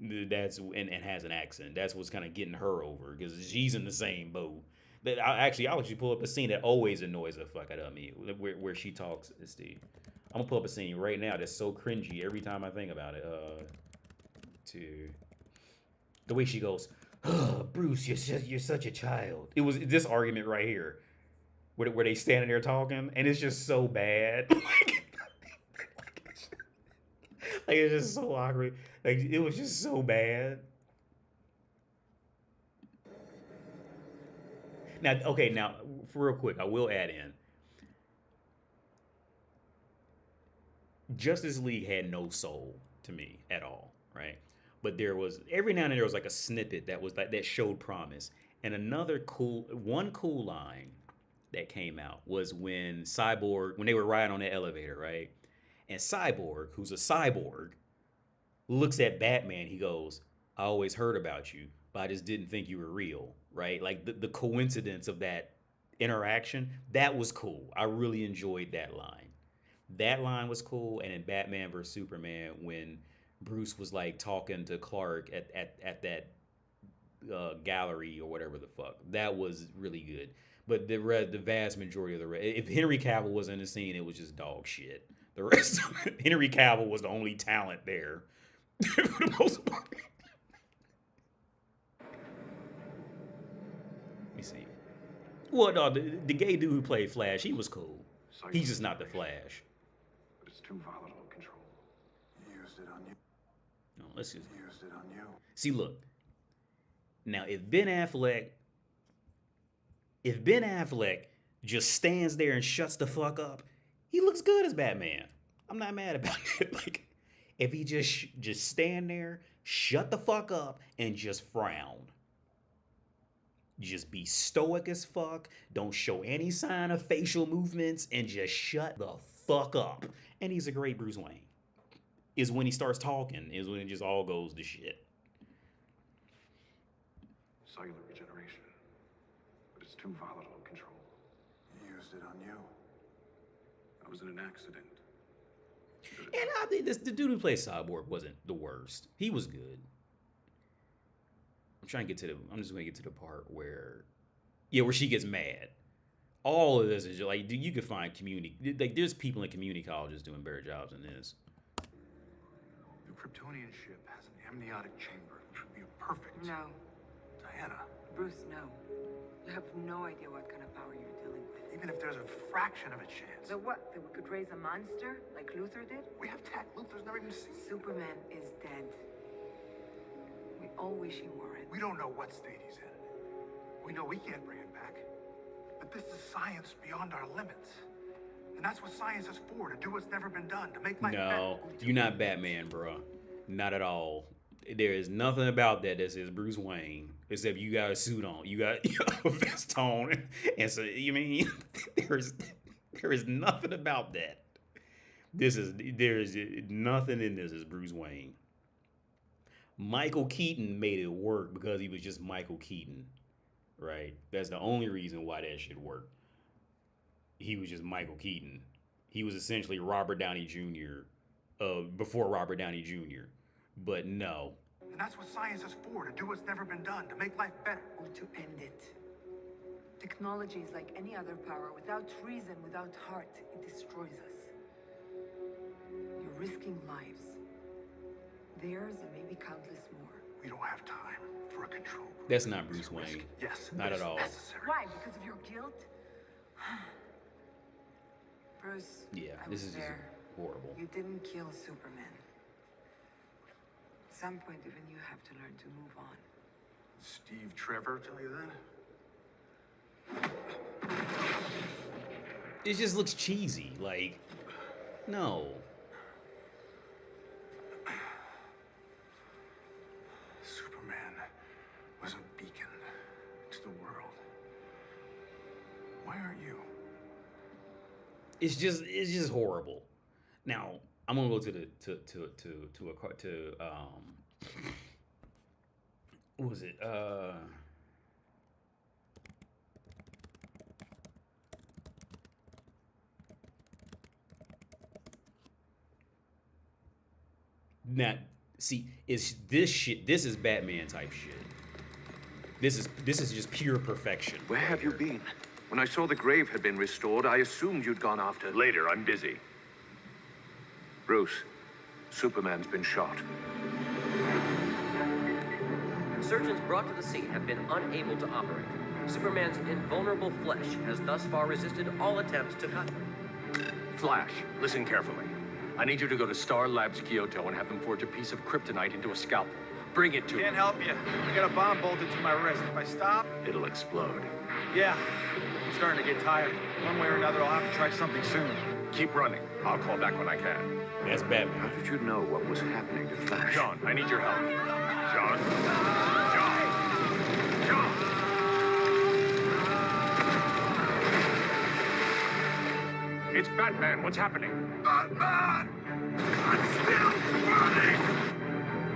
Speaker 1: And has an accent. That's what's kind of getting her over because she's in the same boat. I'll actually pull up a scene that always annoys the fuck out of me where she talks. Steve, I'm gonna pull up a scene right now that's so cringy every time I think about it. To the way she goes, Oh, Bruce, you're such a child. It was this argument right here where they standing there talking, and it's just so bad. Like it's just so awkward. Like it was just so bad. Now, okay, now real quick, I will add in Justice League had no soul to me at all, right? But there was every now and then there was like a snippet that was like that showed promise. And another cool line that came out was when Cyborg when they were riding on the elevator, right? And Cyborg, who's a cyborg, looks at Batman. He goes, "I always heard about you, but I just didn't think you were real." Right? Like the coincidence of that interaction, that was cool. I really enjoyed that line. That line was cool. And in Batman versus Superman, when Bruce was like talking to Clark at that gallery or whatever the fuck, that was really good. But the vast majority of the rest, if Henry Cavill was in the scene, it was just dog shit. The rest, Henry Cavill was the only talent there for the most part. Let me see. Well, no, the gay dude who played Flash, he was cool. He's just not the Flash.
Speaker 2: But it's too volatile to control. He used it on you.
Speaker 1: No, let's just
Speaker 2: He used it on you.
Speaker 1: see. Look, now if Ben Affleck just stands there and shuts the fuck up, he looks good as Batman. I'm not mad about it. Like, if he just stand there, shut the fuck up, and just frown. Just be stoic as fuck. Don't show any sign of facial movements, and just shut the fuck up. And he's a great Bruce Wayne. Is when he starts talking, is when it just all goes to shit.
Speaker 2: Cellular regeneration. But it's too volatile to control. He used it on you. I was in an accident.
Speaker 1: And I think the dude who plays Cyborg wasn't the worst. He was good. I'm just gonna get to the part where, yeah, where she gets mad. All of this is just like, dude, you could find like there's people in community colleges doing better jobs than this.
Speaker 2: The Kryptonian ship has an amniotic chamber, which would be perfect.
Speaker 3: No.
Speaker 2: Diana,
Speaker 3: Bruce, no. You have no idea what kind of power you're dealing with.
Speaker 2: even if there's a fraction of a chance.
Speaker 3: So what? That we could raise a monster like Luthor did?
Speaker 2: We have tech Luther's never even seen.
Speaker 3: Superman is dead. We all wish he weren't.
Speaker 2: We don't know what state he's in. We know we can't bring him back. But this is science beyond our limits. And that's what science is for, to do what's never been done, to make life
Speaker 1: No,
Speaker 2: better.
Speaker 1: you're not Batman, bro. Not at all. There is nothing about that says Bruce Wayne, except you got a suit on, you got a vest on, and so you mean there is nothing about that. There is nothing in this as Bruce Wayne. Michael Keaton made it work because he was just Michael Keaton, right? That's the only reason why that shit worked. He was just Michael Keaton. He was essentially Robert Downey Jr. Before Robert Downey Jr. But no.
Speaker 2: And that's what science is for, to do what's never been done, to make life better.
Speaker 3: Or to end it. Technology is like any other power. Without reason, without heart, it destroys us. You're risking lives. Theirs and maybe countless more.
Speaker 2: We don't have time for a control group.
Speaker 1: That's not Bruce
Speaker 2: It's a risk,
Speaker 1: Wayne.
Speaker 2: yes,
Speaker 1: Not
Speaker 2: but
Speaker 1: at
Speaker 2: it's
Speaker 1: all.
Speaker 2: necessary.
Speaker 3: Why? Because of your guilt? Bruce,
Speaker 1: Yeah,
Speaker 3: I
Speaker 1: this
Speaker 3: was
Speaker 1: is just
Speaker 3: there.
Speaker 1: horrible.
Speaker 3: You didn't kill Superman. At some point, even you have to learn to move on.
Speaker 2: Steve Trevor tell you that?
Speaker 1: It just looks cheesy. Like, no.
Speaker 2: Superman was a beacon to the world. Why aren't you?
Speaker 1: It's just horrible. Now I'm gonna go to what was it? Now, see, it's this shit. This is Batman type shit. This is just pure perfection.
Speaker 4: Where have you been? When I saw the grave had been restored, I assumed you'd gone after...
Speaker 5: Later, I'm busy.
Speaker 4: Bruce, Superman's been shot.
Speaker 5: surgeons brought to the scene have been unable to operate. Superman's invulnerable flesh has thus far resisted all attempts to cut them.
Speaker 4: Flash, listen carefully. I need you to go to Star Labs Kyoto and have them forge a piece of kryptonite into a scalpel. Bring it to me.
Speaker 6: Can't help you. I got a bomb bolted to my wrist. If I stop,
Speaker 4: It'll explode.
Speaker 6: yeah. I'm starting to get tired. One way or another, I'll have to try something soon.
Speaker 4: Keep running. I'll call back when I can.
Speaker 1: That's
Speaker 4: How
Speaker 1: Batman.
Speaker 4: did you know what was happening to Flash? John, I need your help. John? John! John! It's Batman. What's happening?
Speaker 2: Batman! I'm still running!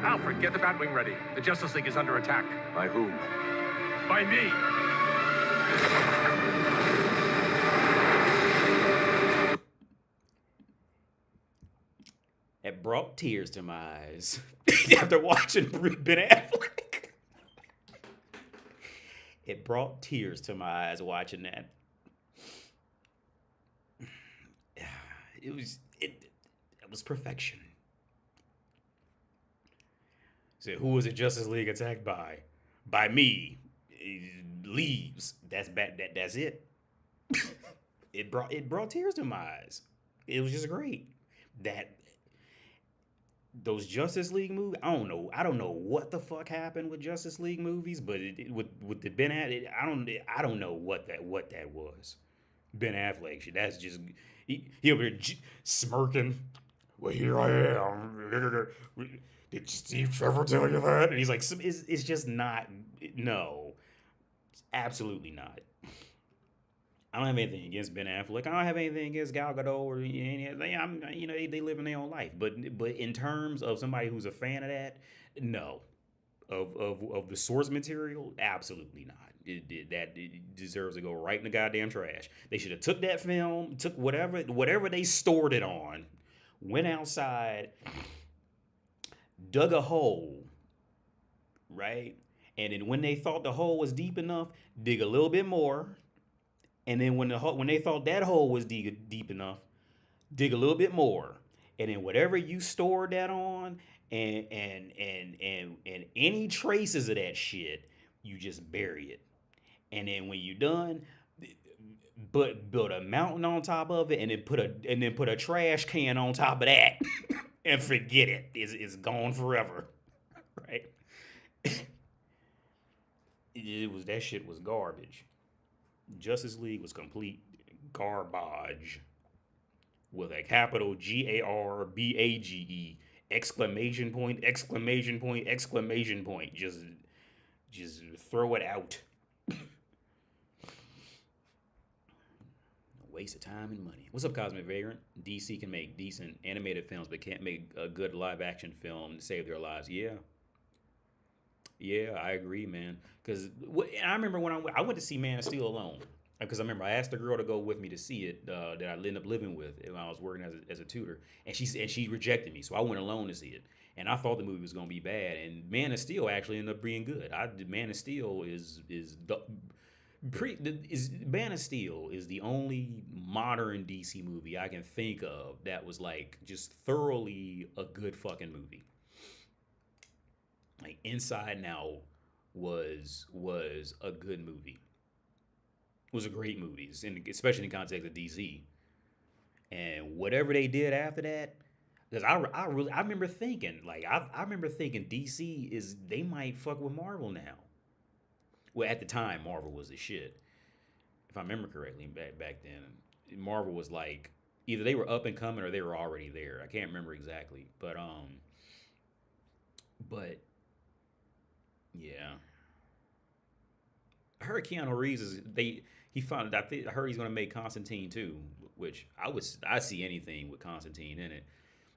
Speaker 4: Alfred, get the Batwing ready. The Justice League is under attack. By whom? By me.
Speaker 1: It brought tears to my eyes after watching Ben Affleck. It brought tears to my eyes watching that. It was perfection. So who was the Justice League attacked by? By me. It leaves. That's it. It brought tears to my eyes. It was just great. Those Justice League movies, I don't know what the fuck happened with Justice League movies, but with the Ben Affleck, I don't know what that was. Ben Affleck shit. That's just he'll be smirking. Well, here I am. Did Steve Trevor tell you that? And he's like, it's just not. No, it's absolutely not. I don't have anything against Ben Affleck. I don't have anything against Gal Gadot or any. They live in their own life. But in terms of somebody who's a fan of that, no. Of the source material, absolutely not. It deserves to go right in the goddamn trash. They should have took that film, took whatever they stored it on, went outside, dug a hole, right? And then when they thought the hole was deep enough, dig a little bit more. And then when they thought that hole was deep enough, dig a little bit more. And then whatever you stored that on and any traces of that shit, you just bury it. And then when you're done, build a mountain on top of it and then put a trash can on top of that and forget it. It's gone forever. Right? That shit was garbage. Justice League was complete garbage with a capital GARBAGE exclamation point. Just throw it out. Waste of time and money. What's up, Cosmic Vagrant? DC can make decent animated films but can't make a good live action film to save their lives. Yeah, I agree, man. Because I remember when I went to see Man of Steel alone. Because I remember I asked the girl to go with me to see it that I ended up living with when I was working as a tutor. And she rejected me. So I went alone to see it. And I thought the movie was going to be bad. And Man of Steel actually ended up being good. Man of Steel Man of Steel is the only modern DC movie I can think of that was like just thoroughly a good fucking movie. Like Inside Out was a good movie. It was a great movie, especially in the context of DC. And whatever they did after that, because I remember thinking DC they might fuck with Marvel now. Well, at the time, Marvel was the shit. If I remember correctly, back then, Marvel was like either they were up and coming or they were already there. I can't remember exactly, but yeah. I heard Keanu Reeves I heard he's gonna make Constantine too, which I see anything with Constantine in it.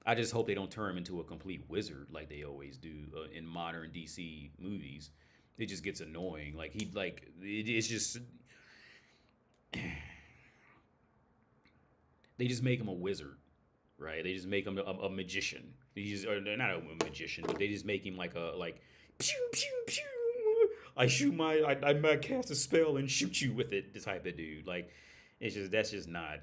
Speaker 1: I just hope they don't turn him into a complete wizard like they always do in modern DC movies. It just gets annoying. It's just they just make him a wizard, right? They just make him a magician. Or not a magician, but they just make him like pew pew pew. I might cast a spell and shoot you with it. This type of dude, that's just not.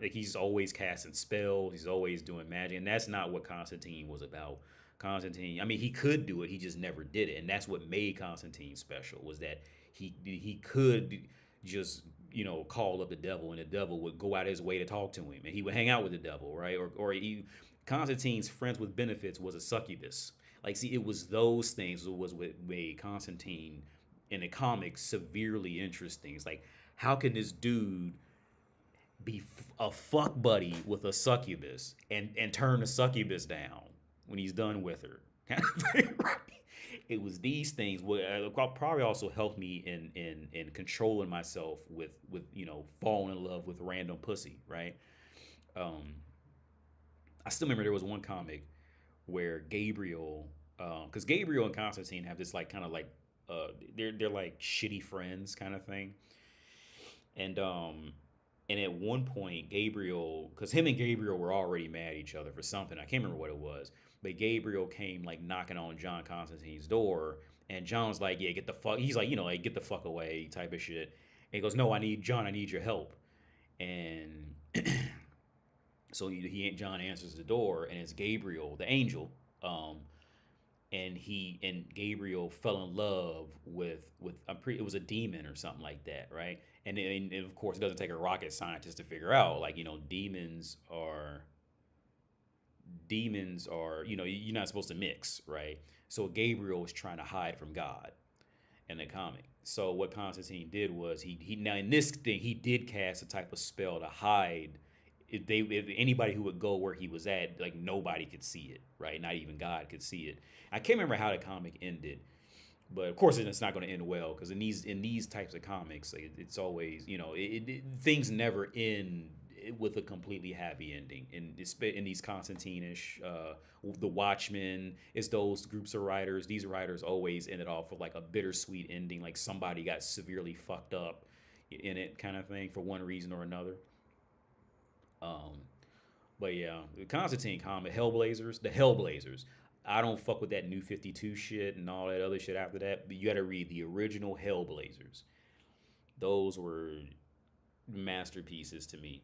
Speaker 1: He's always casting spells. He's always doing magic, and that's not what Constantine was about. Constantine, I mean, he could do it, he just never did it, and that's what made Constantine special, was that he could just, you know, call up the devil, and the devil would go out his way to talk to him, and he would hang out with the devil, right? Constantine's friends with benefits was a succubus. Like, see, it was those things that was what made Constantine in the comics severely interesting. It's like, how can this dude be a fuck buddy with a succubus and turn the succubus down when he's done with her? Kind of thing, right? It was these things. Probably also helped me in controlling myself with you know, falling in love with random pussy, right? I still remember there was one comic where Gabriel, because Gabriel and Constantine have this like kind of like they're like shitty friends kind of thing, and at one point Gabriel, because him and Gabriel were already mad at each other for something, I can't remember what it was, but Gabriel came like knocking on John Constantine's door, and John's like, yeah, get the fuck, he's like, you know, like, get the fuck away type of shit, and he goes, no, I need your help, and so John answers the door, and it's Gabriel, the angel, and Gabriel fell in love with it was a demon or something like that, right? And of course, it doesn't take a rocket scientist to figure out, like, you know, demons are, you know, you're not supposed to mix, right? So Gabriel was trying to hide from God in the comic. So what Constantine did was he now in this thing he did cast a type of spell to hide. If anybody who would go where he was at, like, nobody could see it, right? Not even God could see it. I can't remember how the comic ended, but of course it's not going to end well, because in these types of comics, it's always, you know, things never end with a completely happy ending. And in these Constantine-ish, the Watchmen, is those groups of writers. These writers always ended off with like a bittersweet ending, like somebody got severely fucked up in it, kind of thing, for one reason or another. But yeah, the Constantine comic, the Hellblazers. I don't fuck with that New 52 shit and all that other shit after that, but you gotta read the original Hellblazers. Those were masterpieces to me.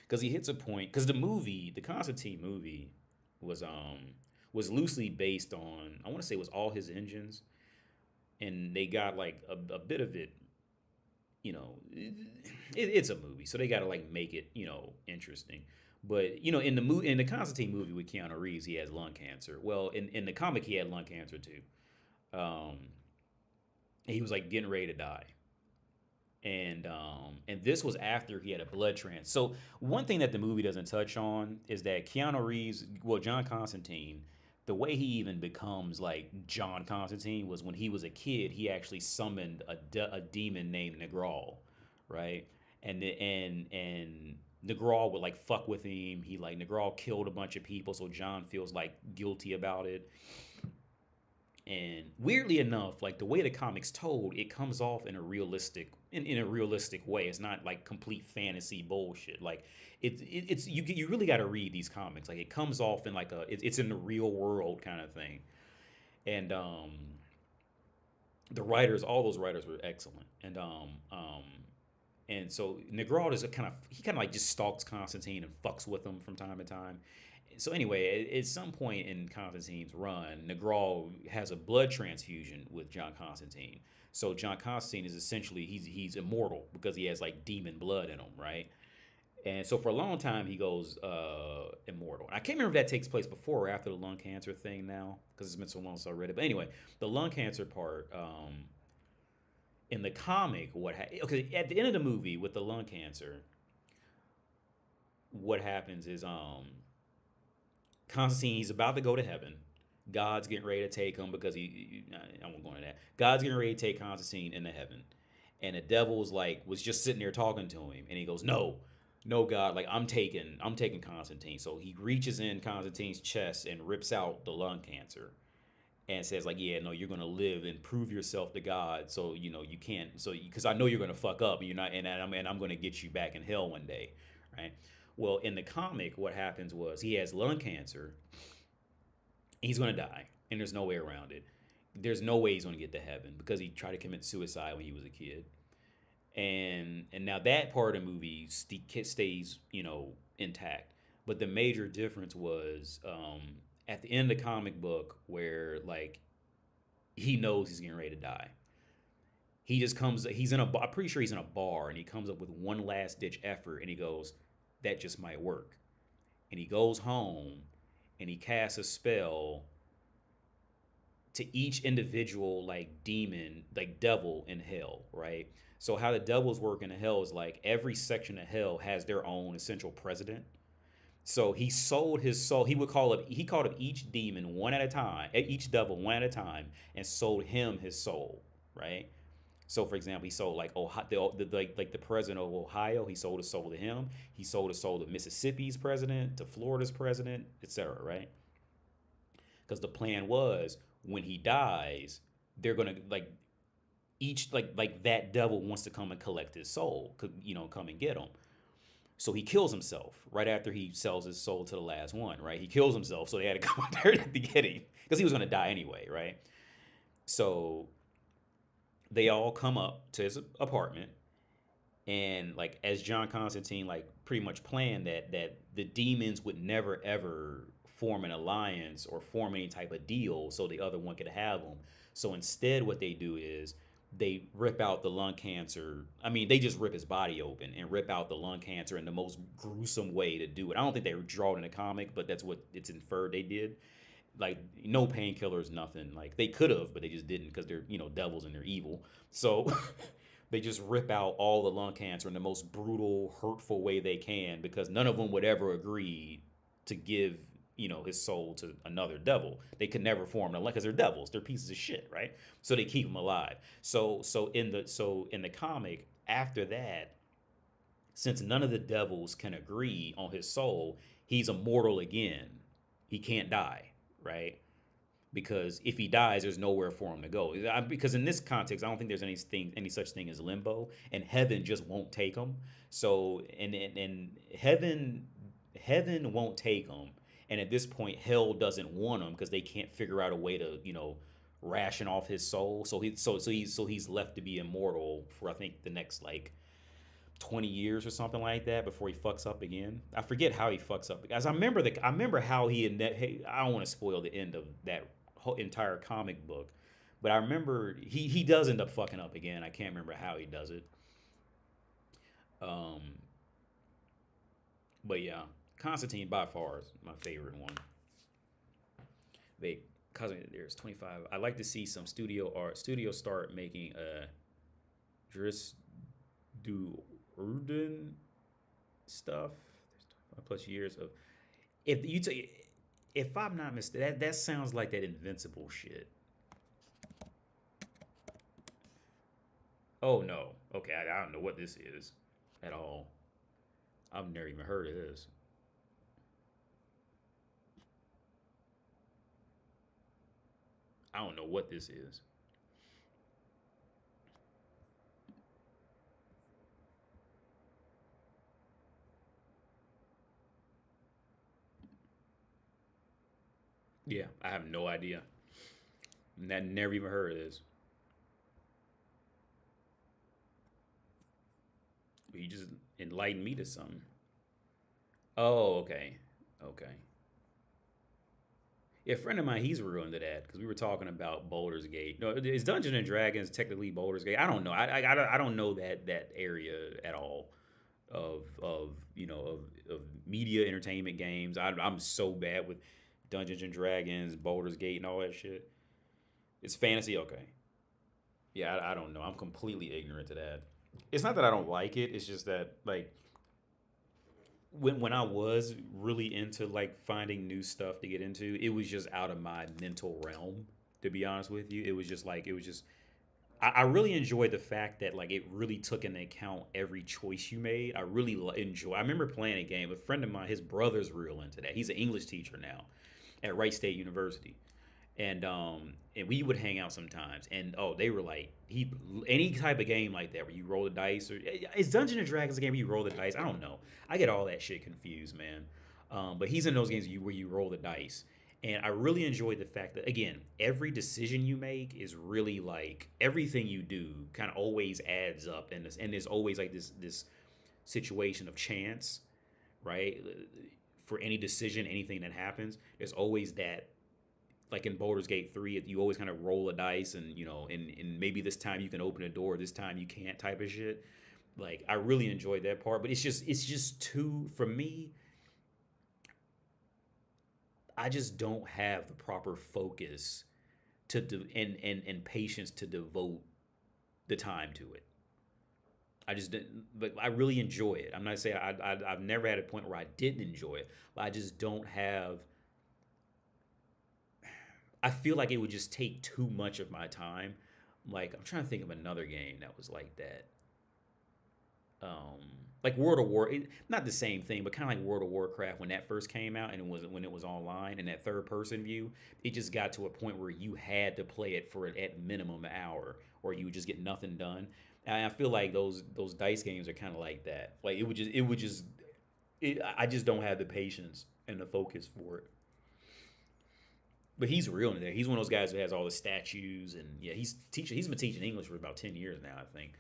Speaker 1: Because he hits a point, because the Constantine movie was loosely based on, I want to say it was all his engines, and they got like a bit of it, you know, it's a movie, so they got to like make it, you know, interesting. But, you know, in the Constantine movie with Keanu Reeves, he has lung cancer. Well, in the comic, he had lung cancer too. He was like getting ready to die. And this was after he had a blood transplant. So one thing that the movie doesn't touch on is that Keanu Reeves, well, John Constantine, the way he even becomes like John Constantine was when he was a kid, he actually summoned a demon named Negral, right? And Negral would like fuck with him. Negral killed a bunch of people, so John feels like guilty about it. And weirdly enough, like the way the comic's told, it comes off in a realistic way. It's not like complete fantasy bullshit. Like it's you really got to read these comics. Like it comes off in like it's in the real world kind of thing. And all those writers were excellent. And so Negral is kind of like just stalks Constantine and fucks with him from time to time. So anyway, at some point in Constantine's run, Negral has a blood transfusion with John Constantine. So John Constantine is essentially, he's immortal because he has like demon blood in him, right? And so for a long time, he goes immortal. I can't remember if that takes place before or after the lung cancer thing now, because it's been so long since I read it. But anyway, the lung cancer part, in the comic, okay, at the end of the movie with the lung cancer, what happens is Constantine, he's about to go to heaven. God's getting ready to take him because I won't go into that. God's getting ready to take Constantine into heaven. And the devil was just sitting there talking to him. And he goes, no, God, like I'm taking Constantine. So he reaches in Constantine's chest and rips out the lung cancer and says like, yeah, no, you're going to live and prove yourself to God. So, you know, you can't, so, because I know you're going to fuck up and you're not, and I'm going to get you back in hell one day. Right. Well, in the comic, what happens was he has lung cancer. He's going to die, and there's no way around it. There's no way he's going to get to heaven because he tried to commit suicide when he was a kid. And now that part of the movie stays, you know, intact. But the major difference was at the end of the comic book where like he knows he's getting ready to die. He just comes. He's in a. I'm pretty sure he's in a bar, and he comes up with one last ditch effort, and he goes, "That just might work." And he goes home, and he casts a spell to each individual like demon, like devil in hell, right? So how the devils work in hell is like every section of hell has their own essential president. So he sold his soul. He called up each demon one at a time, each devil one at a time, and sold him his soul, right? So, for example, he sold like Ohio, like the president of Ohio. He sold his soul to him. He sold his soul to Mississippi's president, to Florida's president, etc. Right? Because the plan was when he dies, they're gonna like each like that devil wants to come and collect his soul, come and get him. So he kills himself right after he sells his soul to the last one. Right? He kills himself, so they had to come out there to get him because he was gonna die anyway. Right? So they all come up to his apartment, and like as John Constantine like pretty much planned that the demons would never ever form an alliance or form any type of deal so the other one could have them. So instead what they do is they rip out the lung cancer. I mean, they just rip his body open and rip out the lung cancer in the most gruesome way to do it. I don't think they were drawn in a comic, but that's what it's inferred they did. Like no painkillers, nothing. Like they could have, but they just didn't because they're devils and they're evil. So they just rip out all the lung cancer in the most brutal, hurtful way they can because none of them would ever agree to give his soul to another devil. They could never form an because they're devils. They're pieces of shit, right? So they keep him alive. So in the comic after that, since none of the devils can agree on his soul, he's immortal again. He can't die. Right? Because if he dies, there's nowhere for him to go. Because in this context, I don't think there's any such thing as limbo, and heaven just won't take him. So, and heaven won't take him, and at this point, hell doesn't want him because they can't figure out a way to ration off his soul. So he's left to be immortal for I think the next like 20 years or something like that before he fucks up again. I forget how he fucks up. As I remember how he I don't want to spoil the end of that whole entire comic book, but I remember he does end up fucking up again. I can't remember how he does it. But yeah, Constantine by far is my favorite one. There's 25. I like to see some studios start making Dris do Urban stuff. Plus years of if I'm not mistaken, that sounds like that Invincible shit. Oh no. Okay, I don't know what this is at all. I've never even heard of this. I don't know what this is. Yeah, I have no idea. Never even heard of this. You just enlightened me to something. Oh, okay. Okay. Yeah, a friend of mine, he's real into that because we were talking about Baldur's Gate. No, is Dungeons and Dragons technically Baldur's Gate? I don't know. I don't know that area at all of media entertainment games. I'm so bad with Dungeons and Dragons, Baldur's Gate, and all that shit. It's fantasy, okay. Yeah, I don't know. I'm completely ignorant to that. It's not that I don't like it. It's just that like when I was really into like finding new stuff to get into, it was just out of my mental realm. To be honest with you, it was just. I really enjoyed the fact that like it really took into account every choice you made. I really enjoy. I remember playing a game. A friend of mine, his brother's real into that. He's an English teacher now at Wright State University, and we would hang out sometimes. And they were like any type of game like that where you roll the dice, or is Dungeons and Dragons a game where you roll the dice? I don't know. I get all that shit confused, man. But he's in those games where you roll the dice. And I really enjoyed the fact that, again, every decision you make is really like everything you do kind of always adds up. And there's always like this situation of chance, right? for any decision, anything that happens, there's always that. Like in Baldur's Gate 3, you always kind of roll a dice, and and maybe this time you can open a door, this time you can't, type of shit. Like, I really enjoyed that part, but it's just too, for me, I just don't have the proper focus and patience to devote the time to it. I just didn't, but I really enjoy it. I'm not saying I've never had a point where I didn't enjoy it, but I just don't have. I feel like it would just take too much of my time. Like, I'm trying to think of another game that was like that. Like World of War, not the same thing, but kind of like World of Warcraft when that first came out, and when it was online and that third person view, it just got to a point where you had to play it for at minimum an hour, or you would just get nothing done. And I feel like those dice games are kind of like that. Like, I just don't have the patience and the focus for it. But he's real in there. He's one of those guys who has all the statues, and yeah, he's been teaching English for about 10 years now, I think.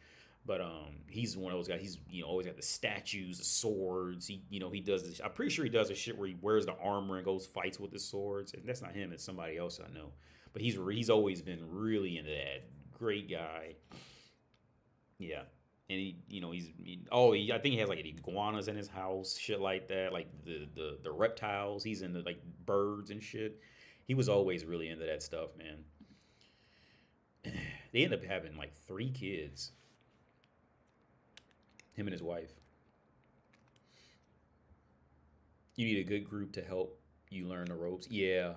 Speaker 1: But he's one of those guys. He's always got the statues, the swords. He does this. I'm pretty sure he does this shit where he wears the armor and goes fights with the swords. And that's not him. It's somebody else I know. But he's always been really into that. Great guy. Yeah. And I think he has like iguanas in his house, shit like that. Like the reptiles. He's into like birds and shit. He was always really into that stuff, man. They end up having like 3 kids. Him and his wife. You need a good group to help you learn the ropes. Yeah.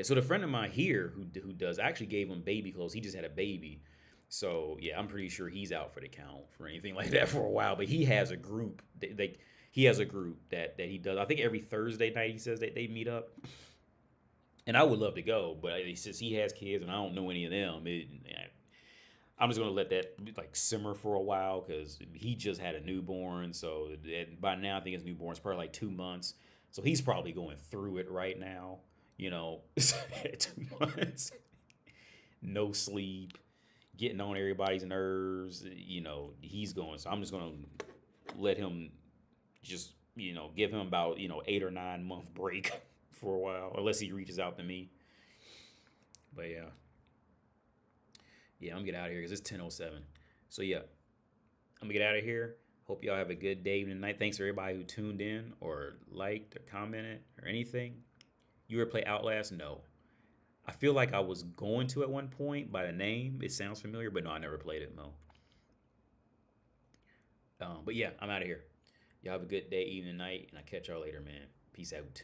Speaker 1: So the friend of mine here who does, I actually gave him baby clothes. He just had a baby. So yeah, I'm pretty sure he's out for the count for anything like that for a while. But he has a group. He has a group that he does. I think every Thursday night he says that they meet up. And I would love to go, but since he has kids and I don't know any of them, I'm just gonna let that like simmer for a while because he just had a newborn. So by now I think his newborn's probably like 2 months. So he's probably going through it right now. 2 months, no sleep, getting on everybody's nerves. He's going. So I'm just gonna let him just give him about 8 or 9 month break for a while, unless he reaches out to me. But yeah. Yeah, I'm gonna get out of here because it's 10:07. So yeah, I'm gonna get out of here. Hope y'all have a good day, evening, night. Thanks for everybody who tuned in or liked or commented or anything. You ever play Outlast? No. I feel like I was going to at one point by the name. It sounds familiar, but no, I never played it, no. But yeah, I'm out of here. Y'all have a good day, evening, night, and I'll catch y'all later, man. Peace out.